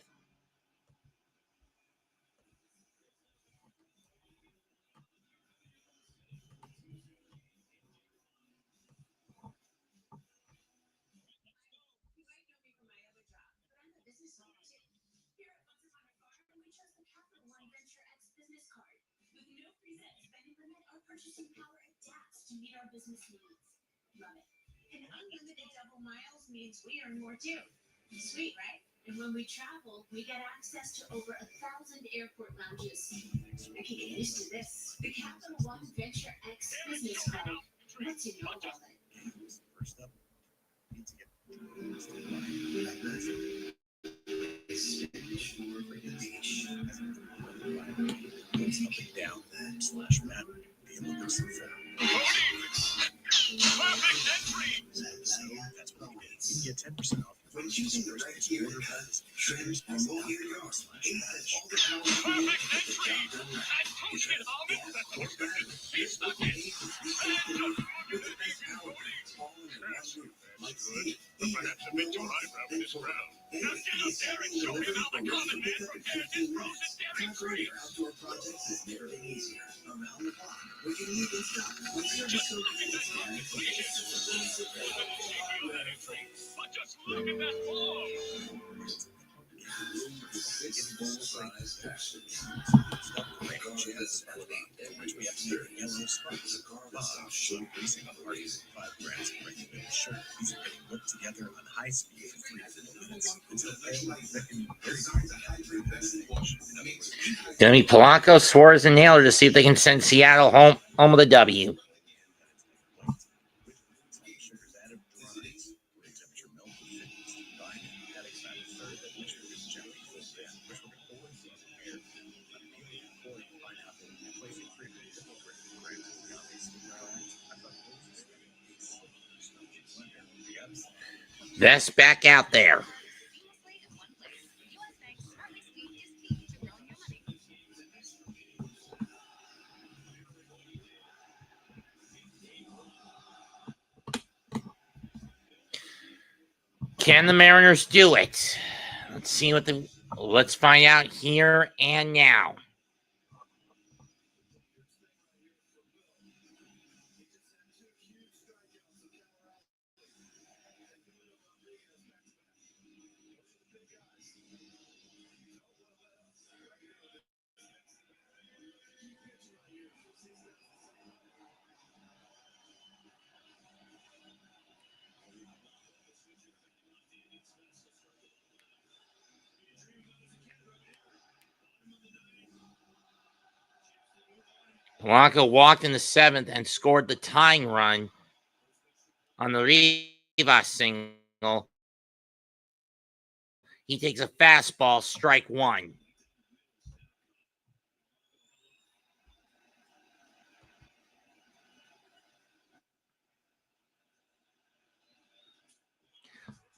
chose the Capital One Venture X business card. With no preset spending limit, our purchasing power adapts to meet our business needs. Love it. And unlimited double miles means we earn more too. Sweet, right? And when we travel, we get access to over 1,000 airport lounges. I can get used to this. The Capital One Venture X business card. What's in your wallet? First up, need to get something down /map be a little bit simpler. Perfect entry. That's what we did. You can get 10% off when choosing the right gear order pass. Traders all year long. Perfect entry. I toasted almonds that were good to be stuck in. And don't forget the bacon pudding. Perhaps a bit too highbrow for this crowd. Now get up there and show him how the common man prepares his frozen dairy free. Outdoor projects has never been easier. Around the clock, we can even stop with service so But just look at that ball. Which we have here in yellow spots. Racing on parties, 5 brands of regulated shirt. These are getting whipped together on high speed for 3 to 4 minutes until Demi Polanco, Suarez, and Naylor to see if they can send Seattle home with a W. Vest back out there. Can the Mariners do it? Let's find out here and now. Polanco walked in the 7th and scored the tying run on the Rivas single. He takes a fastball, strike 1.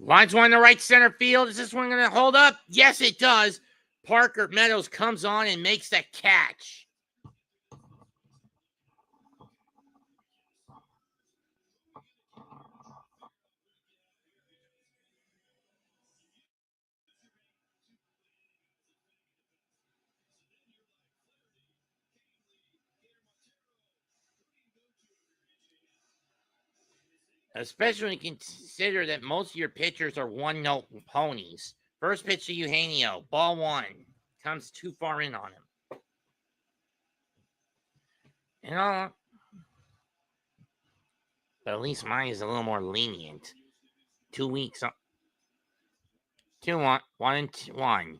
Lines one to right center field. Is this one going to hold up? Yes, it does. Parker Meadows comes on and makes that catch. Especially when you consider that most of your pitchers are one-note ponies. First pitch to Eugenio, ball 1. Comes too far in on him. But at least mine is a little more lenient. 2 weeks. 2-1. 1-1.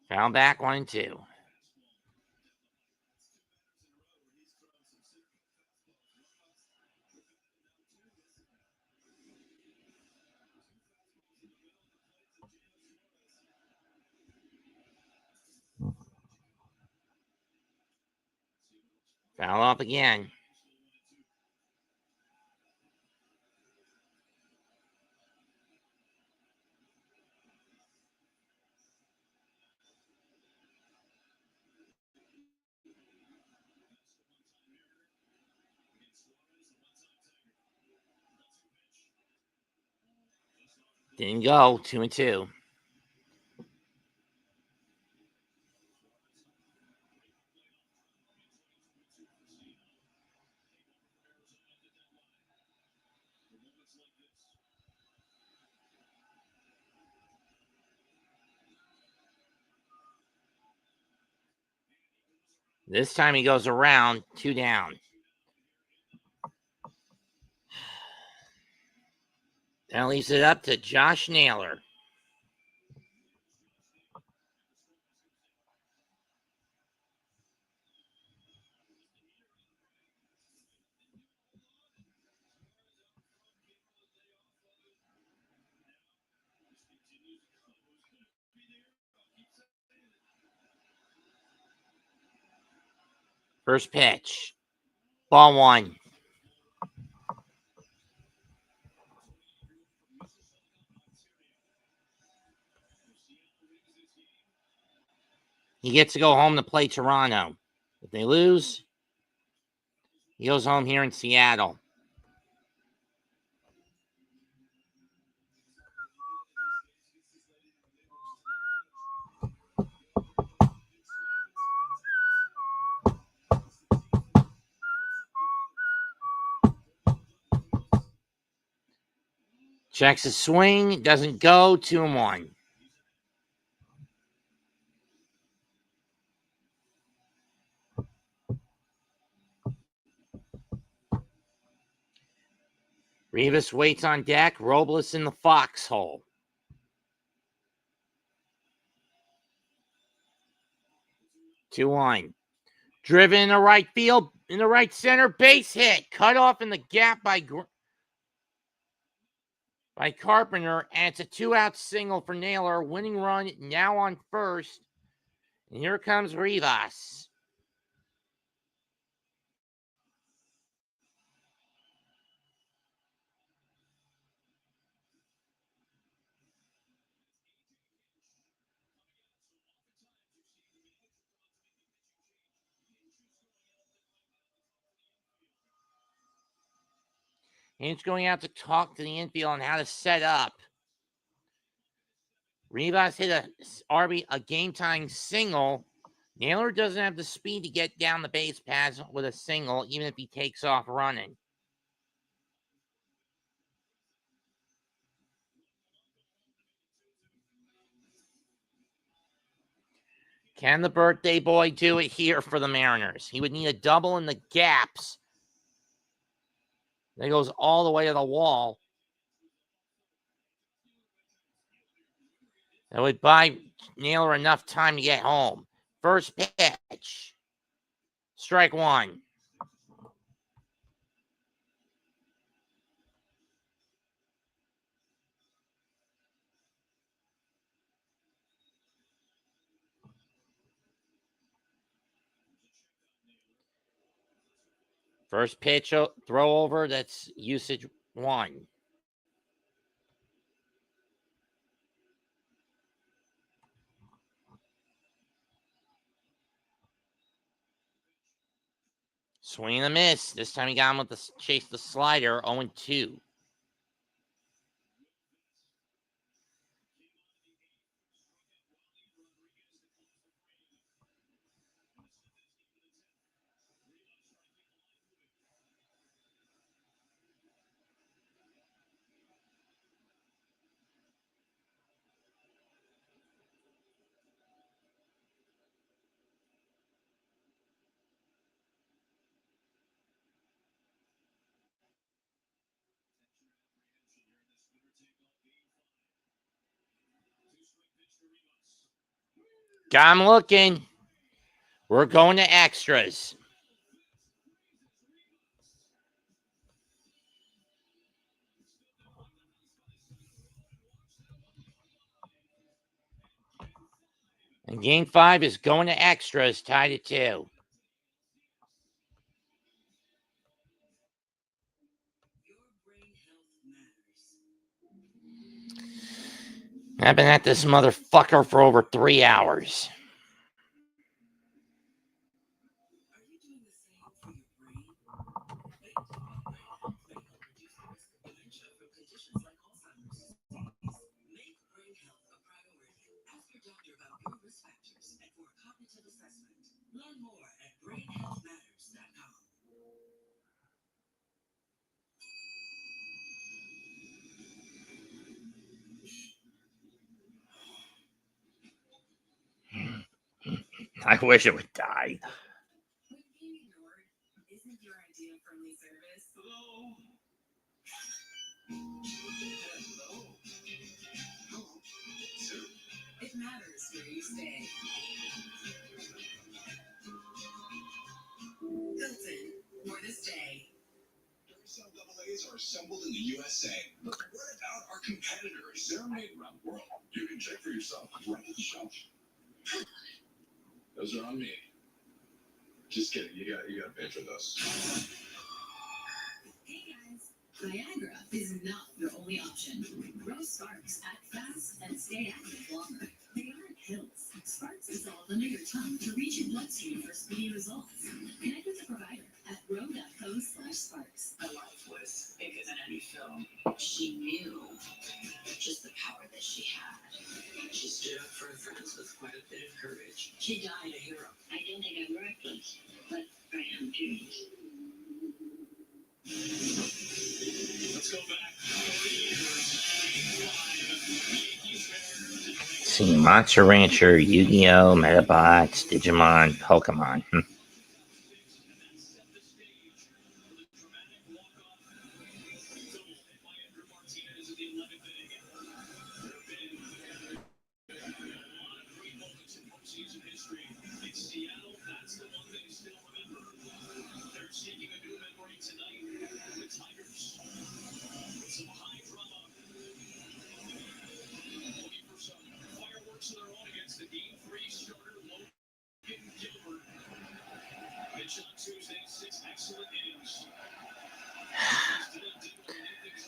Foul back 1-2. Foul off again. Didn't go. 2-2. This time he goes around, 2 down. That leaves it up to Josh Naylor. First pitch. Ball 1. He gets to go home to play Toronto. If they lose, he goes home here in Seattle. Checks his swing. Doesn't go. 2-1. Rivas waits on deck. Robles in the foxhole. 2-1. Driven in the right field, in the right center, base hit. Cut off in the gap by Carpenter, and it's a 2-out single for Naylor. Winning run now on first. And here comes Rivas. He's going out to talk to the infield on how to set up. Rivas hit a game-tying single. Naylor doesn't have the speed to get down the base paths with a single, even if he takes off running. Can the birthday boy do it here for the Mariners? He would need a double in the gaps. That goes all the way to the wall. That would buy Naylor enough time to get home. First pitch. Strike 1. First pitch, throw over, that's usage 1. Swing and a miss. This time he got him with the chase the slider, 0-2. Got him looking. We're going to extras. And game 5 is going to extras, tied at 2. I've been at this motherfucker for over 3 hours. I wish it would die. matters where you stay. Hilton, for this day. Some AA's are assembled in the USA. But what about our competitors? They're made around the world. You can check for yourself right at the shelf. Those are on me. Just kidding. You got to pay for those. Hey guys, Viagra is not your only option. Grow Sparks, act fast, and stay active longer. They aren't pills. Sparks dissolve under your tongue to reach your bloodstream for speedy results. Connect with a provider at ro.co/sparks. A life was bigger than any film. She knew just the power that she had. She stood up for her friends with quite a bit of courage. She died a hero. I don't think I'm reckless, but I am curious. Let's go back 40 years. See, Monster Rancher, Yu-Gi-Oh, Metabots, Digimon, Pokemon.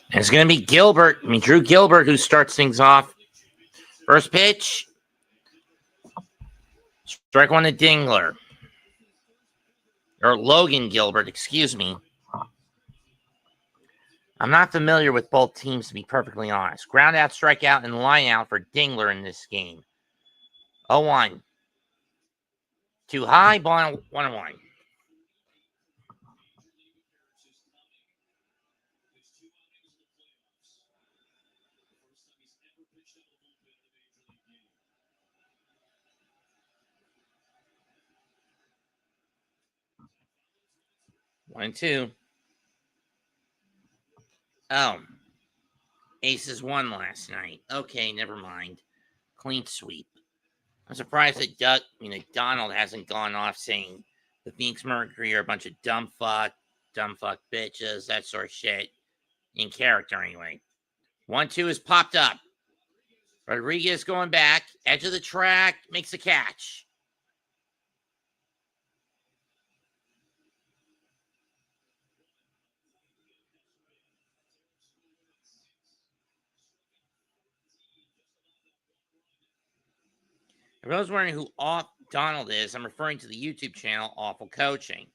And it's going to be Drew Gilbert, who starts things off. First pitch. Strike one to Dingler. Or Logan Gilbert, excuse me. I'm not familiar with both teams, to be perfectly honest. Ground out, strikeout, and line out for Dingler in this game. 0-1. Too high, ball 1-1. One and two. Oh. Aces won last night. Okay, never mind. Clean sweep. I'm surprised that Donald hasn't gone off saying the Phoenix Mercury are a bunch of dumb fuck bitches, that sort of shit. In character, anyway. 1-2 is popped up. Rodriguez going back. Edge of the track. Makes a catch. If I was wondering who Donald is, I'm referring to the YouTube channel Awful Coaching.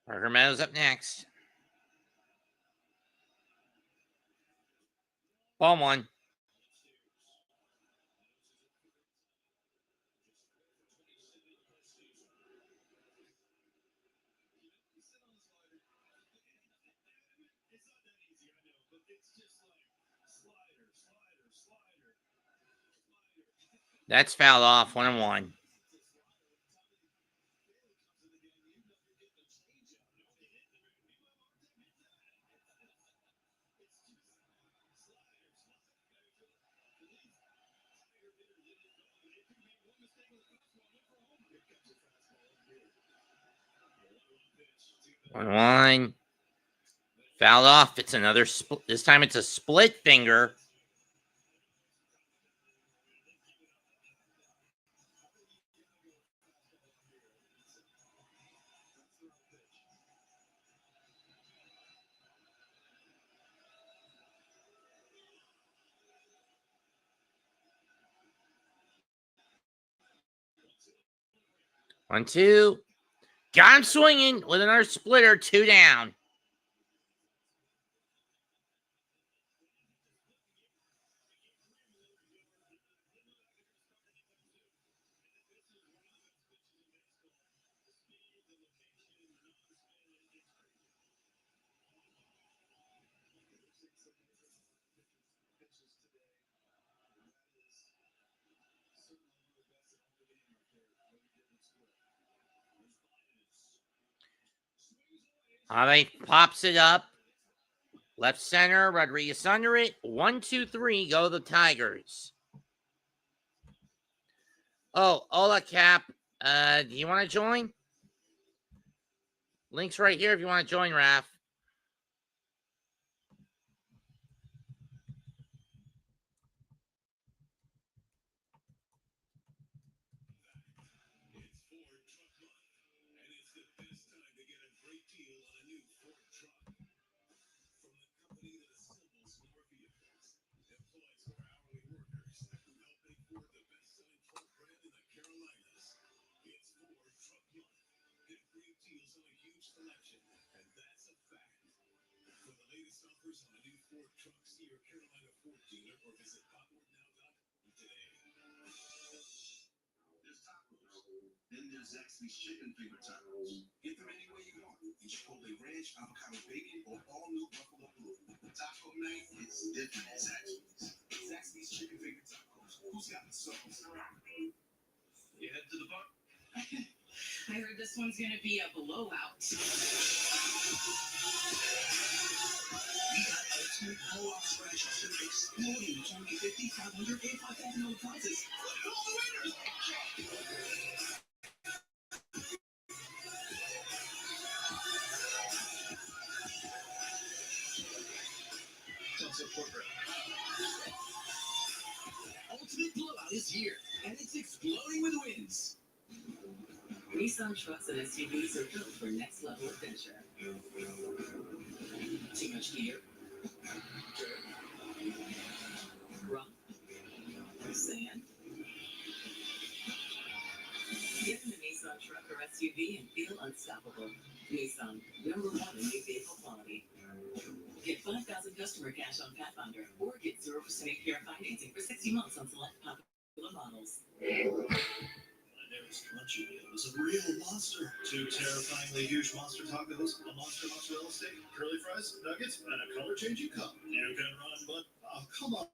Parker Meadows up next. Ball one. That's fouled off. 1-1. One. Fouled off. It's another split. This time it's a split finger. One, two. Got him swinging with another splitter. 2 down. Ave pops it up. Left center. Rodriguez under it. 1, 2, 3. Go the Tigers. Oh, Ola Cap. Do you want to join? Link's right here if you want to join, Raph. Then there's Zaxby's chicken finger tacos. Get them any way you want. In Chipotle ranch, avocado bacon, or all new buffalo blue. Taco night, it's different at Zaxby's. Zaxby's chicken finger tacos. Who's got the sauce? You head to the bar? I heard this one's gonna be a blowout. We got ultimate blowout scratch offs that are exploding with only 50, 500, and 5,000 prizes. Look at all the winners! Ultimate blowout is here, and it's exploding with wins. Nissan trucks and SUVs are built for next level adventure. Too much gear? Dirt? Rock? Sand? Get in a Nissan truck or SUV and feel unstoppable. Nissan, #1 in new vehicle quality. Get 5,000 customer cash on Pathfinder or get 0% APR financing for 60 months on select popular models. There's Crunchy was a real monster. 2 terrifyingly huge monster tacos, a monster mozzarella steak, curly fries, nuggets, and a color-changing cup. You can run, but oh, come on.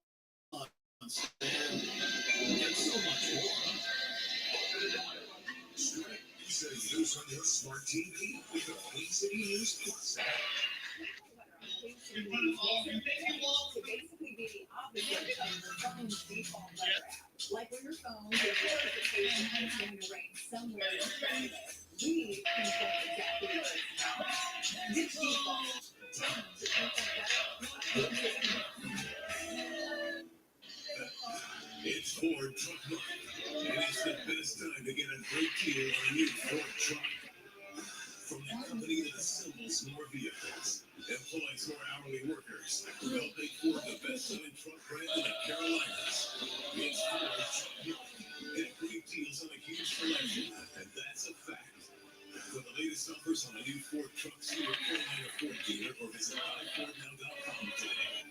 And so much more. Strike easy to use on your smart TV with the easy to use Plus. To basically be the opposite of the phone's default weather app. Like when your phone gets notification when it's going to rain somewhere in Florida, we control exactly where it's from. This default change to It's Ford Truck Month, and it's the best time to get a great deal on a new Ford truck. From the company that assembles more vehicles, employs more hourly workers, who help make Ford the best-selling truck brand in the Carolinas. It's Ford Truck Month. Get great deals on a huge selection, and that's a fact. For the latest offers on a new Ford truck, see your Carolina Ford dealer or visit buyfordnow.com today.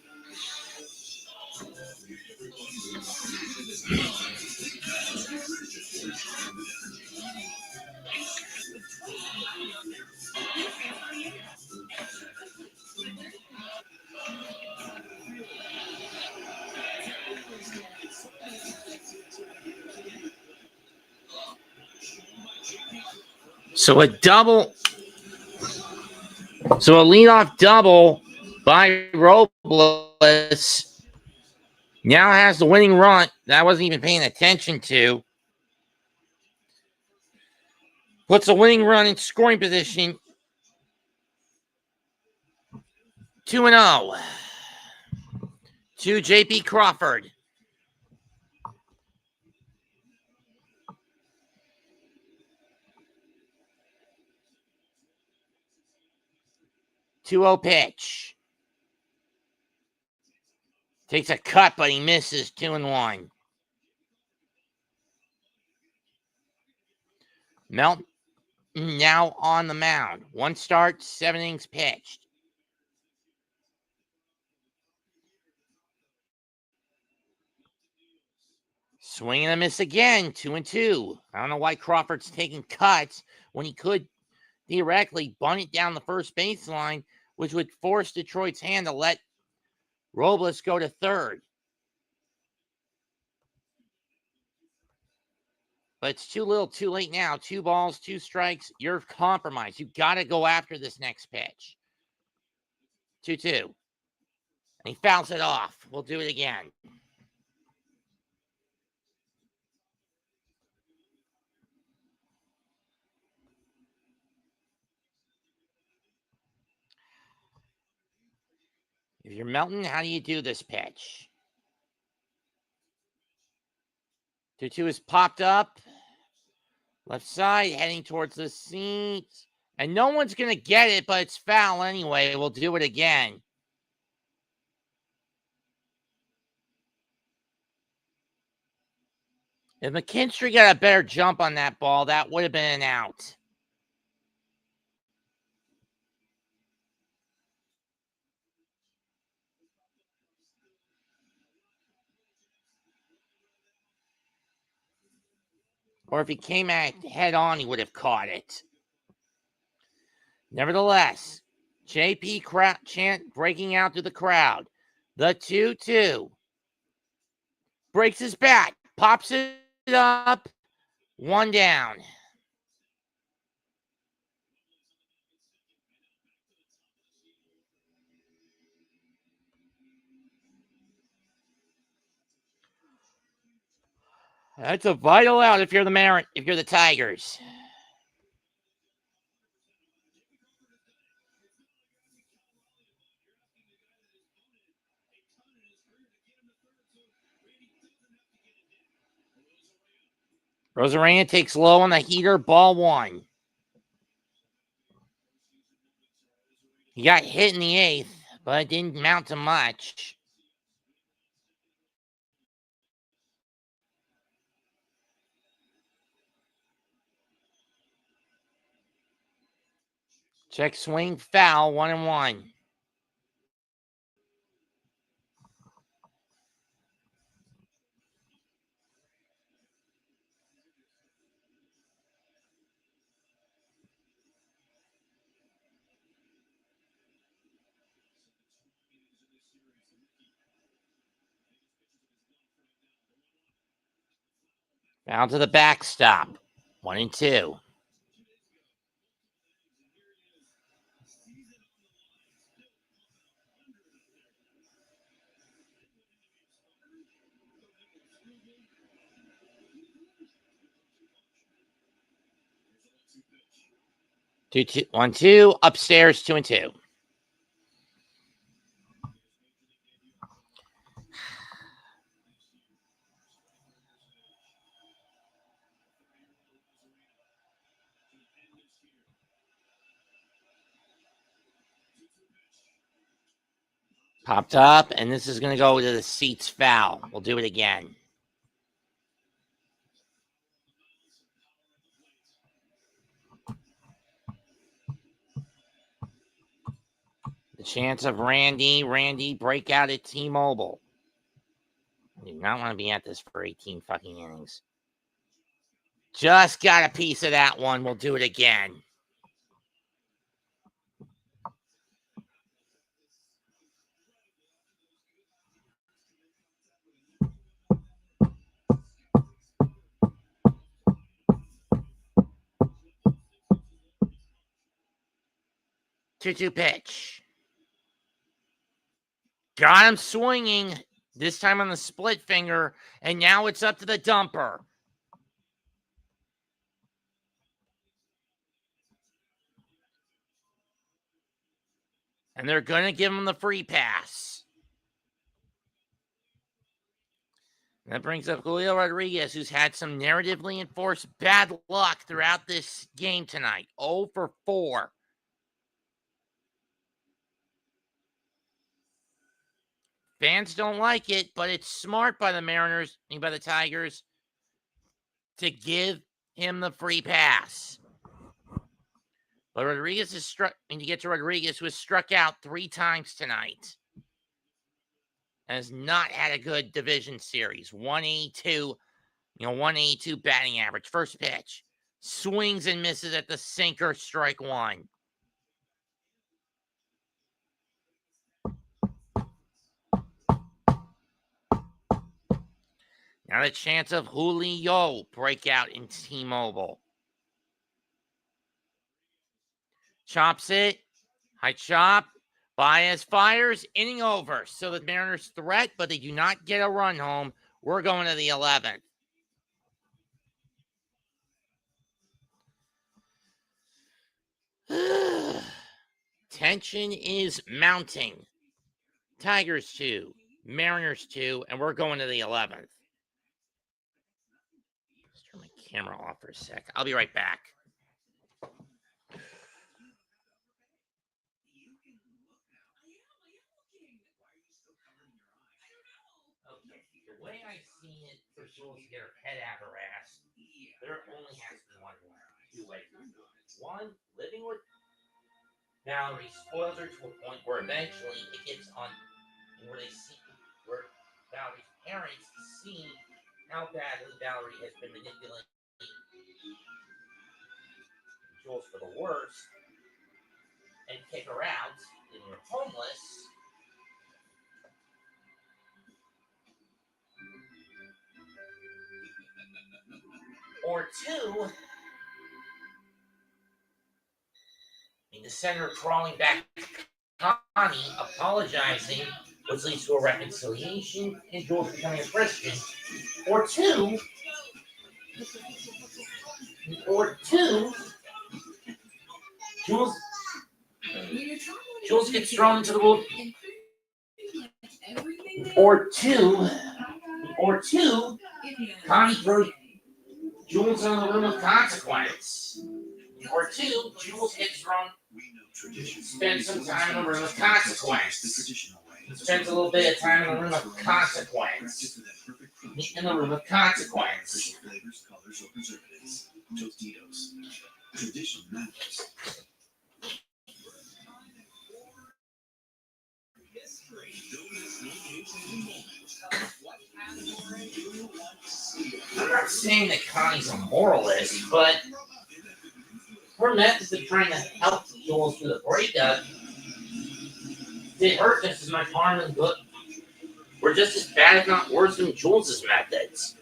So a leadoff double by Robles now has the winning run that I wasn't even paying attention to. Puts a winning run in scoring position. 2-0 to J.P. Crawford. Two-0 pitch. Takes a cut, but he misses. 2-1. Melton now on the mound. 1 start, 7 innings pitched. Swing and a miss again. 2-2. I don't know why Crawford's taking cuts when he could theoretically bunt it down the first baseline, which would force Detroit's hand to let Robles go to third. But it's too little, too late now. 2 balls, 2 strikes. You're compromised. You got to go after this next pitch. 2-2. And he fouls it off. We'll do it again. If you're Melton, how do you do this pitch? 2-2 is popped up. Left side, heading towards the seats. And no one's going to get it, but it's foul anyway. We'll do it again. If McKinstry got a better jump on that ball, that would have been an out. Or if he came at it head on, he would have caught it. Nevertheless, JP chant breaking out through the crowd. The 2-2. Breaks his bat. Pops it up. 1 down. That's a vital out if you're the Tigers. Rosarena takes low on the heater, ball 1. He got hit in the 8th, but it didn't amount to much. Check swing, foul, 1-1. Down to the backstop. 1-2. Two, 1-2. Upstairs, 2-2. Popped up, and this is going to go to the seats foul. We'll do it again. The chance of Randy breakout at T-Mobile. I do not want to be at this for 18 fucking innings. Just got a piece of that one. We'll do it again. Two pitch. Got him swinging, this time on the split finger, and now it's up to the dumper. And they're going to give him the free pass. And that brings up Julio Rodriguez, who's had some narratively enforced bad luck throughout this game tonight. 0 for 4. Fans don't like it, but it's smart by the Mariners and by the Tigers to give him the free pass. But Rodriguez is struck, and you get to Rodriguez, who has struck out 3 times tonight. Has not had a good division series. 182, 182 batting average. First pitch. Swings and misses at the sinker, strike 1. Now the chance of Julio breakout in T-Mobile. Chops it. High chop. Baez fires. Inning over. So the Mariners threat, but they do not get a run home. We're going to the 11th. Tension is mounting. Tigers 2, Mariners 2, and we're going to the 11th. Let's turn my camera off for a sec. I'll be right back. Okay, the way I see it, for Jules to get her head out of her ass, there only has to be one way. Two ways. One, living with Valerie spoils her to a point where eventually it gets on where they see where Valerie's parents see how badly Valerie has been manipulating Jules for the worst and kick her out, leaving her homeless. Or two, the senator crawling back to Connie, apologizing, which leads to a reconciliation, and Jules becoming a Christian. Or two, Jules gets thrown into the world. Or two, Connie throws Jules in the room of consequence. Or two, Jules gets thrown. Spends some time in the room of consequence. Spends a little bit of time in the room of consequence. In the room of consequence. Flavors, colors, or preservatives. Tostitos. Tradition matters. I'm not saying that Connie's a moralist, but her methods of trying to help Jules through the breakup did her just as much harm than good. We're just as bad, if not worse, than Jules' methods.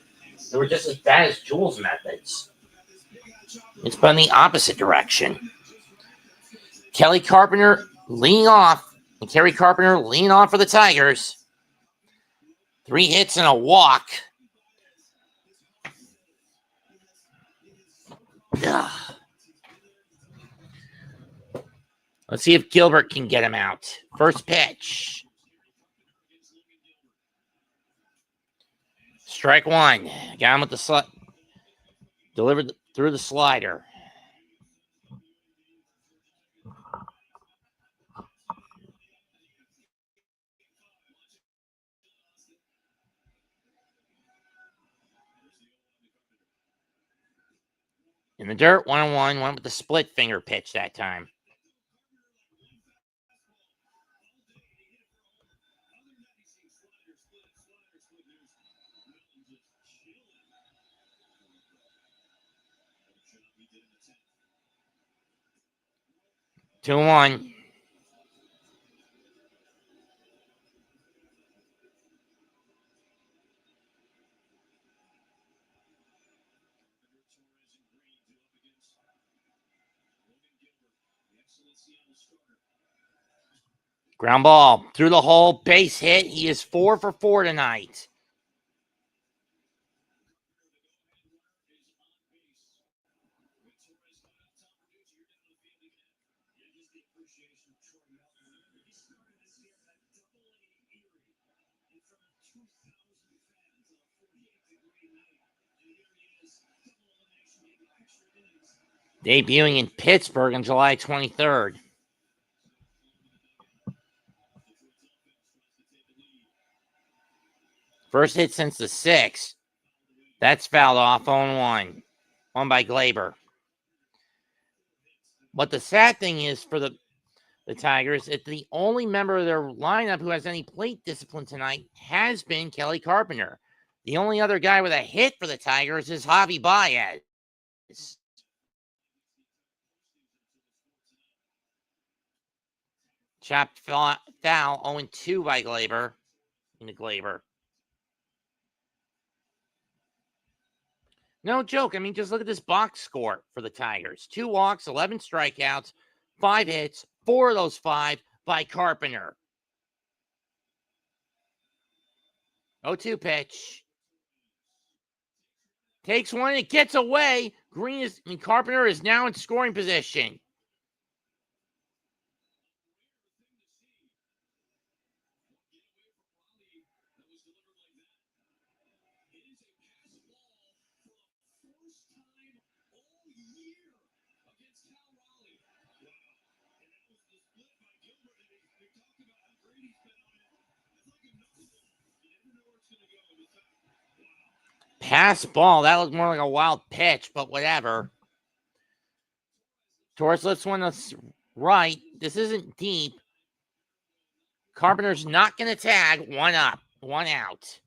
They were just as bad as Jules' methods. It's been the opposite direction. Kelly Carpenter leading off, and Kerry Carpenter leading off for the Tigers. 3 hits and a walk. Ugh. Let's see if Gilbert can get him out. First pitch. Strike one. Got him with the delivered through the slider. In the dirt, 1-1. Went with the split finger pitch that time. Two one. Ground ball through the hole, base hit. He is 4 for 4 tonight. Debuting in Pittsburgh on July 23rd. First hit since the 6th. That's fouled off 0-1. One by Glaber. But the sad thing is for the Tigers, it's the only member of their lineup who has any plate discipline tonight has been Kelly Carpenter. The only other guy with a hit for the Tigers is Javi Baez. Chopped foul 0-2 by Glaber. Into Glaber. No joke. I mean, just look at this box score for the Tigers. 2 walks, 11 strikeouts, 5 hits, 4 of those 5 by Carpenter. 0-2 pitch. Takes one, it gets away. Carpenter is now in scoring position. Pass ball. That looked more like a wild pitch, but whatever. Torres lifts one to right. This isn't deep. Carpenter's not going to tag. 1 up, 1 out.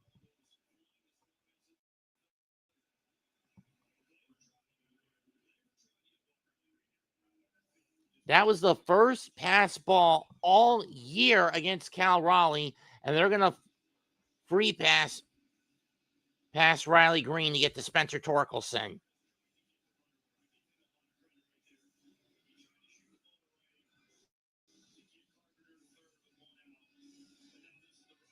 That was the first pass ball all year against Cal Raleigh, and they're going to free pass Riley Green to get to Spencer Torkelson.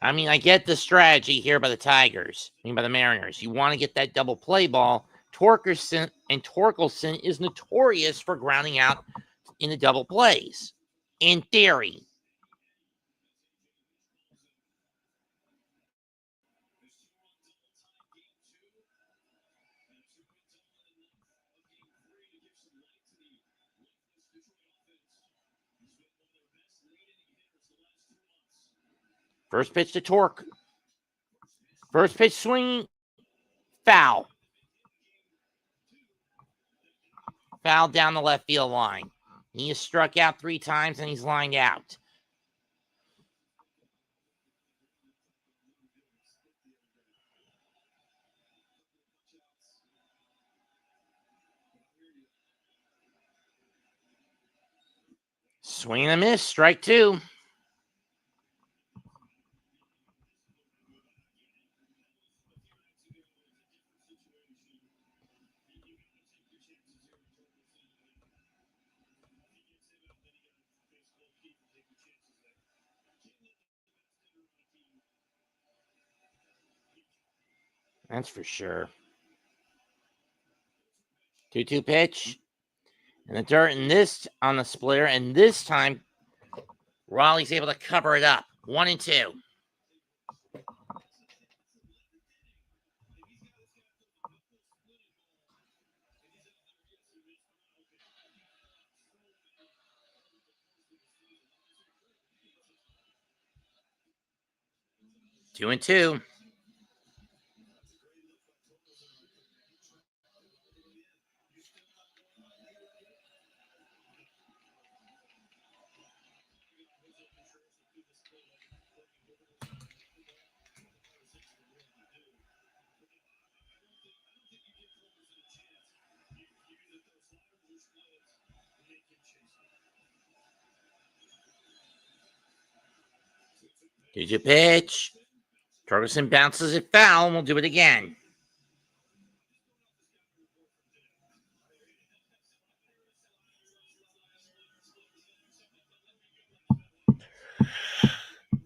I mean, I get the strategy here by the Tigers, by the Mariners. You want to get that double play ball. Torkelson is notorious for grounding out in the double plays, in theory. First pitch to Torque. First pitch swing, foul. Foul down the left field line. He has struck out 3 times and he's lined out. Swing and a miss, strike 2. That's for sure. 2-2 pitch. And the dirt in this on the splitter, and this time Raleigh's able to cover it up. 1-2. Two and two. Did you pitch? Ferguson bounces it foul, and we'll do it again.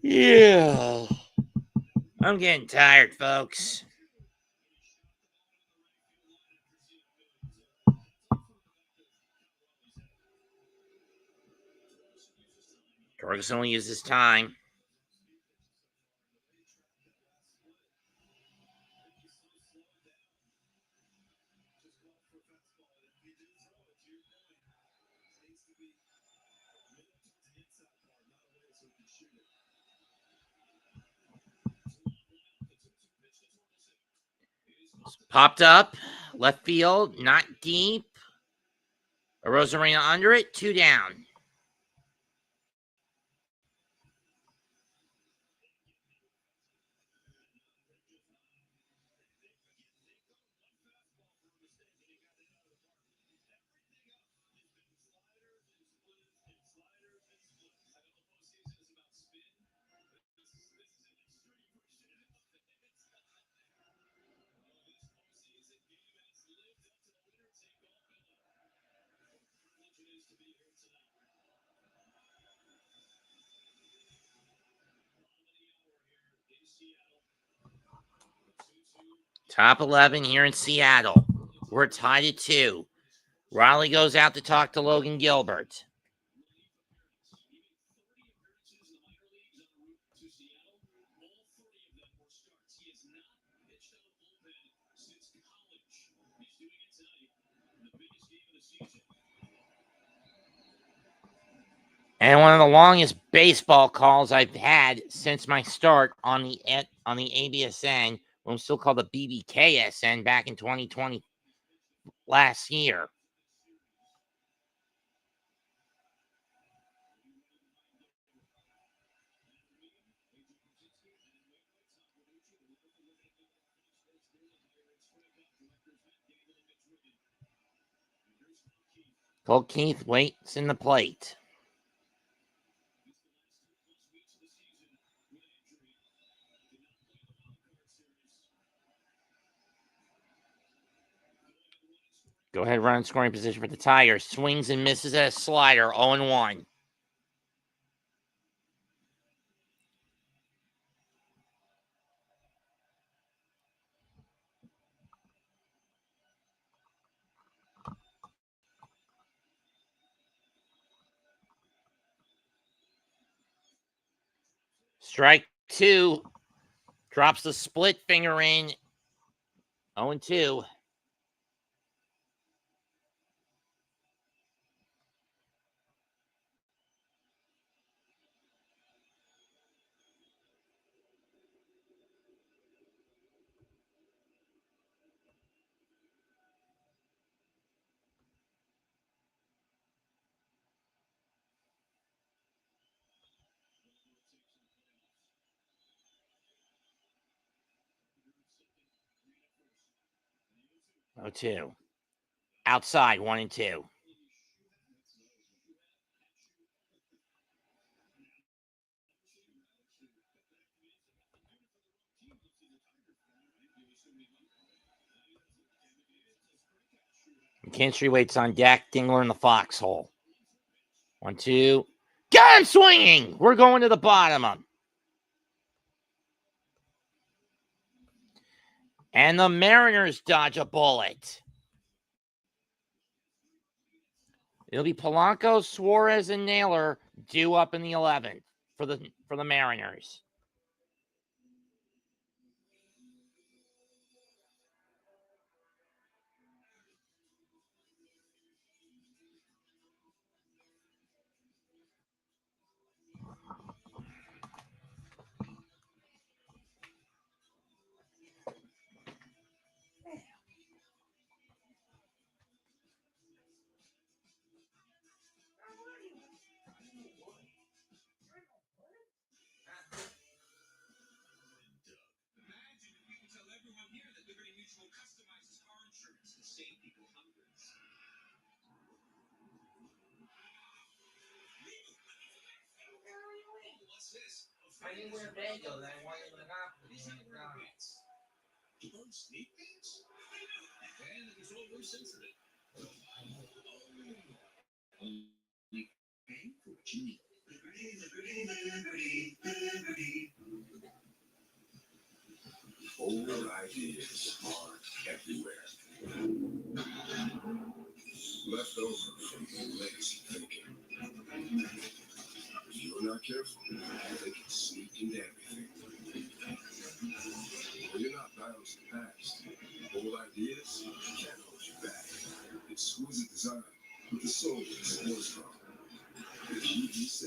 Yeah. I'm getting tired, folks. Ferguson will use his time. Popped up, left field, not deep. Rosarena under it, 2 down. Top 11 here in Seattle. We're tied at 2. Riley goes out to talk to Logan Gilbert. And one of the longest baseball calls I've had since my start on the ABSN, when it was still called the BBKSN back in 2020 last year. Cole Keith waits in the plate. Go ahead, run in scoring position for the Tigers. Swings and misses at a slider, 0-1. Strike 2. Drops the split finger in. 0-2. Oh, 2. Outside, 1-2. McKinstry waits on deck. Dingler in the foxhole. 1-2. Got him swinging. We're going to the bottom of him. And the Mariners dodge a bullet. It'll be Polanco, Suarez, and Naylor due up in the 11th for the Mariners. Imagine if we could tell everyone here that Liberty Mutual customizes car insurance to save people hundreds. Oh, what's this? I didn't wear bagel, then I wanted to not. These are beans. Don't sleep beans? And it was oversensitive. Only pay for what you need. Old ideas are everywhere. Left over from legacy thinking. If you're not careful, they can sneak into everything. When you're not bound to the past, old ideas can't hold you back. Exquisite design with the soul of the sports car. The UV7.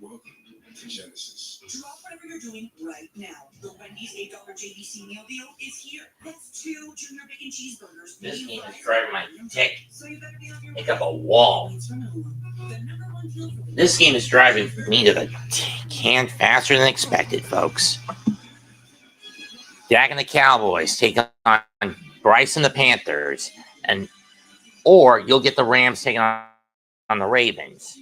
Welcome to Genesis. Drop whatever you're doing right now. The Wendy's $8 JVC meal deal is here. That's 2 junior bacon cheeseburgers. This medium game is fries, driving my medium dick drink. So you better be on your like way. up a wall. Waits for no one. The #1 deal for the This game is driving me to the can faster than expected, folks. Dak and the Cowboys take on Bryce and the Panthers, or you'll get the Rams taking on the Ravens.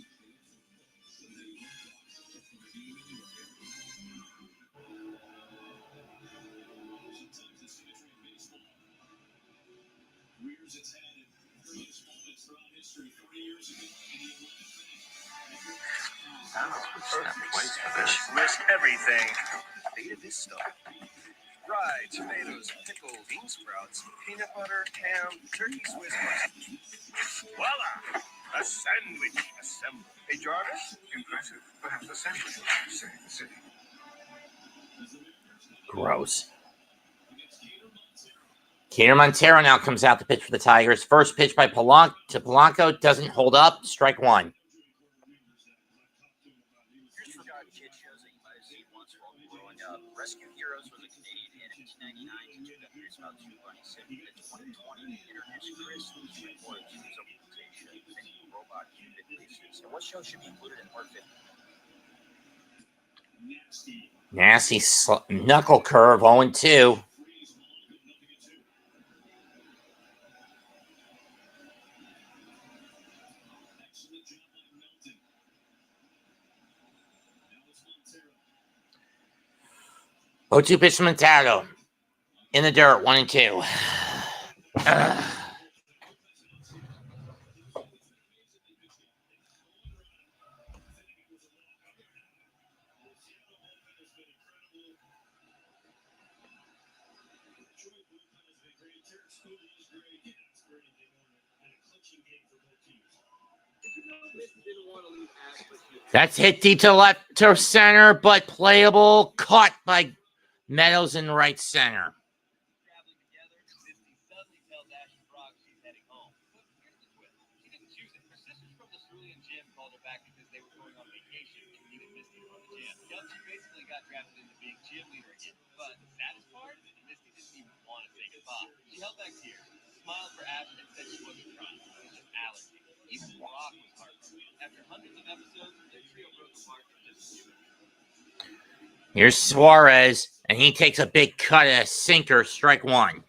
Rears its head in greatest moments throughout history 3 years ago. Risk everything. Beta Vista. Right. Fry, tomatoes, pickle, bean sprouts, peanut butter, ham, turkey Swiss mustard. Voila! A sandwich assembled. Hey, Jarvis? Impressive. Perhaps the sandwich saved the city. Gross. Cater Montero now comes out to pitch for the Tigers. First pitch by Polanco doesn't hold up. Strike one. Here's forgotten kid shows that you might have seen once while growing up. Rescue Heroes was a Canadian hit in 1999 to it's about 227. In 2020, they introduced Chris, who's reported to his implementation of many robot human faces. And what show should be included in Part 50? Nasty knuckle curve, 0-2. O2 pitch to Montero. In the dirt, 1-2. That's hit deep to left to center, but playable. Caught by Meadows in right center. Traveling together, Misty suddenly tells Ashley Brock she's heading home. But here's the twist. She didn't choose it. Her sisters from the Cerulean gym called her back because they were going on vacation and needed Misty from the gym. Kelsey basically got drafted into being gym leader again. But the saddest part, Misty didn't even want to say goodbye. She held back tears, smiled for Ash, and said she wasn't crying. It was just allergy. Even Brock was heartbroken. After hundreds of episodes, their trio broke apart in just a few minutes. Here's Suarez, and he takes a big cut at a sinker, strike one.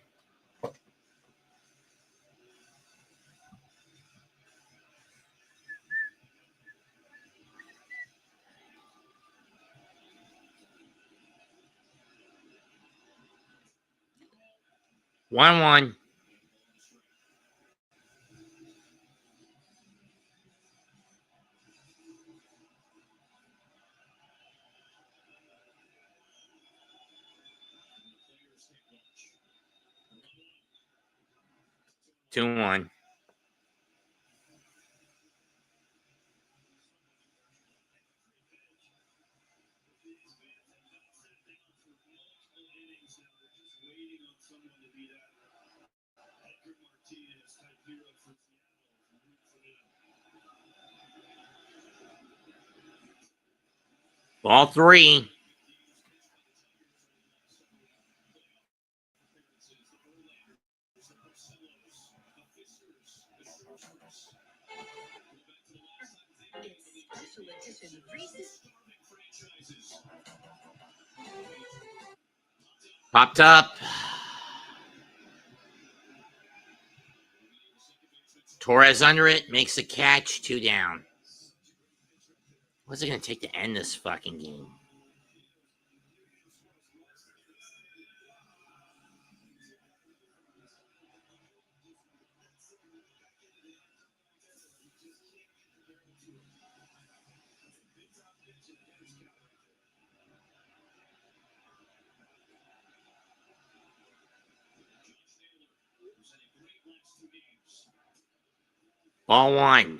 One. 2-1. Ball three. Popped up. Torres under it, makes a catch, 2 down. What's it going to take to end this fucking game? Ball one.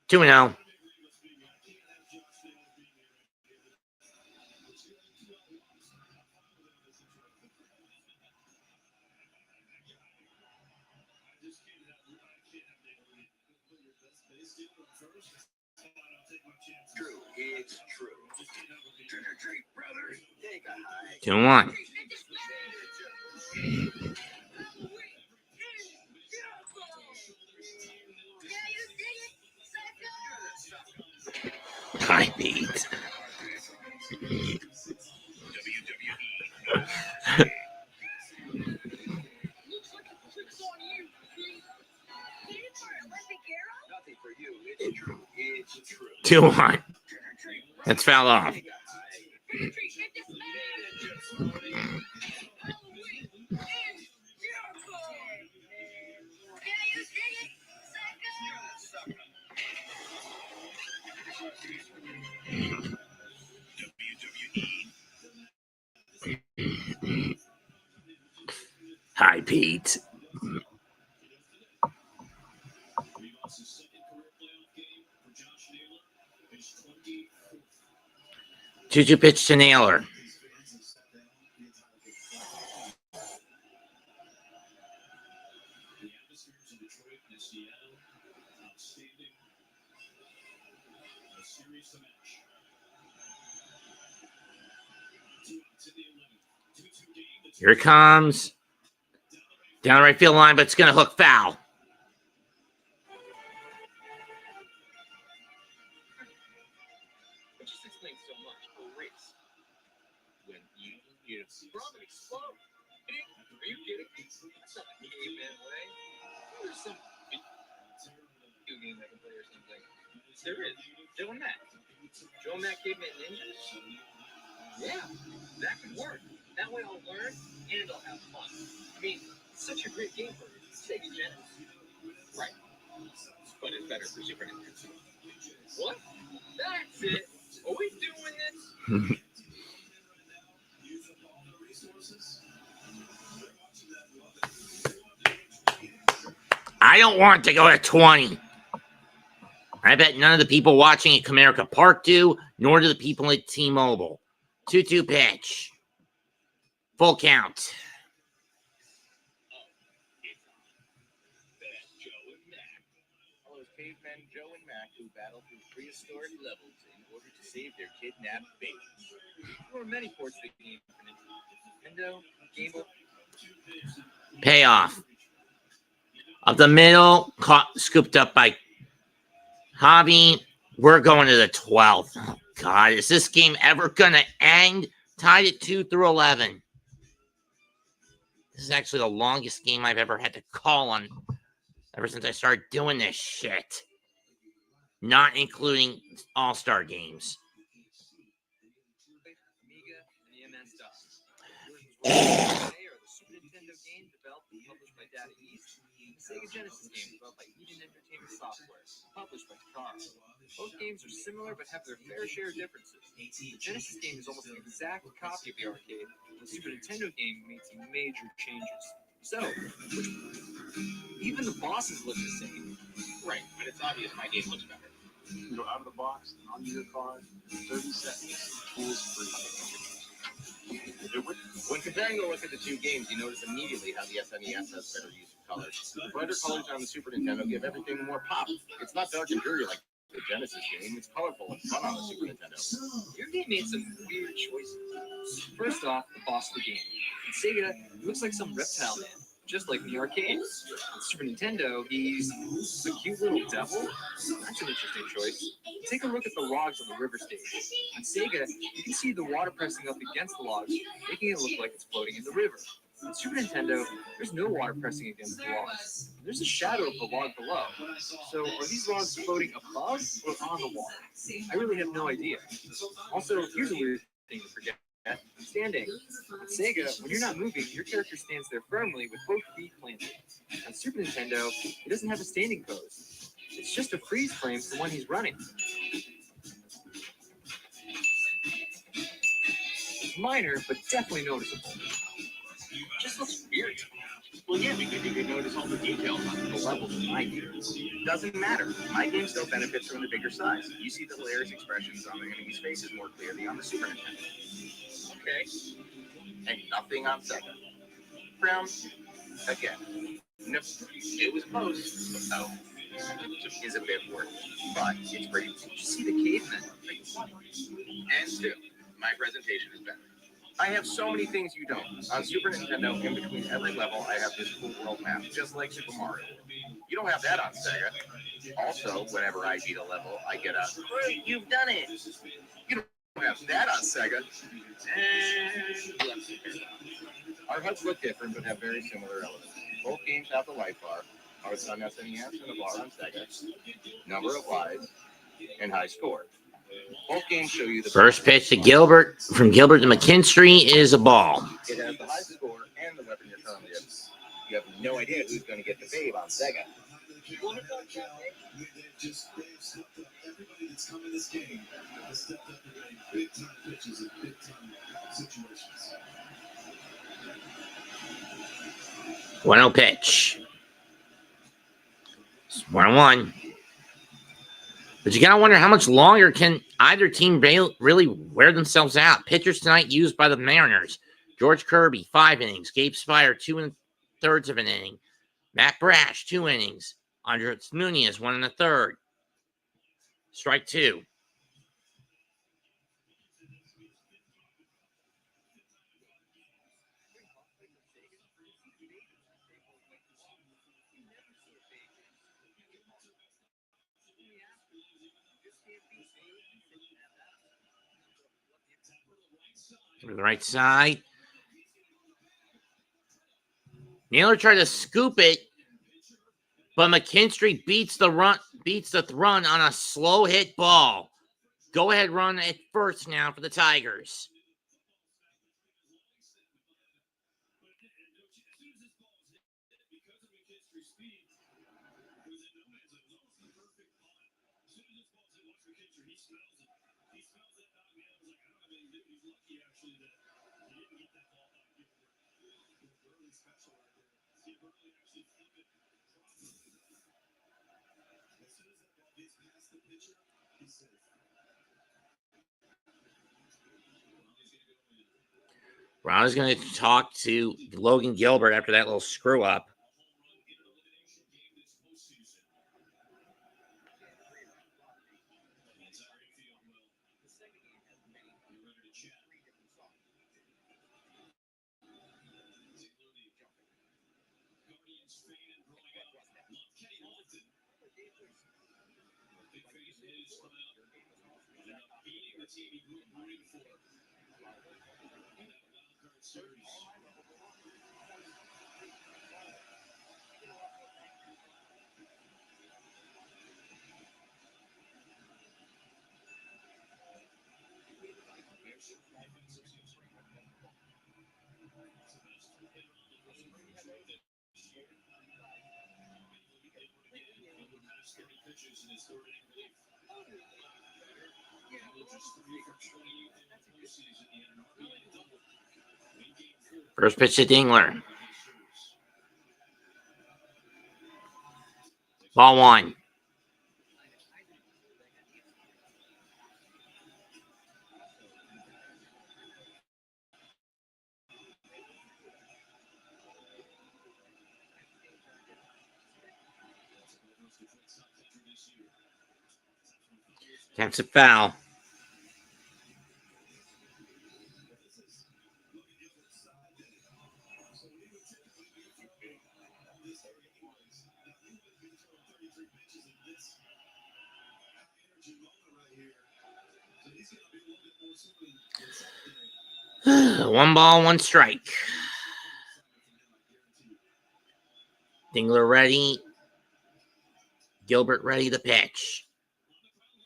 Two now. True, it's true. Trick or treat, brothers. Take a hike. 2-1. I beat. Nothing for you. It's true. It's true. 2-1. That's foul off. Hi, Pete. 2-2 pitch to Naylor. Here it comes. Down the right field line, but it's going to hook foul. It just explains so much. A race. When you probably explode. Are you kidding me? That's not the caveman way. There's some video game I can play or something. There is. Joe and Matt. Joe and Matt Caveman Ninjas? Yeah, that could work. That way I'll learn and I'll have fun. I mean, it's such a great game for Sega Genesis. Right. But it's better for Super Nintendo. What? That's it. Are we doing this? I don't want to go at 20. I bet none of the people watching at Comerica Park do, nor do the people at T-Mobile. 2-2 pitch. Full count. All those cavemen Joe and Mac who battle through prehistoric levels in order to save their kidnapped babies. There were many ports of the game for Nintendo, Game Boy. Payoff. Up the middle, scooped up by Javi. We're going to the 12th. Oh, God. Is this game ever going to end? Tied at 2-11. This is actually the longest game I've ever had to call on ever since I started doing this shit. Not including All-Star games. Amiga and the MS DOS. They are the Super Nintendo game developed and published by Data East. The Sega Genesis game developed by Eden Entertainment Software, published by Takara. Both games are similar but have their fair share of differences. The Genesis game is almost an exact copy of the arcade. The Super Nintendo game made some major changes. So, even the bosses look the same. Right, but it's obvious my game looks better. You go out of the box, on your card, 30 seconds, tools free. When comparing the look of the two games, you notice immediately how the SNES has better use of colors. The brighter colors on the Super Nintendo give everything more pop. It's not dark and dreary like the Genesis game. It's colorful and fun on the Super Nintendo. Your game made some weird choices. First off, the boss of the game. In Sega, he looks like some reptile man, just like in the arcade. On Super Nintendo, he's a cute little devil. That's an interesting choice. Take a look at the logs on the river stage. On Sega, you can see the water pressing up against the logs, making it look like it's floating in the river. On Super Nintendo, there's no water pressing against the logs. There's a shadow of the log below. So are these logs floating above or on the water? I really have no idea. Also, here's a weird thing to forget. Standing. On Sega, when you're not moving, your character stands there firmly with both feet planted. On Super Nintendo, it doesn't have a standing pose. It's just a freeze frame for when he's running. It's minor, but definitely noticeable. It just looks weird. Well, yeah, because you can notice all the details on the levels of my game. Doesn't matter. My game still benefits from the bigger size. You see the players' expressions on the enemy's faces more clearly on the Super Nintendo. Okay. And nothing on Sega. Brown, again. Nope. It was close. Oh. Is a bit worse. But it's pretty. Did you see the cavemen? And still, my presentation is better. I have so many things you don't. On Super Nintendo, in between every level, I have this cool world map, just like Super Mario. You don't have that on Sega. Also, whenever I beat a level, I get a, "Great, you've done it." You don't have that on Sega. And our HUDs look different, but have very similar elements. Both games have the light bar, ours on SNES and a bar on Sega, number of lives, and high score. Both games show you the First pitch to Gilbert. From Gilbert to McKinstry is a ball. It has the high score and the weapon you're currently in. You have no idea who's going to get the babe on Sega. Everybody that's come in this game has stepped up and made big time pitches in big time situations. 1-0 pitch. It's 1-1. But you got to wonder how much longer can either team really wear themselves out. Pitchers tonight used by the Mariners. George Kirby, 5 innings. Gabe Spire, 2 3/4 of an inning. Matt Brash, 2 innings. Andres Nunez, 1 1/3. Strike 2. To the right side. Naylor tried to scoop it, but McKinstry beats the run on a slow hit ball. Go ahead run at first now for the Tigers. Brown is going to talk to Logan Gilbert after that little screw up. First pitch to Dingler. Ball 1. That's a foul. One ball, one strike. Dingler ready. Gilbert ready to pitch.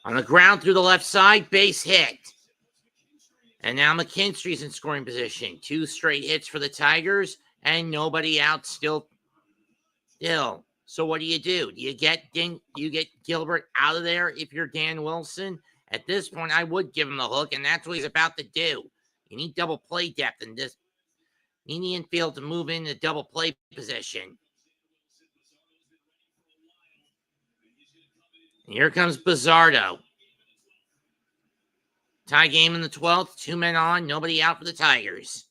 On the ground through the left side, base hit. And now McKinstry's in scoring position. 2 straight hits for the Tigers, and nobody out still. So what do? Do you get Gilbert out of there if you're Dan Wilson? At this point, I would give him the hook, and that's what he's about to do. You need double play depth in this. You need the infield to move into double play position. And here comes Bizzardo. Tie game in the 12th. 2 men on. Nobody out for the Tigers.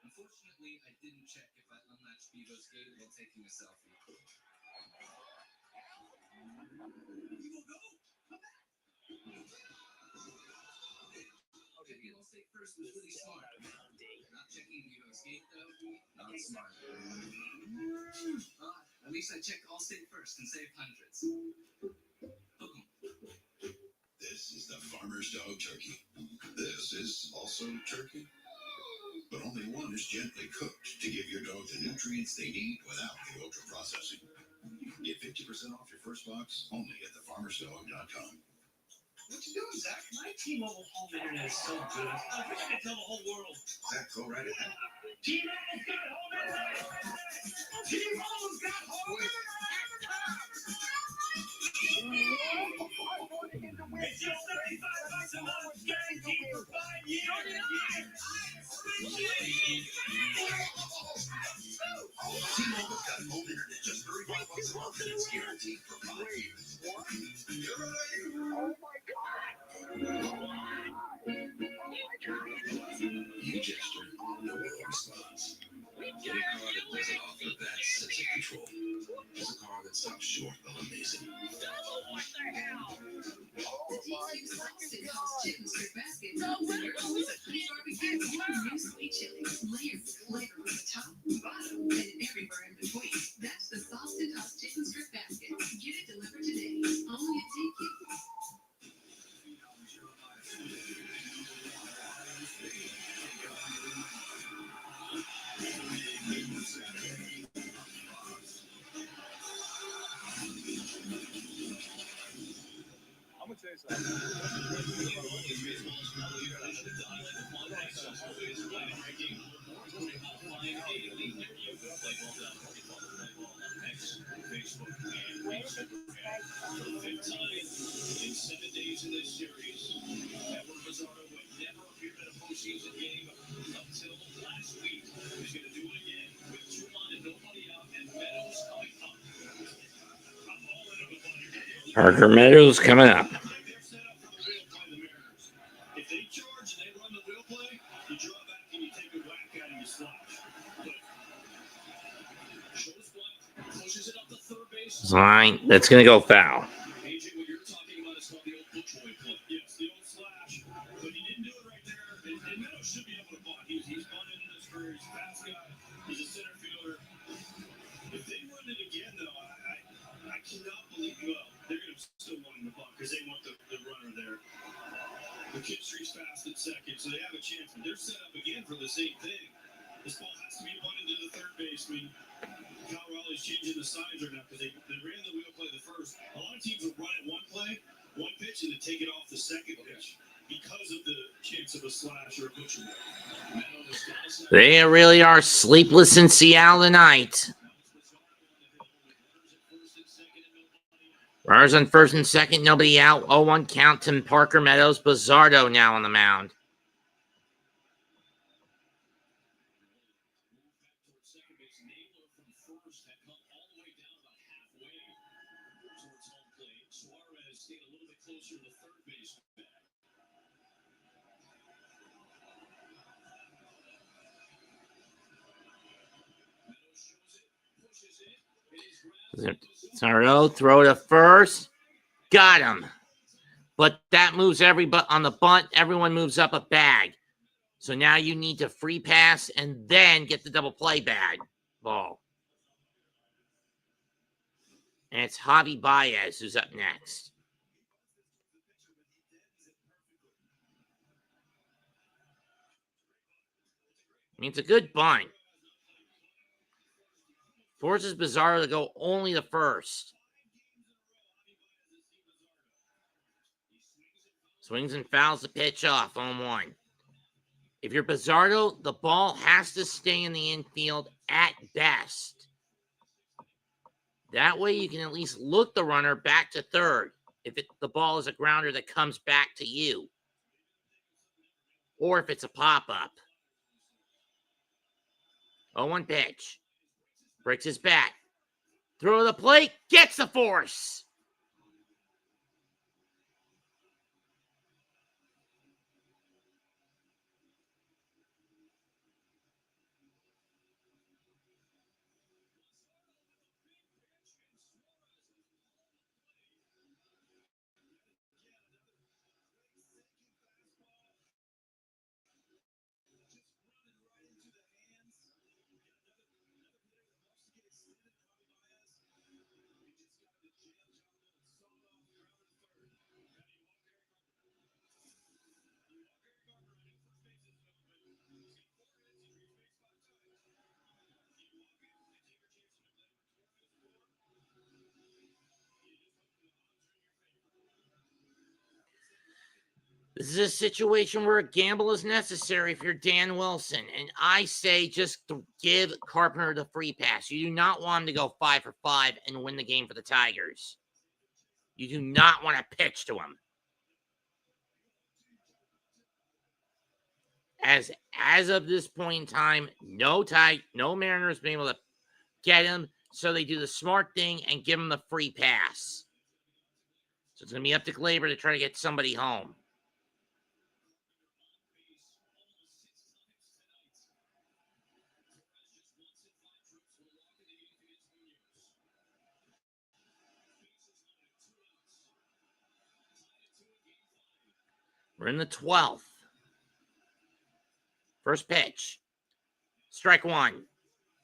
Unfortunately, I didn't check if I unlatched Bevo's gate while taking a selfie. Okay, the Allstate first was really smart. Not checking Bevo's gate, though, not smart. At least I checked Allstate first and saved hundreds. This is the Farmer's Dog Turkey. This is also turkey, but only one is gently cooked to give your dog the nutrients they need without the ultra processing. Get 50% off your first box only at thefarmersdog.com. What you doing, Zach? My T-Mobile home internet is so good. I wish I could tell the whole world. Zach, go right ahead. T-Mobile's got home internet! T-Mobile's got home internet! It's just $35 a month, guaranteed for 5 years. home internet. Just $35 a month and it's guaranteed for 5 years. What? Oh my God! You gesture, no one responds. Get a car that doesn't offer that sense of control. It's a car that stops short of amazing. What the hell? Oh my freaking God! Chicken strip basket. Barbecue. New sweet chili. Layers of flavor from the top, bottom, and everywhere in between. That's the Sauce and Us chicken strip basket. Get it delivered today. Only at Tiki. I'm gonna tell you something. Facebook, and for the 5th time in 7 days in this series. Edward Pizzardo, who had never appeared in a postseason game until last week, is going to do it again with 2 on and nobody out, and Meadows coming up. I'm all in on the bunny. Parker Meadows coming up. They're set up for the wheel play, the Mariners. If they charge and they run the wheel play, you draw back and you take a whack at him, you slash. But shows what, pushes it up the third base. Line. That's going to go foul. AJ, what you're talking about is called the old butch boy play. Yes, the old slash. But he didn't do it right there. And Meadows should be able to bunt. He's bunted in his career. He's a fast guy. He's a center fielder. If they run it again, though, I cannot believe, well, they're going to still want him to bunt because they want the runner there. McKinstry's fast at second, so they have a chance. But they're set up again for the same thing. This ball has to be bunted to the third baseman. Colorado's changing the signs right now because they ran the wheel play the first. A lot of teams will run it one play, one pitch, and then take it off the second pitch because of the chance of a slash or a butcher. They really are sleepless in Seattle tonight. Runners on first and second, nobody out. 0-1 count to Parker Meadows. Pizzardo now on the mound. Pizzardo, throw to first. Got him. But that moves everybody on the bunt. Everyone moves up a bag. So now you need to free pass and then get the double play ball. And it's Javi Baez who's up next. I mean, it's a good bunt. Forces Pizzardo to go only the first. Swings and fouls the pitch off on 1. If you're Pizzardo, the ball has to stay in the infield at best. That way you can at least look the runner back to third if the ball is a grounder that comes back to you. Or if it's a pop-up. 0-1 pitch. Breaks his bat. Throw to the plate. Gets the force. This is a situation where a gamble is necessary if you're Dan Wilson. And I say just give Carpenter the free pass. You do not want him to go 5 for 5 and win the game for the Tigers. You do not want to pitch to him. As of this point in time, no Mariners been able to get him. So they do the smart thing and give him the free pass. So it's going to be up to Glaber to try to get somebody home. We're in the 12th. First pitch. Strike one.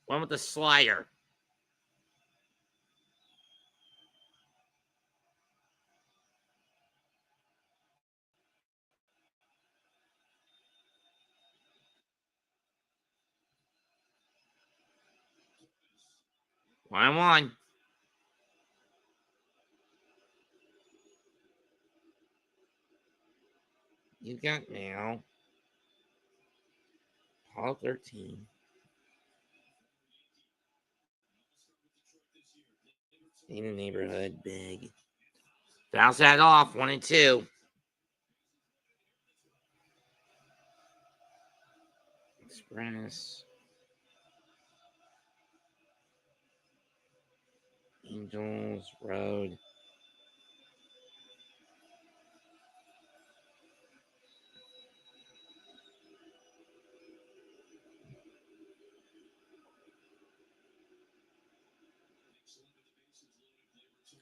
One with the slider. One. You got mail. Hall 13. In the neighborhood, big. Bounce that off, 1-2. Express. Angels Road.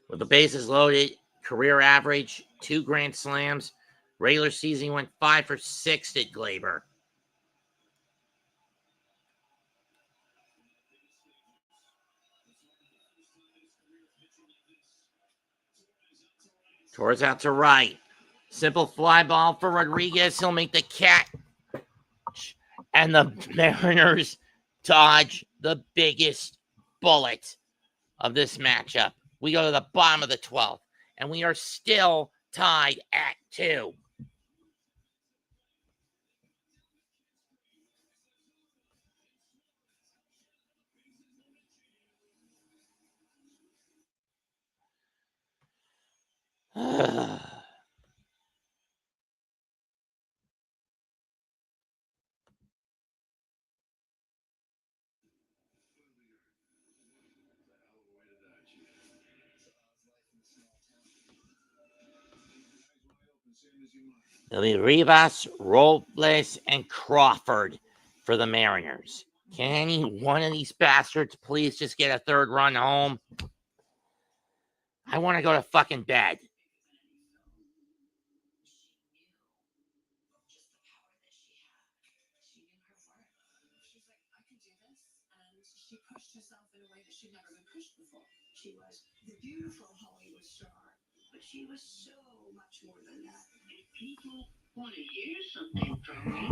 With the bases loaded, career average, 2 grand slams. Regular season went 5 for 6 at Glaber. Torres out to right. Simple fly ball for Rodriguez. He'll make the catch. And the Mariners dodge the biggest bullet of this matchup. We go to the bottom of the 12th, and we are still tied at 2. There'll be Rivas, Robles, and Crawford for the Mariners. Can any one of these bastards please just get a third run home? I want to go to fucking bed. She pushed herself in a way that she'd never been pushed before. She was the beautiful Hollywood star, but she was so much more than that. If people want to hear something from me,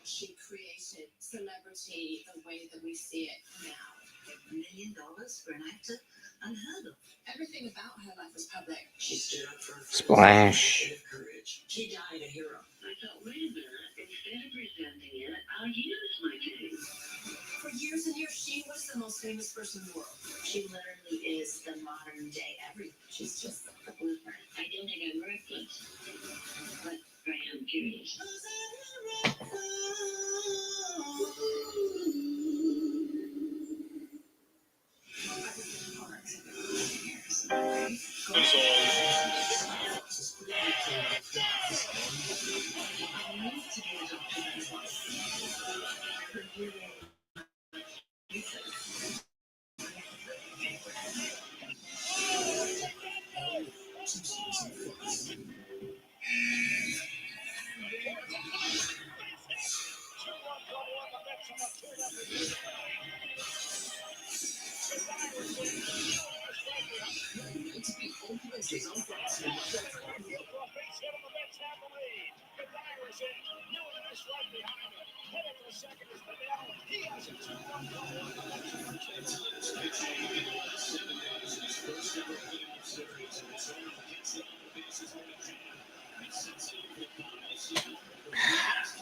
she created celebrity the way that we see it now. $1 million for an actor? Unheard of. Everything about her life was public. She stood up for her Splash. courage. She died a hero. I thought, wait a minute, instead of resenting it, I'll use my game. For years and years, she was the most famous person in the world. She literally is the modern day everything. She's just the blueprint. I don't think I'm reckless, but I am curious.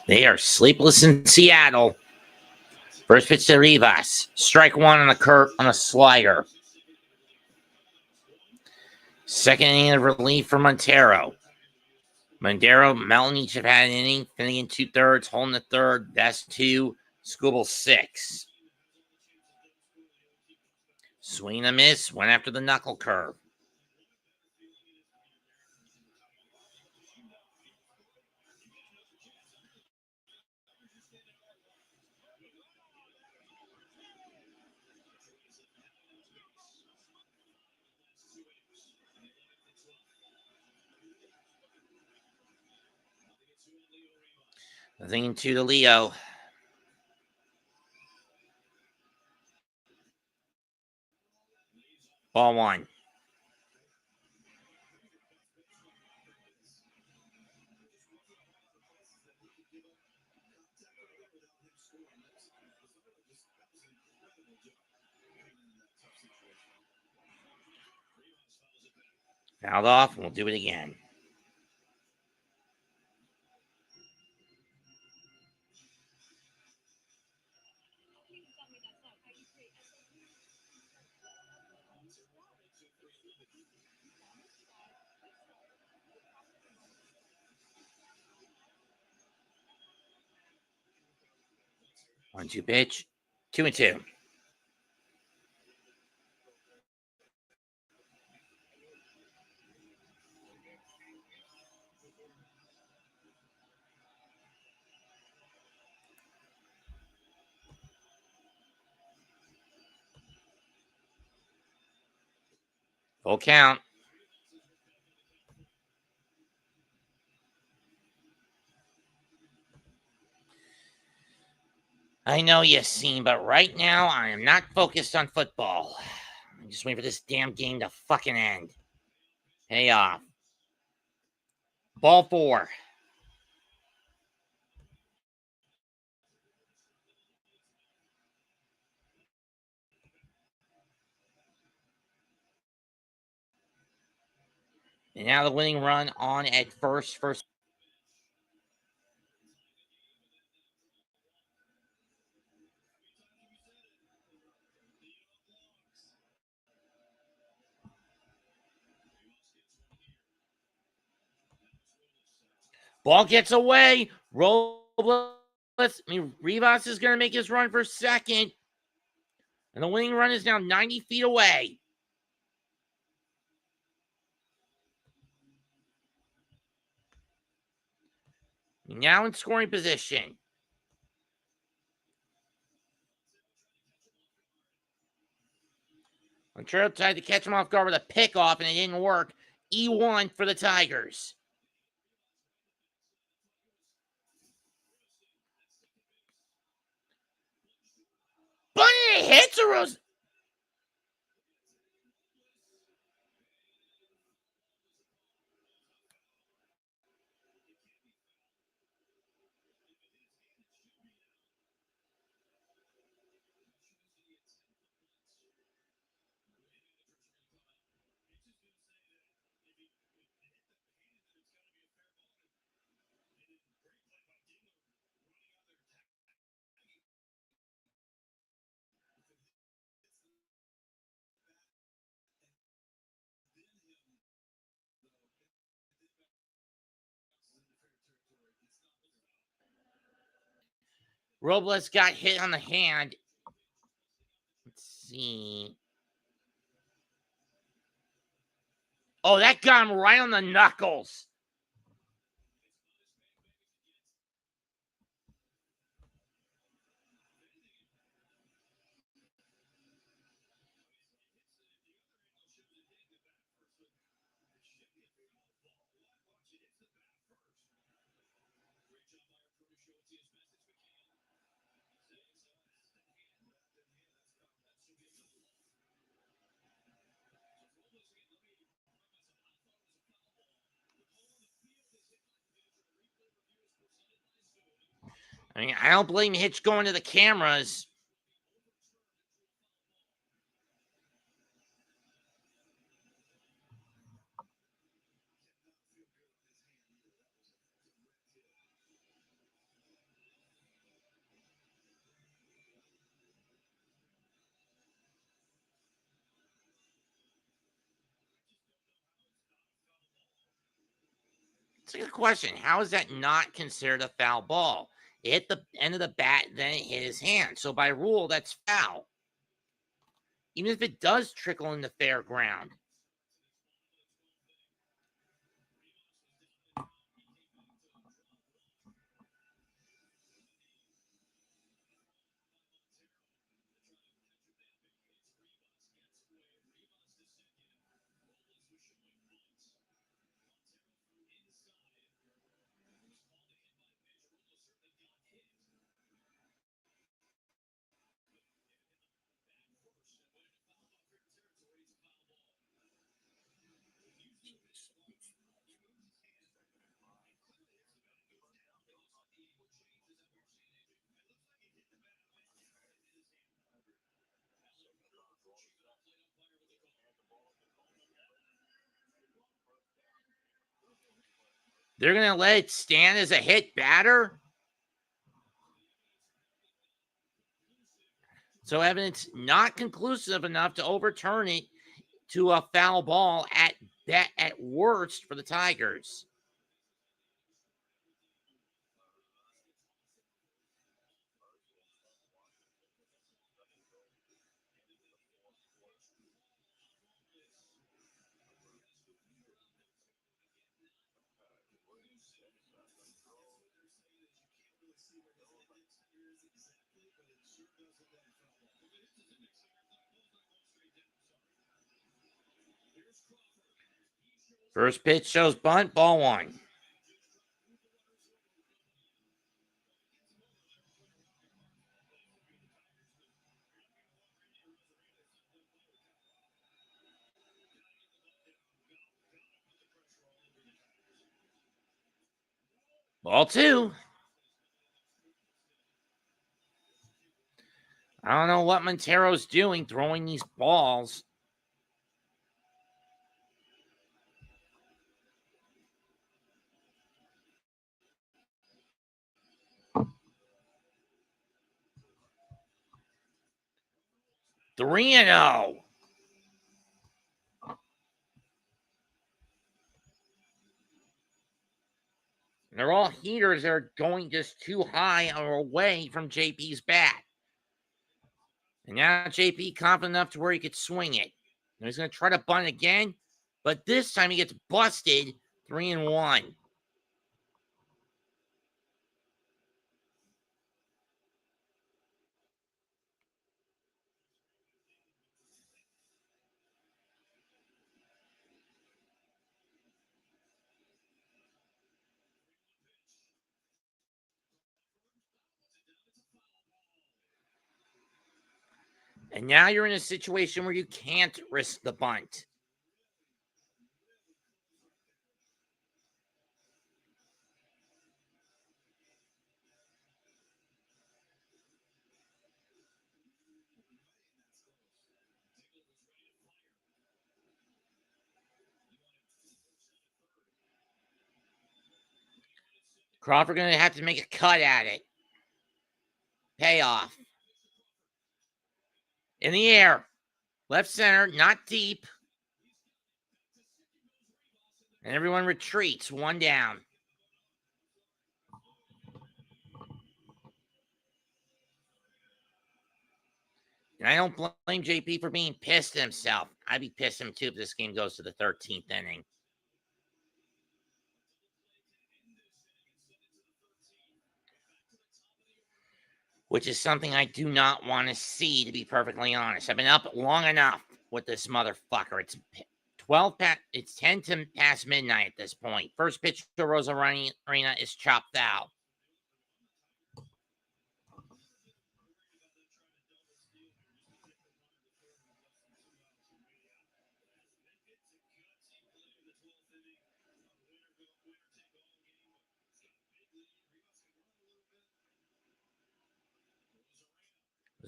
They are sleepless in Seattle. First pitch to Rivas. Strike one on a slider. Second inning of relief for Montero. Melton each have had an inning, Finnegan 2/3, holding the third. That's 2. Scooble 6. Swing a miss. Went after the knuckle curve. Nothing to the Leo. Ball 1. Fouled off, and we'll do it again. One, two pitch. 2-2. Full count. I know, Yassine, but right now I am not focused on football. I'm just waiting for this damn game to fucking end. Pay off. Ball 4. And now the winning run on at first. Ball gets away. Rivas is going to make his run for second. And the winning run is now 90 feet away. Now in scoring position. Montreal tried to catch him off guard with a pickoff, and it didn't work. E1 for the Tigers. Bunny hits a Rose. Robles got hit on the hand. Let's see. Oh, that got him right on the knuckles. I mean, I don't blame Hitch going to the cameras. It's a good question. How is that not considered a foul ball? It hit the end of the bat, then it hit his hand. So by rule, that's foul. Even if it does trickle in the fair ground. They're going to let it stand as a hit batter? So evidence not conclusive enough to overturn it to a foul ball at worst for the Tigers. First pitch shows bunt, ball one. Ball two. I don't know what Montero's doing throwing these balls. Three and 0. They're all heaters that are going just too high or away from JP's bat. And now JP confident enough to where he could swing it. And he's going to try to bunt again, but this time he gets busted 3 and 1. And now you're in a situation where you can't risk the bunt. Crawford going to have to make a cut at it. Payoff. In the air. Left center, not deep. And everyone retreats, one down. And I don't blame JP for being pissed at himself. I'd be pissed at him too if this game goes to the 13th inning. Which is something I do not want to see, to be perfectly honest. I've been up long enough with this motherfucker. It's 10 to past midnight at this point. First pitch to Rosa Arena is chopped foul.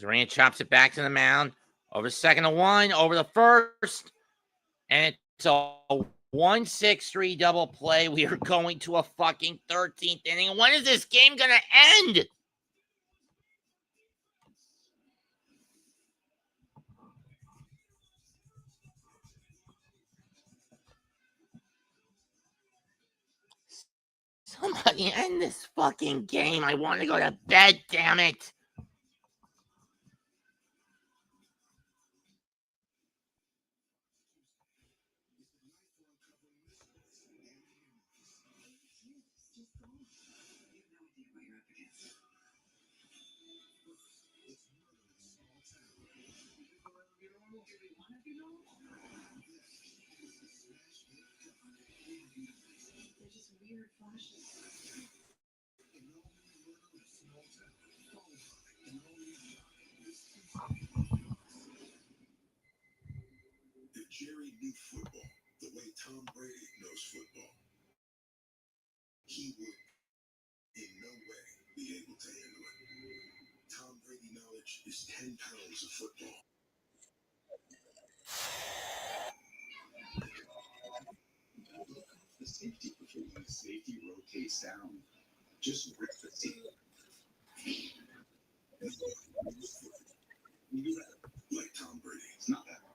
Arena chops it back to the mound. Over second to one, over the first. And it's a 1-6-3 double play. We are going to a fucking 13th inning. When is this game going to end? Somebody end this fucking game. I want to go to bed, damn it. If Jerry knew football the way Tom Brady knows football, he would in no way be able to handle it. Tom Brady knowledge is 10 pounds of football. The safety before the safety rotates down. Just rip the seat. Like Tom Brady. It's not that hard.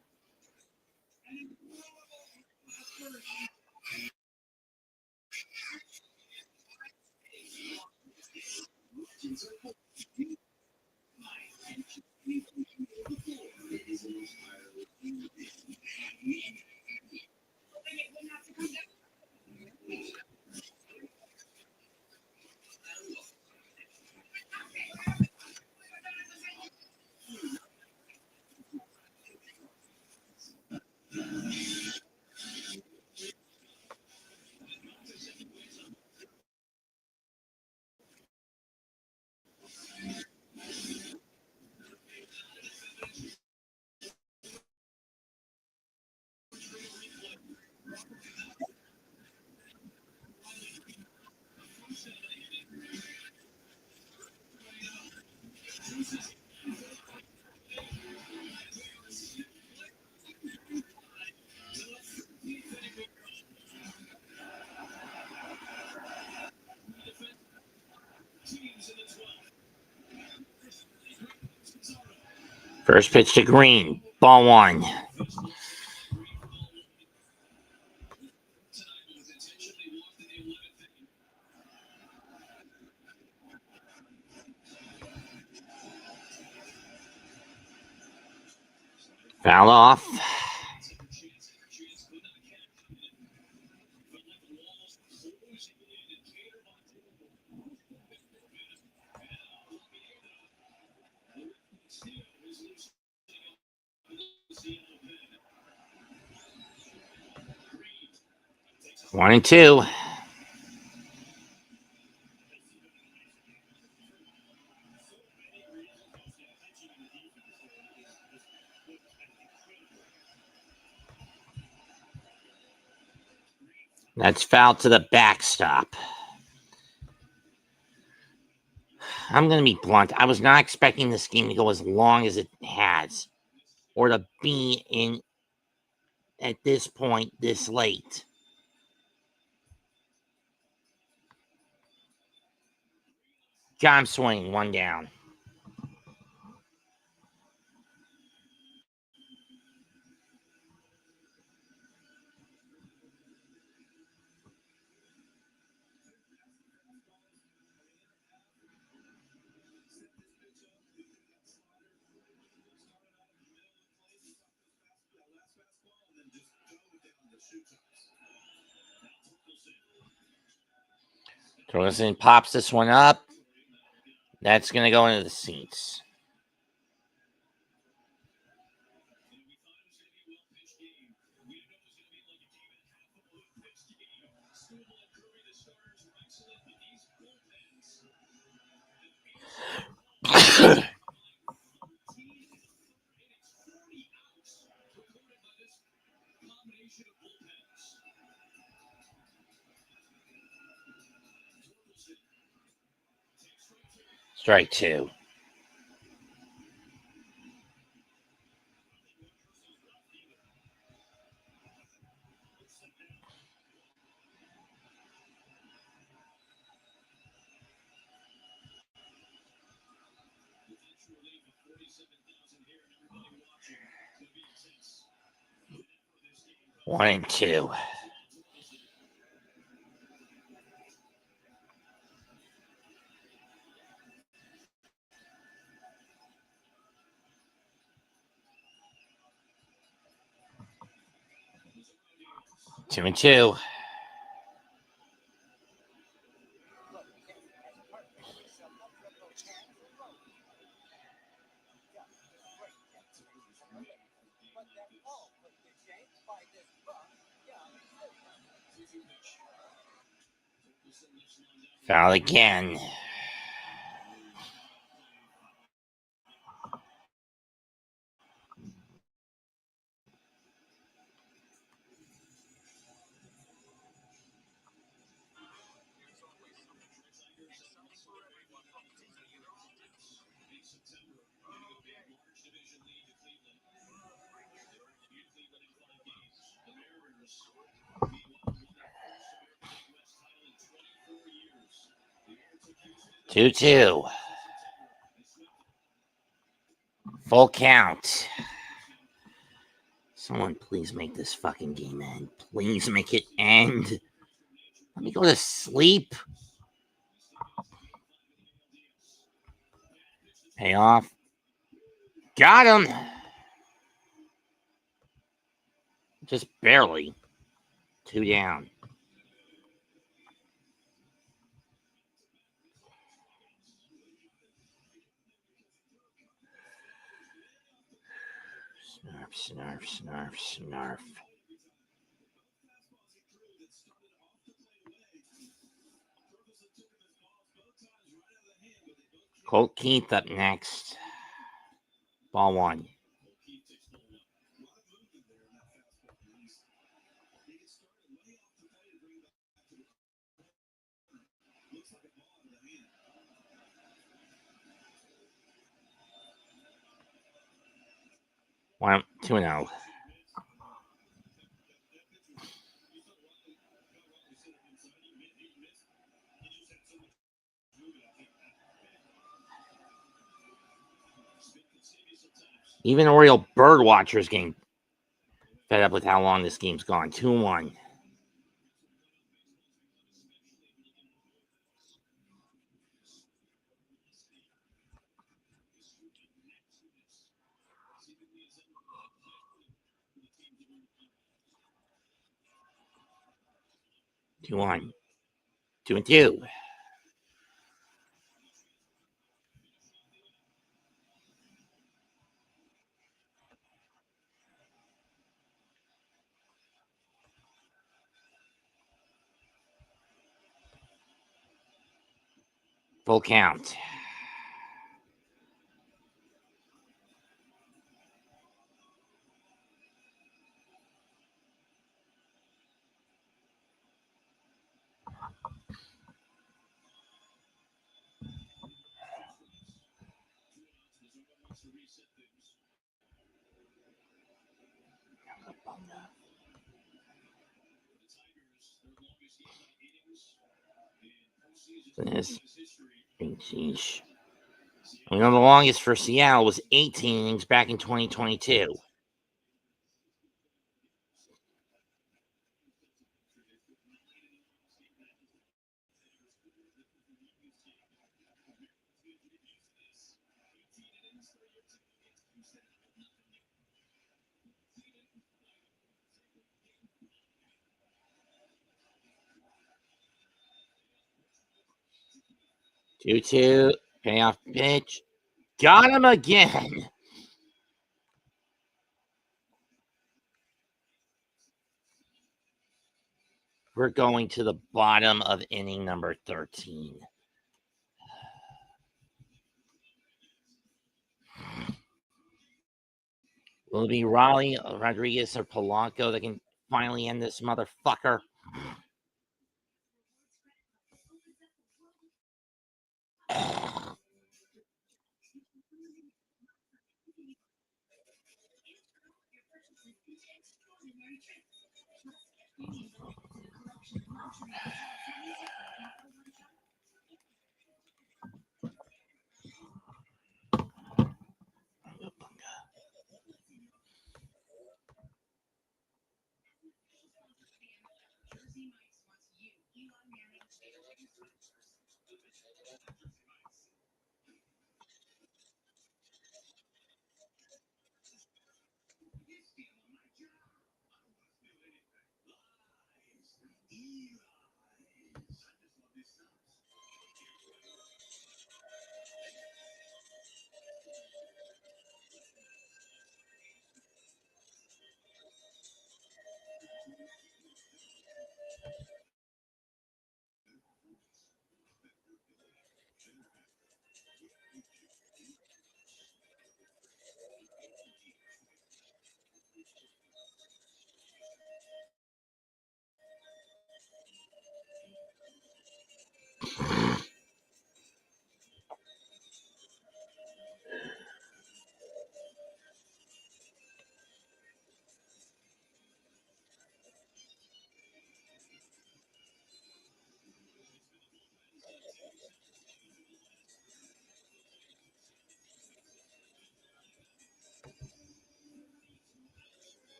First pitch to Green. Ball one. Foul off. One and two. That's foul to the backstop. I'm going to be blunt. I was not expecting this game to go as long as it has, or to be in at this point this late. John swing, one down. Torkelson pops this one up. That's going to go into the seats. Strike two. One and two. 2-2. Foul again. Two. Full count. Someone please make this fucking game end. Please make it end. Let me go to sleep. Pay off. Got him. Just barely. 2 down. Snarf. Colt Keith up next. Ball 1. Well, 2-0. Even Oriole bird watchers getting fed up with how long this game's gone. 2-1. Two on. 2-2. Full count. This. Sheesh. We know the longest for Seattle was 18 innings back in 2022. Two. Payoff pitch. Got him again. We're going to the bottom of inning number 13. Will it be Raleigh, Rodriguez, or Polanco that can finally end this motherfucker?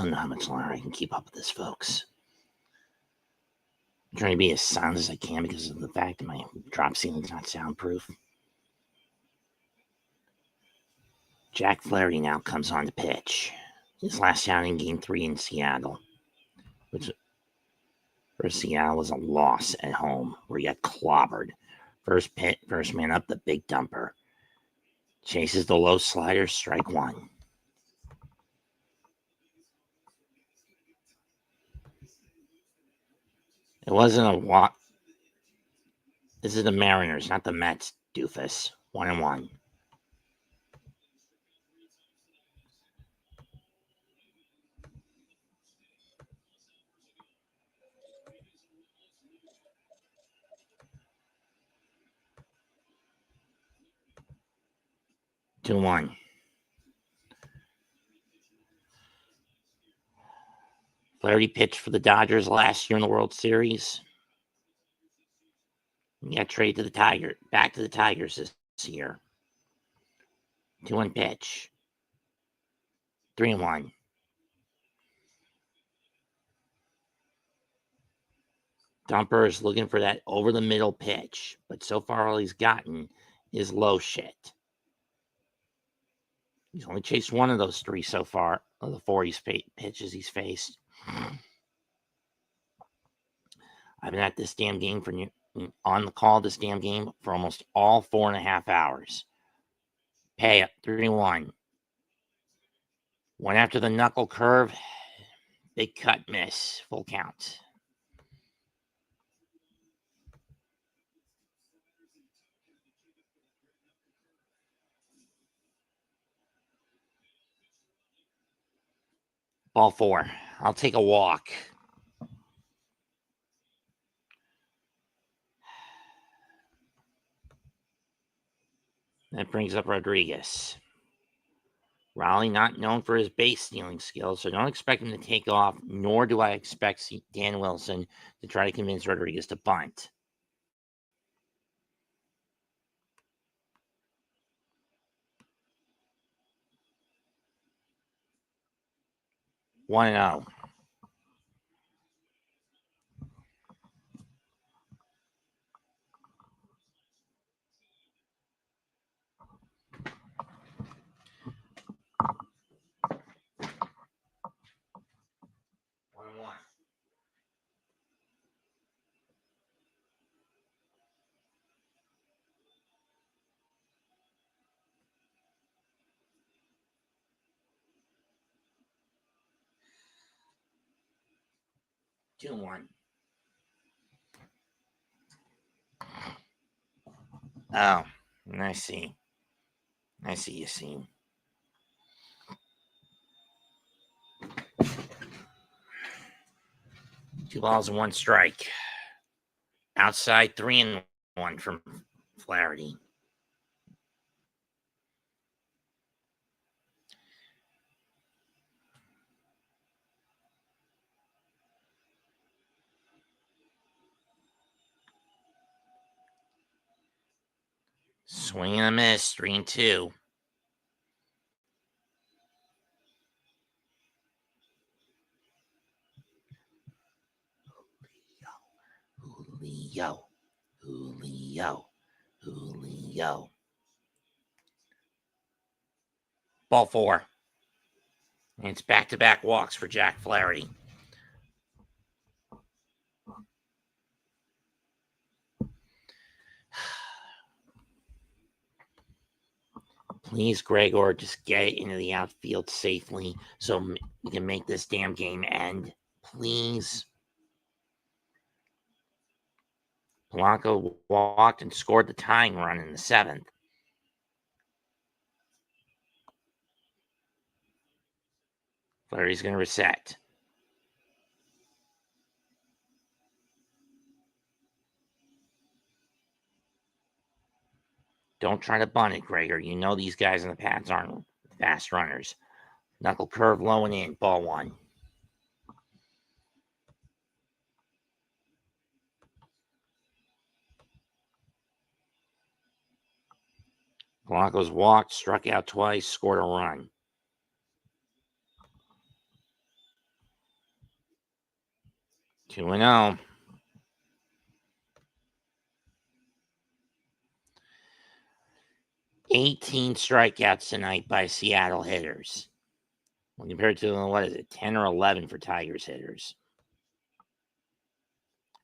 don't know how much longer I can keep up with this, folks. I'm trying to be as silent as I can because of the fact that my drop ceiling's not soundproof. Jack Flaherty now comes on to pitch. His last outing in Game 3 in Seattle, which for Seattle was a loss at home where he got clobbered. First man up, the big dumper. Chases the low slider, strike one. It wasn't a walk. This is the Mariners, not the Mets, doofus. 1-1. Two one. Flaherty pitched for the Dodgers last year in the World Series. He got traded to the back to the Tigers this year. 2-1 pitch. 3-1. Dumper is looking for that over the middle pitch, but so far all he's gotten is low shit. He's only chased one of those three so far, of the four pitches he's faced. I've been at this damn game on the call this damn game for almost all 4.5 hours. Pay up 3-1. One after the knuckle curve, big cut miss, full count. Ball 4. I'll take a walk. That brings up Rodriguez. Raleigh not known for his base stealing skills, so don't expect him to take off, nor do I expect Dan Wilson to try to convince Rodriguez to bunt. One and 0. Two and 1. Oh, I see. I see you see. Two balls and one strike. Outside 3-1 from Flaherty. Swing and a miss, 3-2. Julio. Ball 4. And it's back-to-back walks for Jack Flaherty. Please, Gregor, just get it into the outfield safely so we can make this damn game end. Please. Polanco walked and scored the tying run in the 7th. Flaherty's going to reset. Don't try to bunt it, Gregor. You know these guys in the pads aren't fast runners. Knuckle curve low and in. Ball 1. Polanco's walked, struck out twice, scored a run. 2-0. $18 strikeouts tonight by Seattle hitters. When compared to, 10 or 11 for Tigers hitters.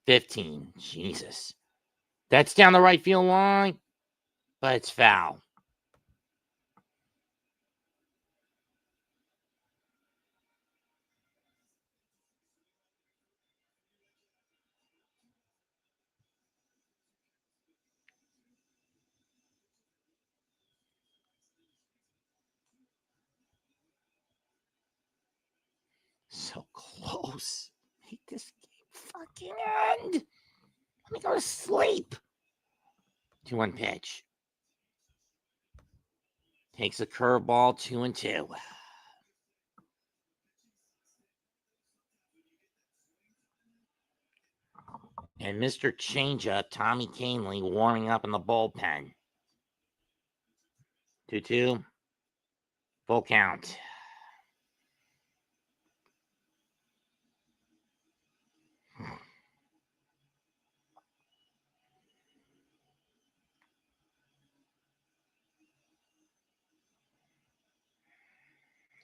15. Jesus. That's down the right field line, but it's foul. So close. Make this game fucking end. Let me go to sleep. 2-1 pitch. Takes a curveball, 2-2. And Mr. Changeup, Tommy Canley, warming up in the bullpen. 2-2. Full count.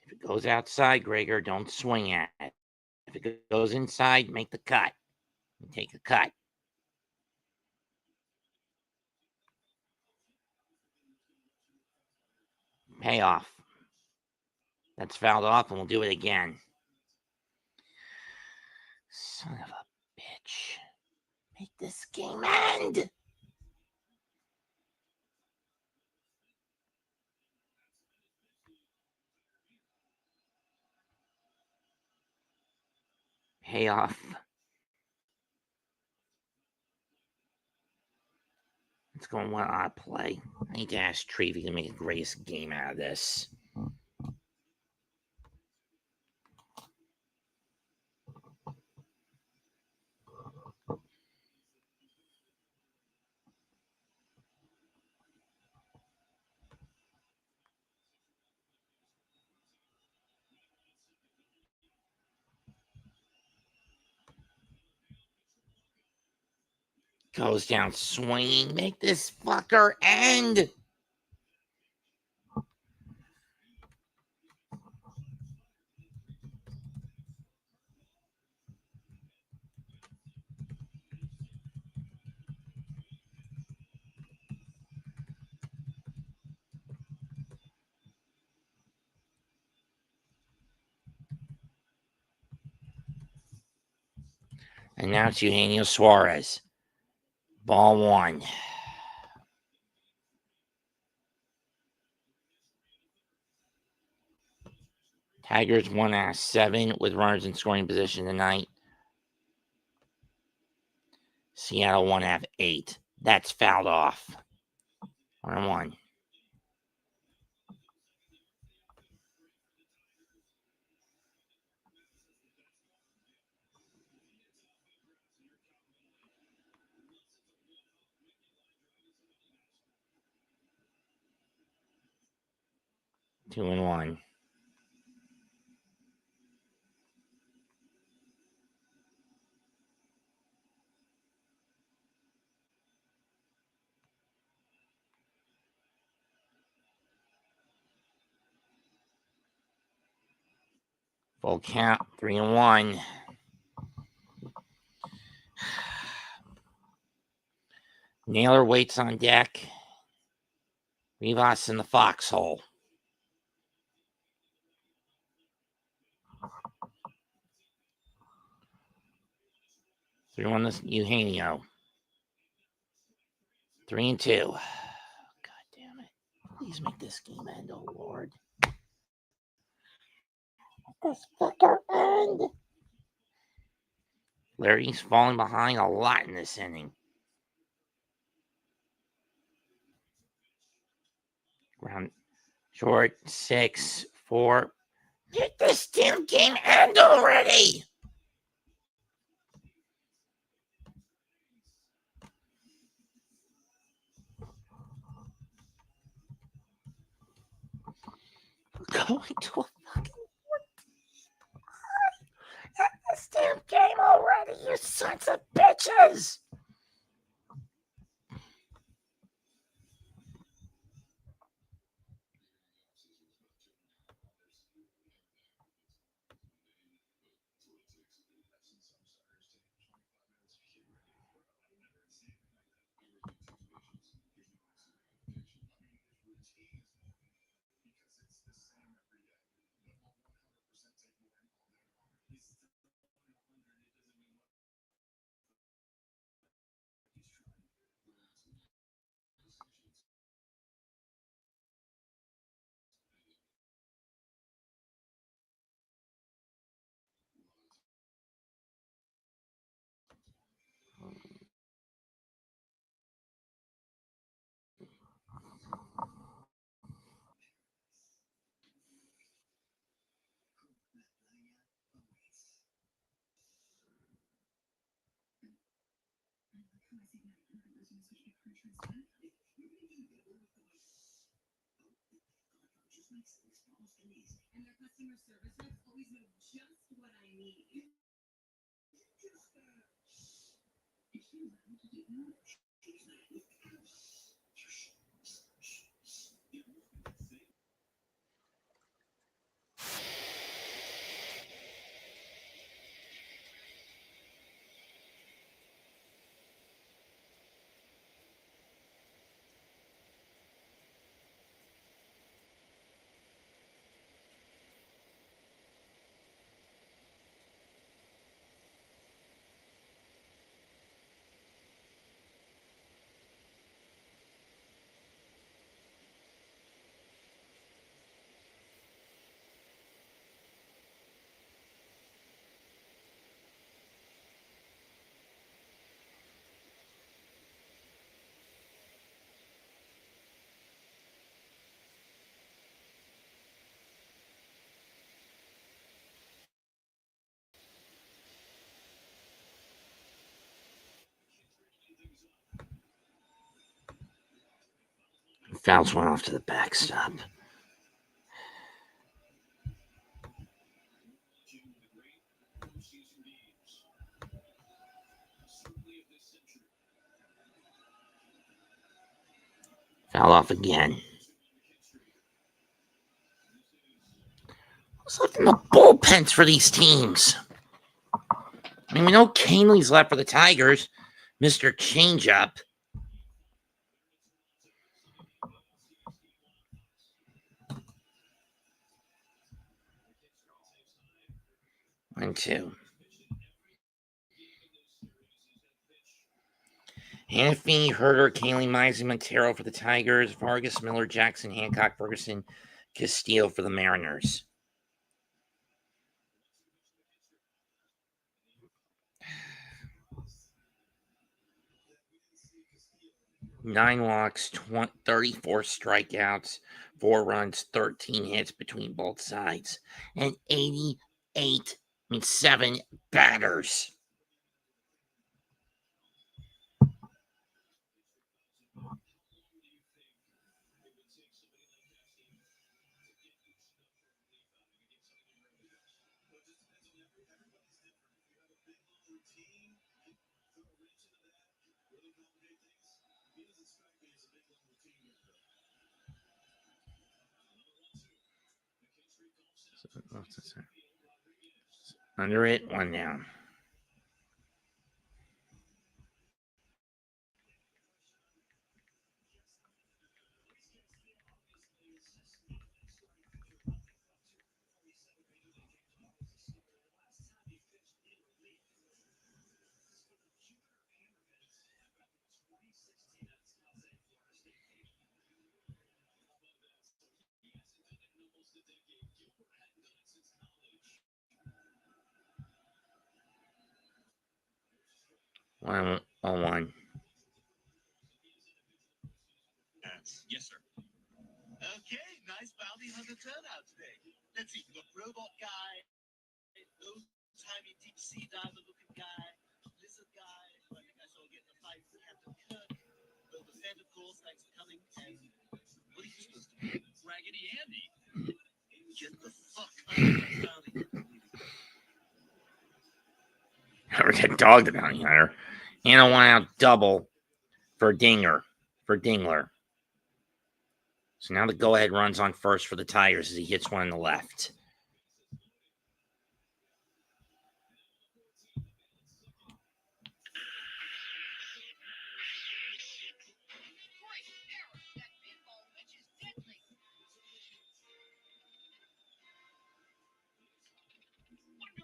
If it goes outside, Gregor, don't swing at it. If it goes inside, make the cut. And take a cut. Payoff. That's fouled off, and we'll do it again. Son of a bitch. Make this game end. Payoff. Let's go on one odd play. I need to ask Tree if he can make a greatest game out of this. Goes down swinging. Make this fucker end. And now it's Eugenio Suarez. Ball one. Tigers 1 out of 7 with runners in scoring position tonight. Seattle 1 out of 8. That's fouled off. 1-1. Two and one. Full count, 3-1. Naylor waits on deck. Rivas in the foxhole. 3-1 this Eugenio. 3-2. God damn it. Please make this game end, oh Lord. This fucker end. Larry's falling behind a lot in this inning. Round short, 6-4. Make this damn game end already. We're going to a fucking Get this damn game already, You sons of bitches! And their customer service reps always know just what I need. Fouls went off to the backstop. Foul off again. What's left in the bullpens for these teams? I mean, we know Canley's left for the Tigers. Mr. Changeup. One, two. Hannafy, Herder, Canley, Mize, Montero for the Tigers. Vargas, Miller, Jackson, Hancock, Ferguson, Castillo for the Mariners. Nine walks, 34 strikeouts, 4 runs, 13 hits between both sides, and 7 batters. Under it, one down. One. Yes, sir. Okay, nice bounty hunter turnout today. Let's see, we got robot guy, old-timey deep sea diver looking guy, lizard guy, who I think I saw get the fight with Captain Kirk, Boba Fett, of course, thanks for coming, and what are you supposed to be? Raggedy Andy. Get the fuck out of my bounty hunter. Never get dogged the bounty hunter. And a 1 out double for Dingler. So now the go-ahead runs on first for the Tigers as he hits one in the left.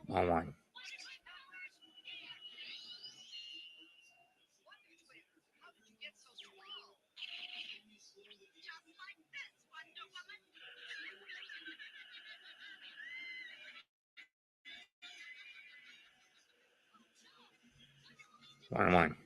One. 1.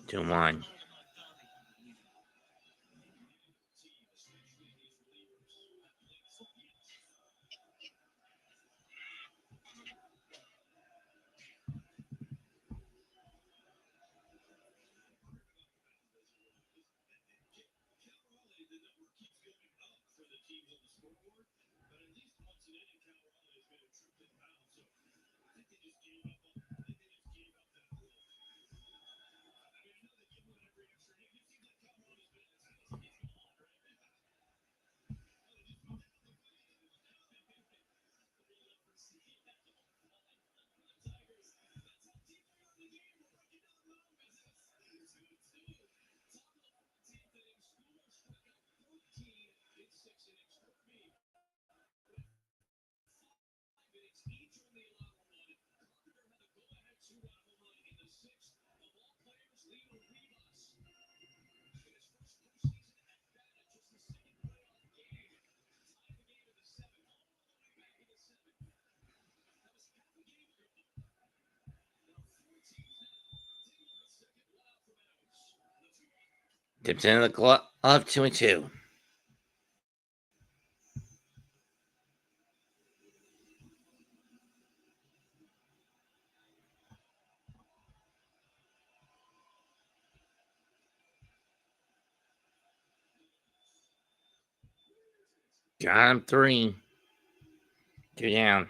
Two one. Tips into the glove, 2-2. Got him 3. 2 down.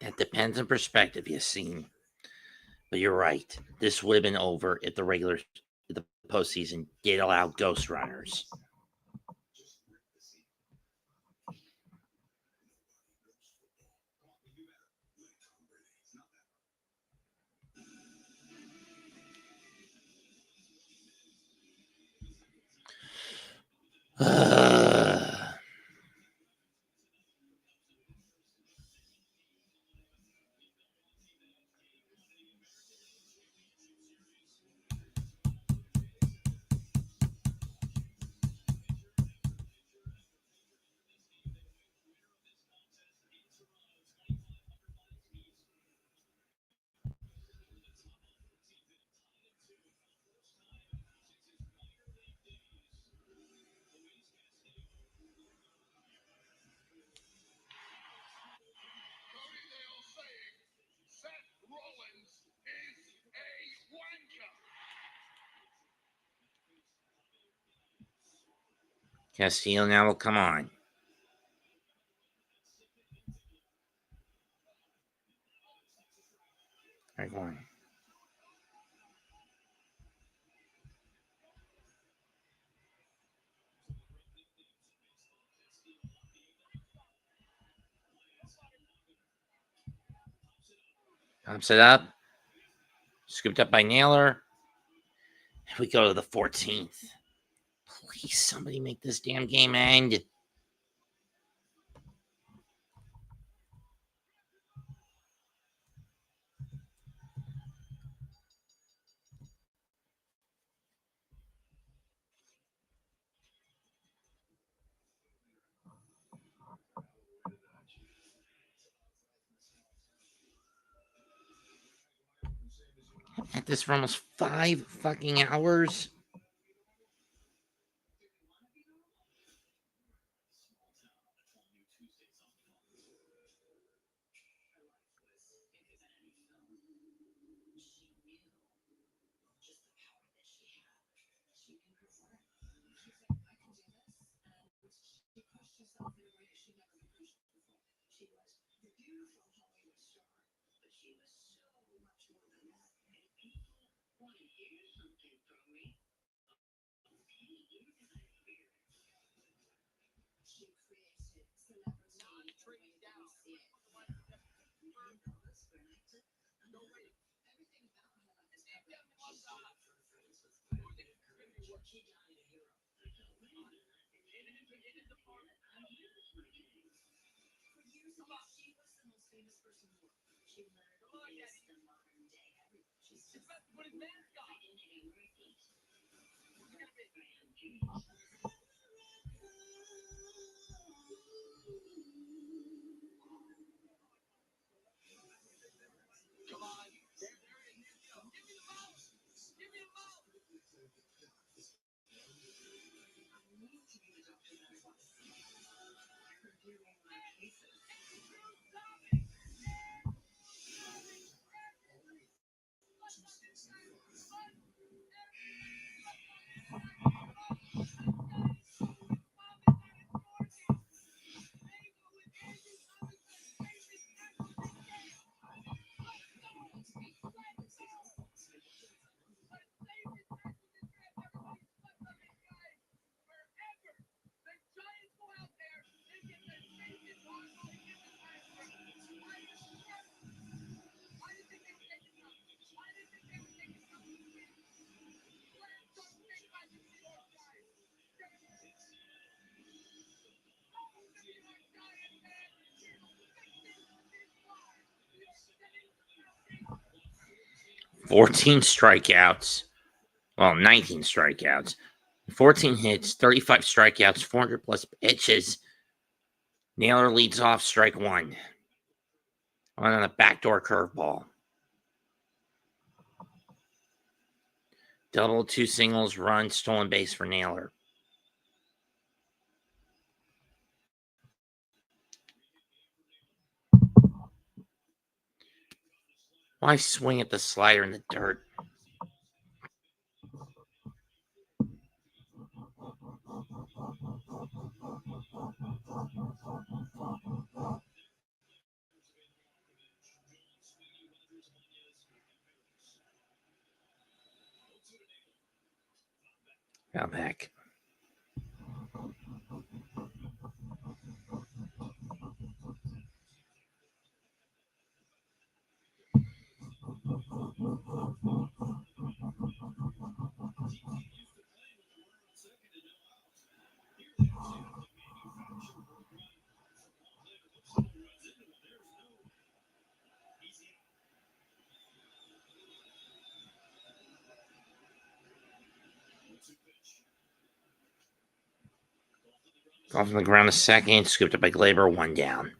That depends on perspective, you've seen. But you're right. This would have been over if the postseason did allow ghost runners. Castillo now will come on. Strike one. Pops it up. Scooped up by Naylor. And we go to the 14th. Please, somebody make this damn game end. I've had this for almost 5 fucking hours. Fourteen strikeouts. Well, 19 strikeouts. 14 hits, 35 strikeouts, 400 plus pitches. Naylor leads off strike one on a backdoor curveball. Double, 2 singles, run, stolen base for Naylor. Why swing at the slider in the dirt? Now back. Off on the ground a second, scooped up by Glaber, 1 down.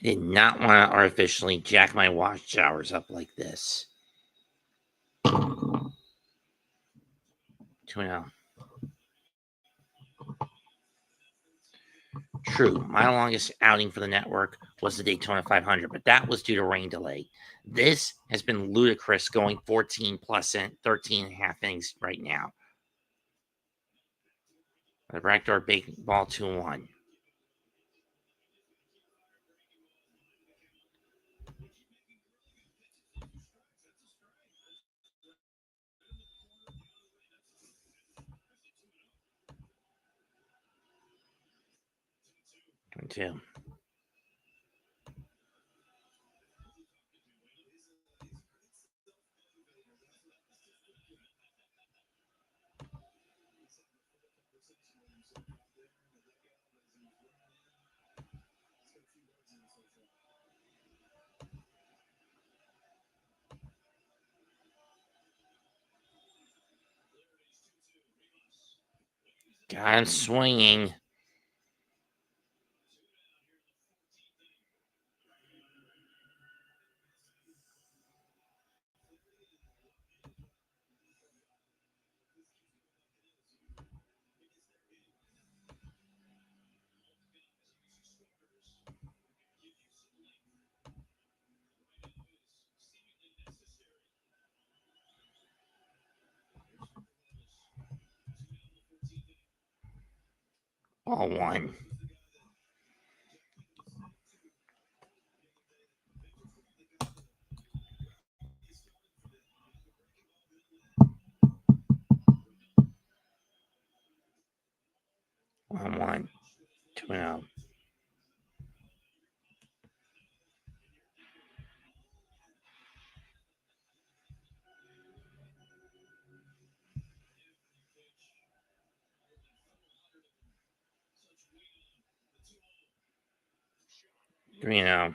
Did not want to artificially jack my watch hours up like this. 2-0. True, my longest outing for the network was the Daytona 500, but that was due to rain delay. This has been ludicrous going 14 plus and 13 and a half innings right now. The backdoor big ball 2-1. Two. Got him swinging. Ball 1. Ball 1. 2-0. Three now.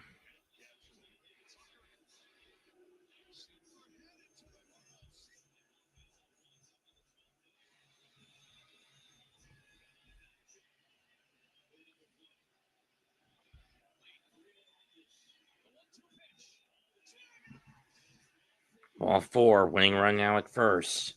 Ball 4. Winning run now at first.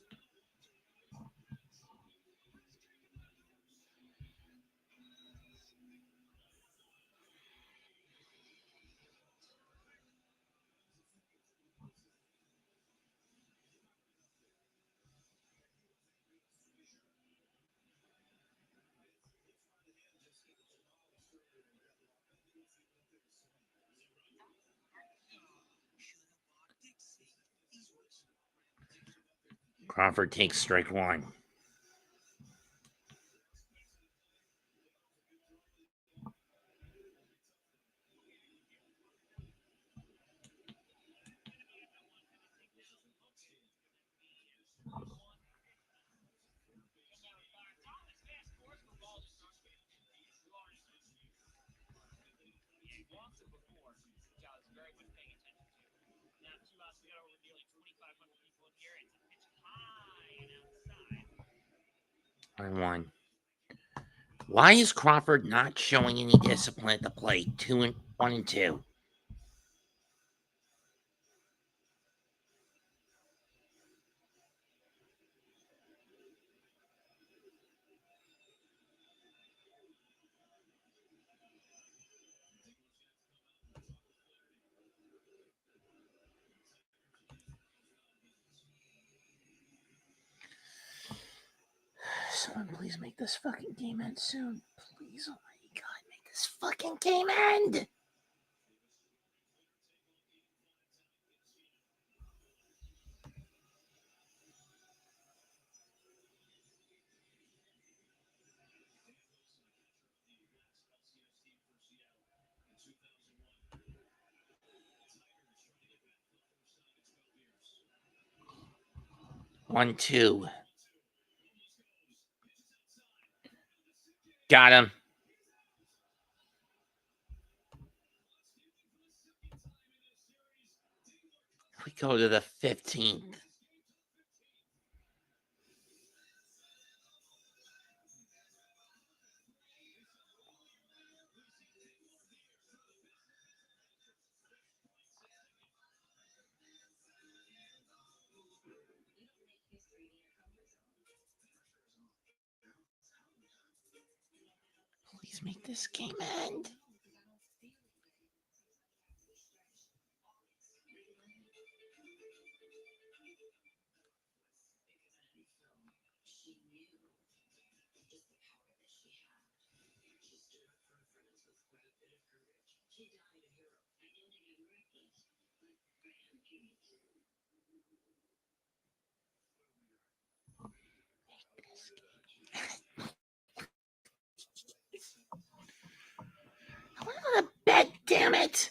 Crawford takes strike 1. One. Why is Crawford not showing any discipline at the plate? 1 and 2. Someone please make this fucking game end soon. Please, oh my god, make this fucking game end! One, two. Got him. We go to the 15th. Please make this game end. I want to go to bed, damn it.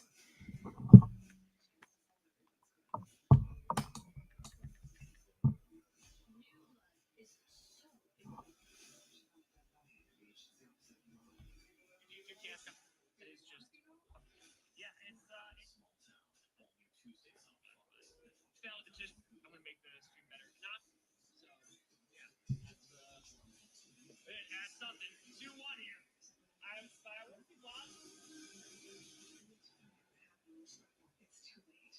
I'm gonna make the stream better. Not so. Yeah, that's something. 2-1 here. I'm working lots. It's too late.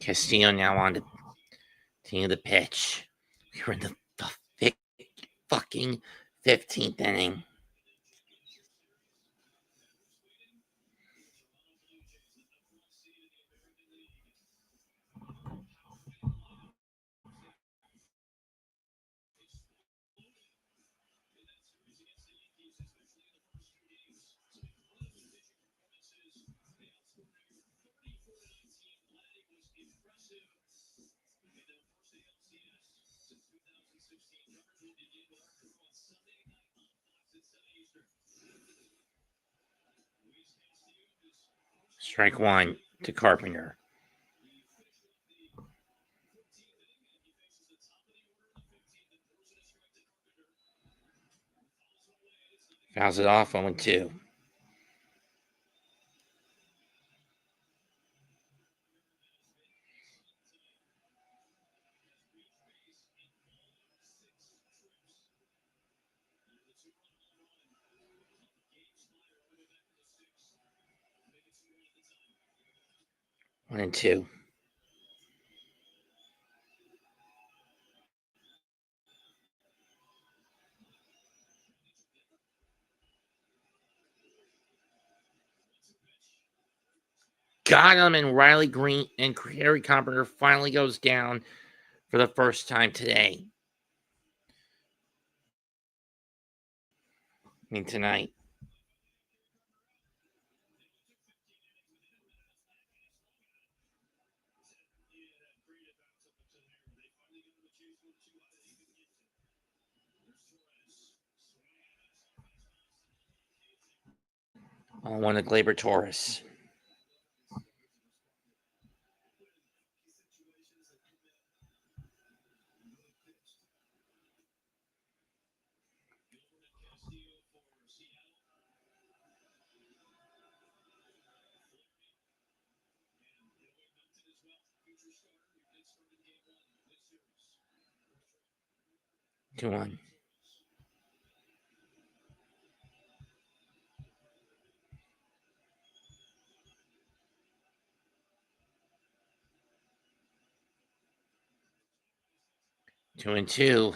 Castillo now on the pitch. We're in the fucking 15th inning. Strike one to Carpenter. Fouls it off 0-2. One and two. Got him, and Riley Green and Harry Carpenter finally goes down for the first time today. I mean, tonight. On one of Glaber Torres. Two one. Two and two.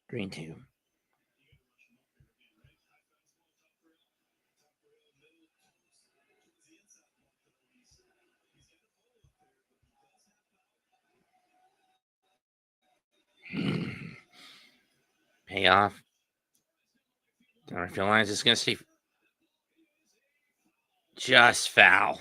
Green two. Payoff. Donnerfield Lions is going to stay just foul.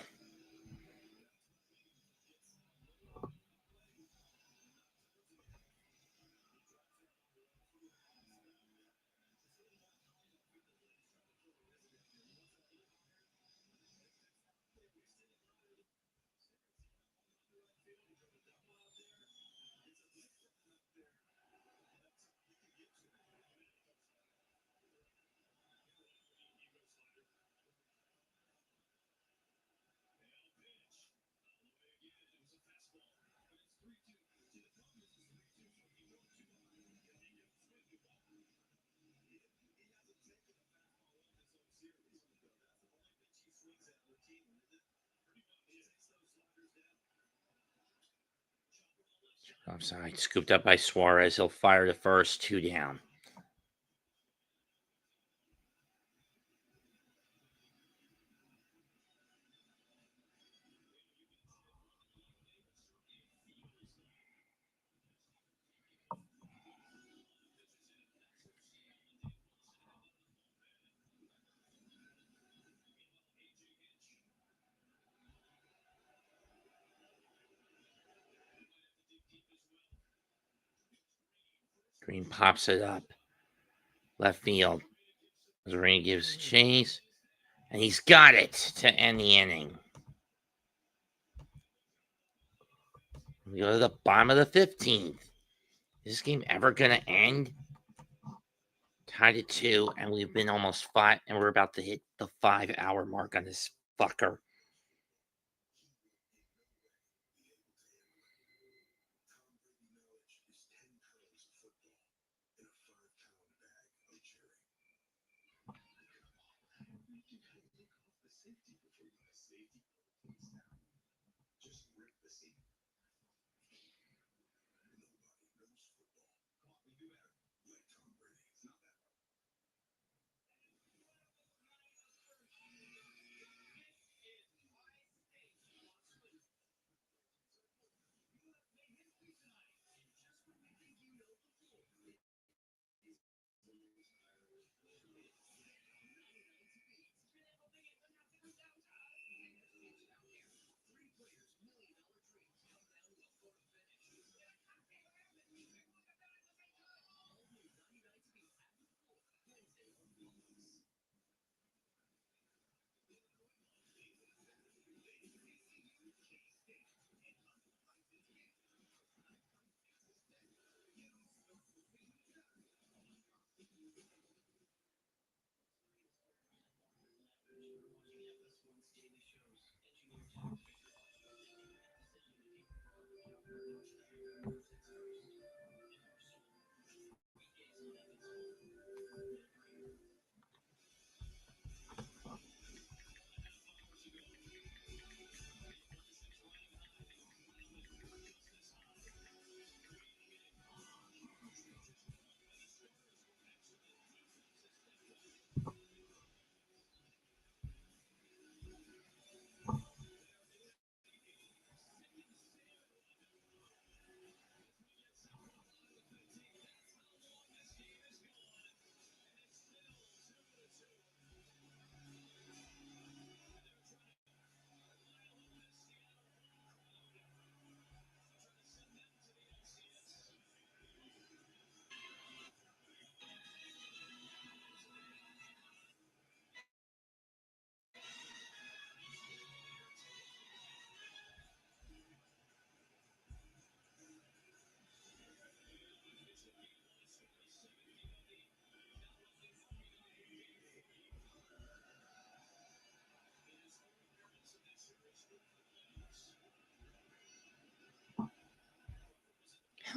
Offside. Scooped up by Suarez. He'll fire the first. 2 down. Green pops it up. Left field. Zareen gives a chase. And he's got it to end the inning. We go to the bottom of the 15th. Is this game ever going to end? Tied at 2, and we've been almost 5, and we're about to hit the 5-hour mark on this fucker.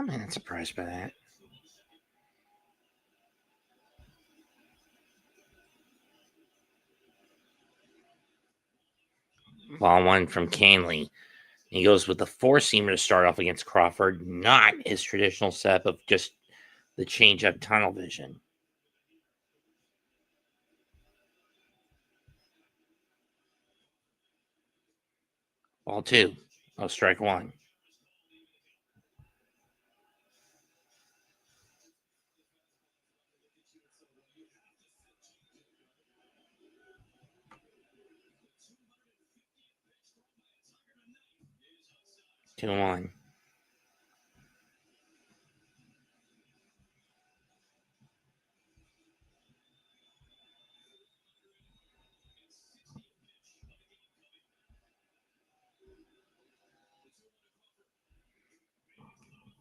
I'm not surprised by that. Ball 1 from Canley. He goes with the 4-seamer to start off against Crawford, not his traditional setup of just the change-up tunnel vision. Ball 2. Oh, strike 1. Two one.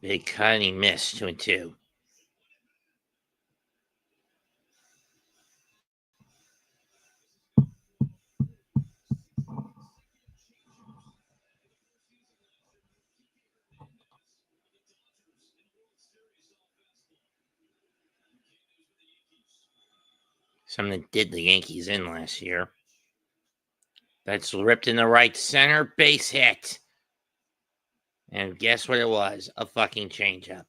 Big cut and he missed. 2-2. Something that did the Yankees in last year. That's ripped in the right center. Base hit. And guess what it was? A fucking changeup.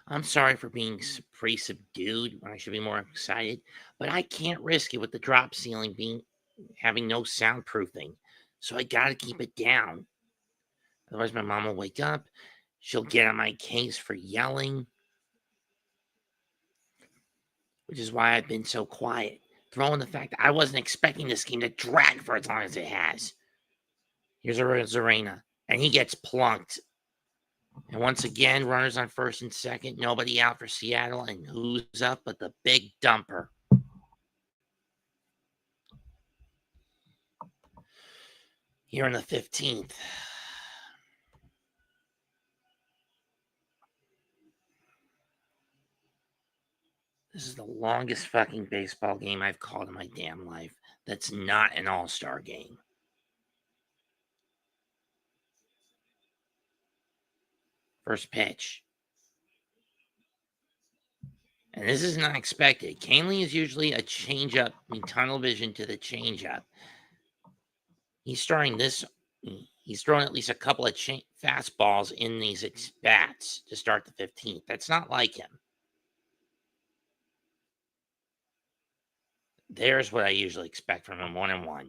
I'm sorry for being pretty subdued when I should be more excited, but I can't risk it with the drop ceiling having no soundproofing. So I gotta keep it down. Otherwise, my mom will wake up. She'll get on my case for yelling, which is why I've been so quiet. Throw in the fact that I wasn't expecting this game to drag for as long as it has. Here's a Rosarena, and he gets plunked. And once again, runners on first and second, nobody out for Seattle, and who's up but the big dumper? Here in the 15th. This is the longest fucking baseball game I've called in my damn life. That's not an all-star game. First pitch. And this is not expected. Canley is usually a changeup, tunnel vision to the changeup. He's throwing at least a couple of fastballs in these bats to start the 15th. That's not like him. There's what I usually expect from him, 1-1.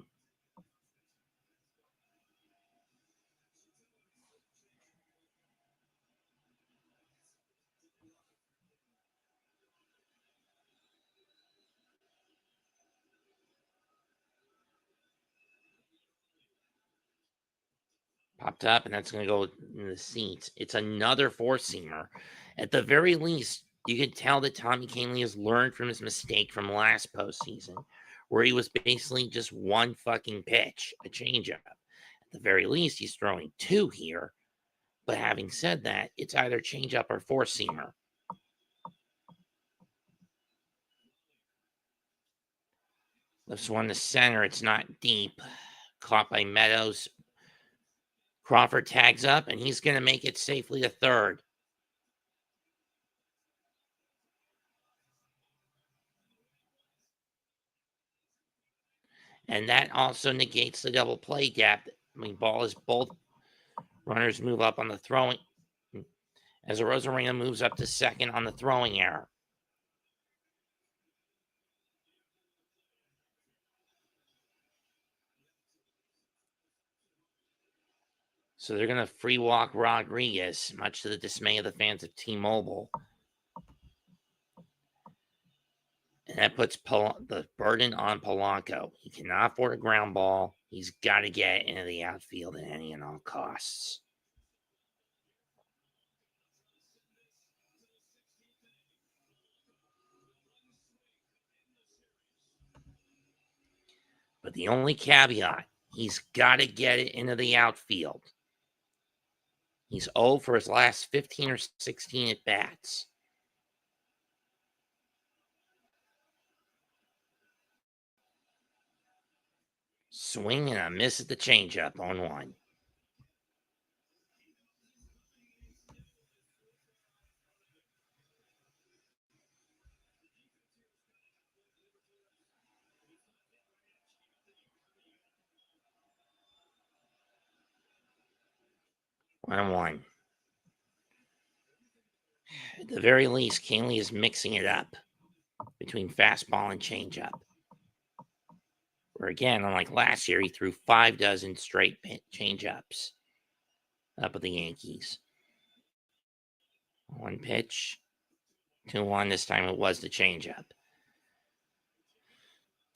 Popped up, and that's going to go in the seats. It's another four-seamer. At the very least, you can tell that Tommy Canley has learned from his mistake from last postseason, where he was basically just one fucking pitch, a changeup. At the very least, he's throwing two here. But having said that, it's either changeup or four-seamer. Lifts one to center. It's not deep. Caught by Meadows. Crawford tags up, and he's going to make it safely to third. And that also negates the double play gap. Ball is both runners move up on the throwing. As Rosarena moves up to second on the throwing error. So they're going to free walk Rodriguez, much to the dismay of the fans of T-Mobile. And that puts the burden on Polanco. He cannot afford a ground ball. He's got to get into the outfield at any and all costs. But the only caveat, he's got to get it into the outfield. He's 0 for his last 15 or 16 at-bats. Swing and a miss at the changeup on 1. One. At the very least, Canley is mixing it up between fastball and changeup. Where again, unlike last year, he threw 5 dozen straight changeups up at the Yankees. 1 pitch, 2-1. This time it was the changeup.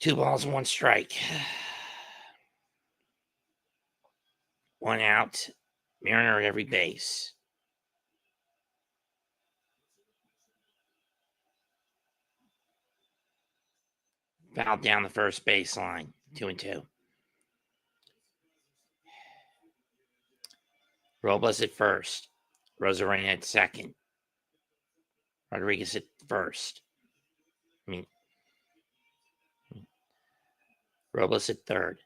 2 balls and 1 strike. 1 out. Mariner at every base. Fouled down the first baseline. 2-2. Robles at first. Rosarena at second. Rodriguez at first. Robles at third.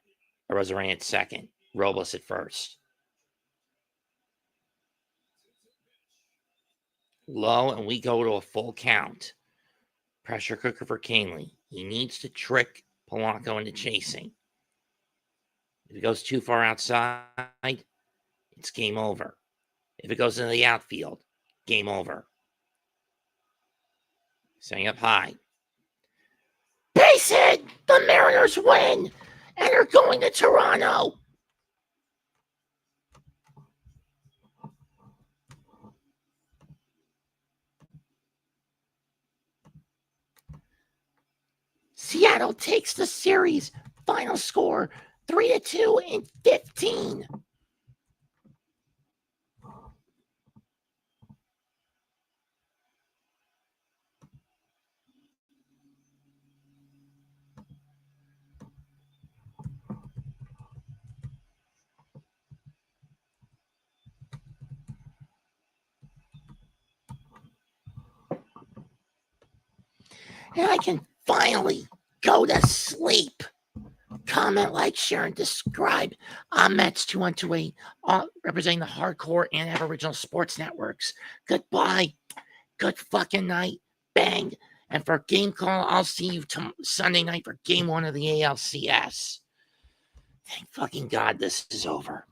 Rosarena at second. Robles at first. Low, and we go to a full count. Pressure cooker for Canley. He needs to trick Polanco into chasing. If it goes too far outside, it's game over. If it goes into the outfield, game over. Setting up high. Base hit! The Mariners win! And they're going to Toronto! Seattle takes the series. Final score 3-2 in 15. And I can finally go to sleep. Comment, like, share, and subscribe. I'm Mets2128, representing the hardcore and Aboriginal sports networks. Goodbye. Good fucking night. Bang. And for game call, I'll see you Sunday night for game 1 of the ALCS. Thank fucking God this is over.